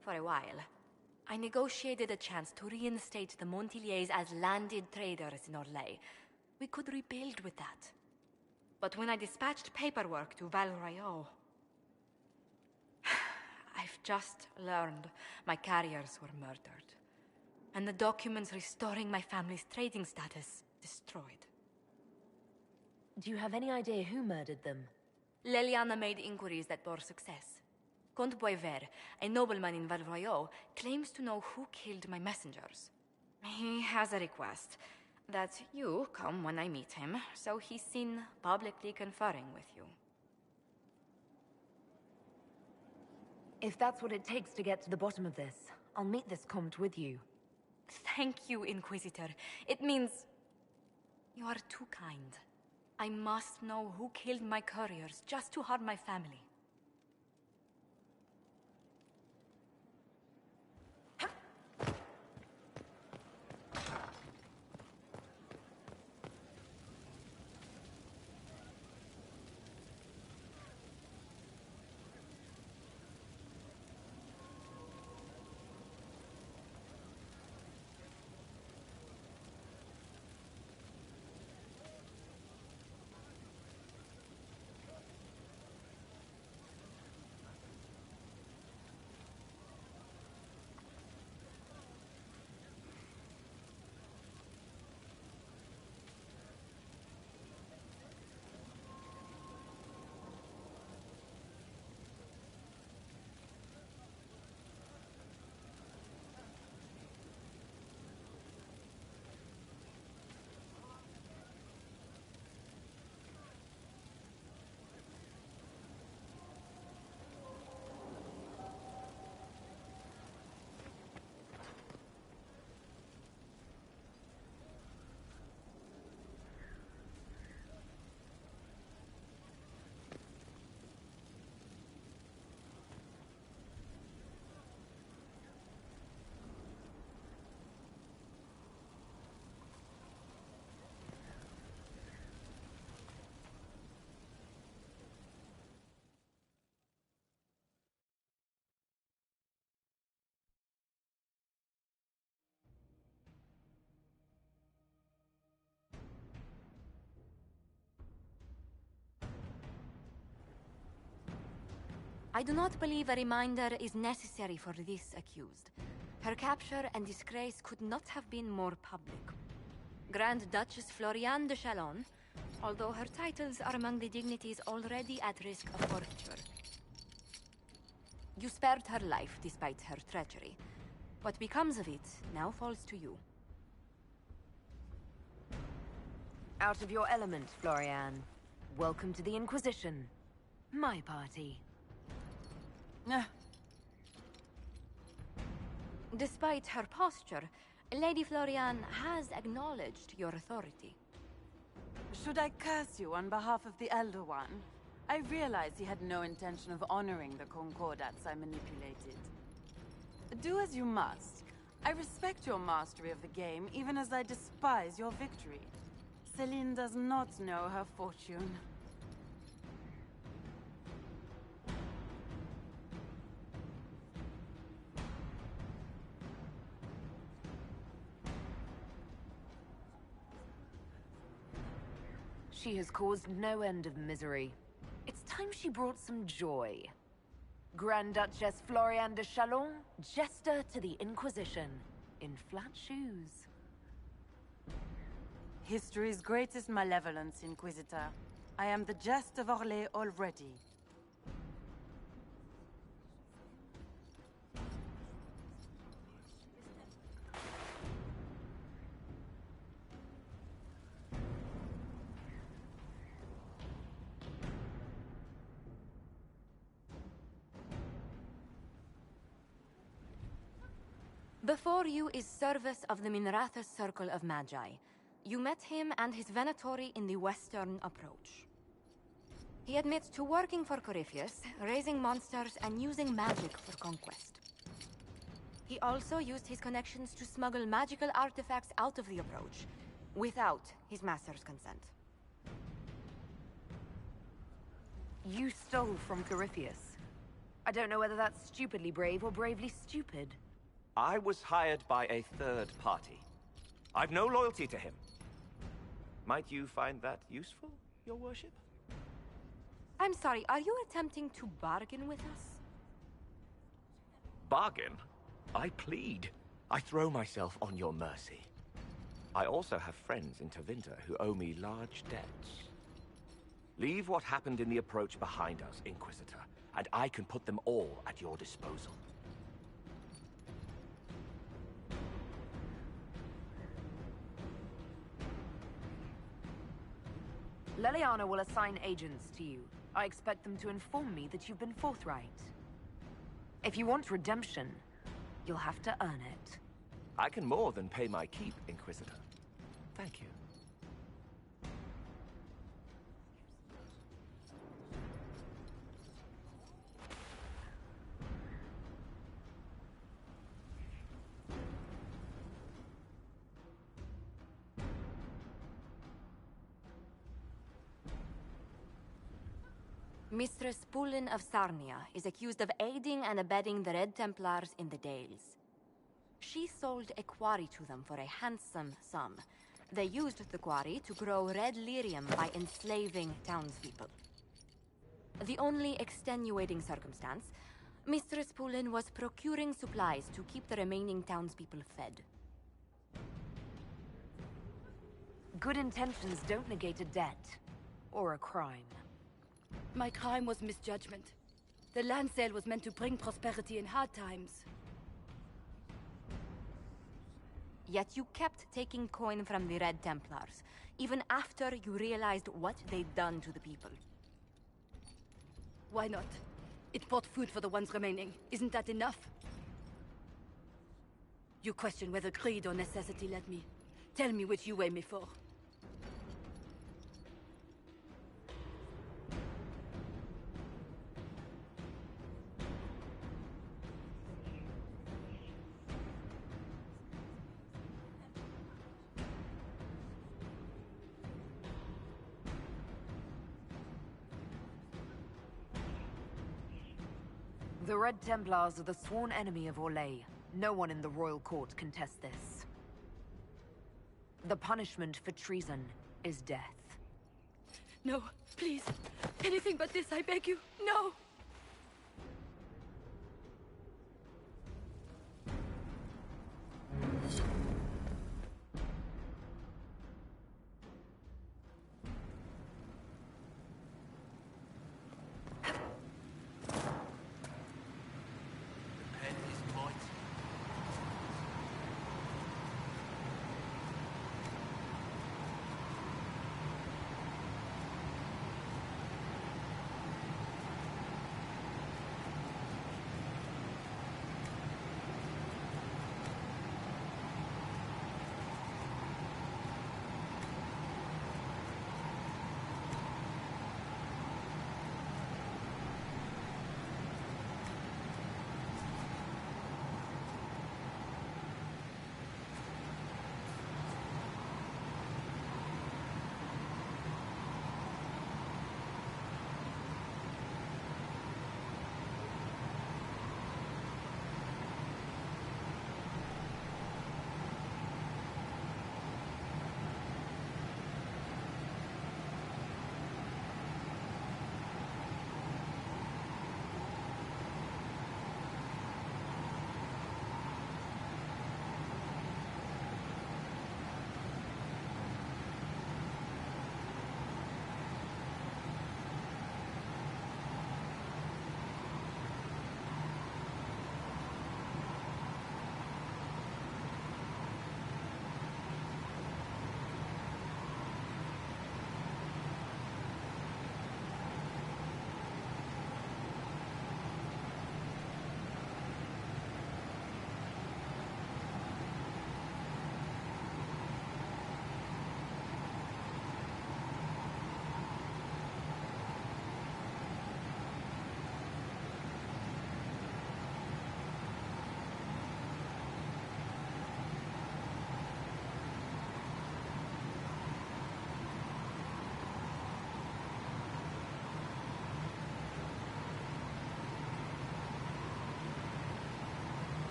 For a while. I negotiated a chance to reinstate the Montillier's as landed traders in Orlais. We could rebuild with that. But when I dispatched paperwork to Val Royeaux... I've just learned my carriers were murdered. And the documents restoring my family's trading status destroyed. Do you have any idea who murdered them? Leliana made inquiries that bore success. Comte Boisvert, a nobleman in Val Royeaux, claims to know who killed my messengers. He has a request that you come when I meet him, so he's seen publicly conferring with you. If that's what it takes to get to the bottom of this, I'll meet this Comte with you. Thank you, Inquisitor. It means... you are too kind. I must know who killed my couriers just to harm my family. I do not believe a reminder is necessary for this accused. Her capture and disgrace could not have been more public. Grand Duchess Floriane de Chalon, although her titles are among the dignities already at risk of forfeiture. You spared her life despite her treachery. What becomes of it now falls to you. Out of your element, Floriane. Welcome to the Inquisition. My party. Despite her posture, Lady Floriane has acknowledged your authority. Should I curse you on behalf of the Elder One? I realize he had no intention of honoring the concordats I manipulated. Do as you must. I respect your mastery of the game, even as I despise your victory. Celine does not know her fortune. She has caused no end of misery. It's time she brought some joy. Grand Duchess Floriane de Chalon, jester to the Inquisition, in flat shoes. History's greatest malevolence, Inquisitor. I am the jest of Orlais already. Before you is Service of the Minrathous Circle of Magi. You met him and his Venatori in the western approach. He admits to working for Corypheus, raising monsters, and using magic for conquest. He also used his connections to smuggle magical artifacts out of the approach, without his master's consent. You stole from Corypheus. I don't know whether that's stupidly brave or bravely stupid. I was hired by a third party. I've no loyalty to him. Might you find that useful, your worship? I'm sorry, are you attempting to bargain with us? Bargain? I plead. I throw myself on your mercy. I also have friends in Tevinter who owe me large debts. Leave what happened in the approach behind us, Inquisitor, and I can put them all at your disposal. Leliana will assign agents to you. I expect them to inform me that you've been forthright. If you want redemption, you'll have to earn it. I can more than pay my keep, Inquisitor. Thank you. Mistress Poulin of Sarnia is accused of aiding and abetting the Red Templars in the Dales. She sold a quarry to them for a handsome sum. They used the quarry to grow red lyrium by enslaving townspeople. The only extenuating circumstance, Mistress Poulin was procuring supplies to keep the remaining townspeople fed. Good intentions don't negate a debt. Or a crime. My crime was misjudgment. The land sale was meant to bring prosperity in hard times. Yet you kept taking coin from the Red Templars, even after you realized what they'd done to the people. Why not? It bought food for the ones remaining. Isn't that enough? You question whether greed or necessity led me. Tell me which you weigh me for. The Red Templars are the sworn enemy of Orlais. No one in the royal court can test this. The punishment for treason is death. No, please. Anything but this, I beg you. No!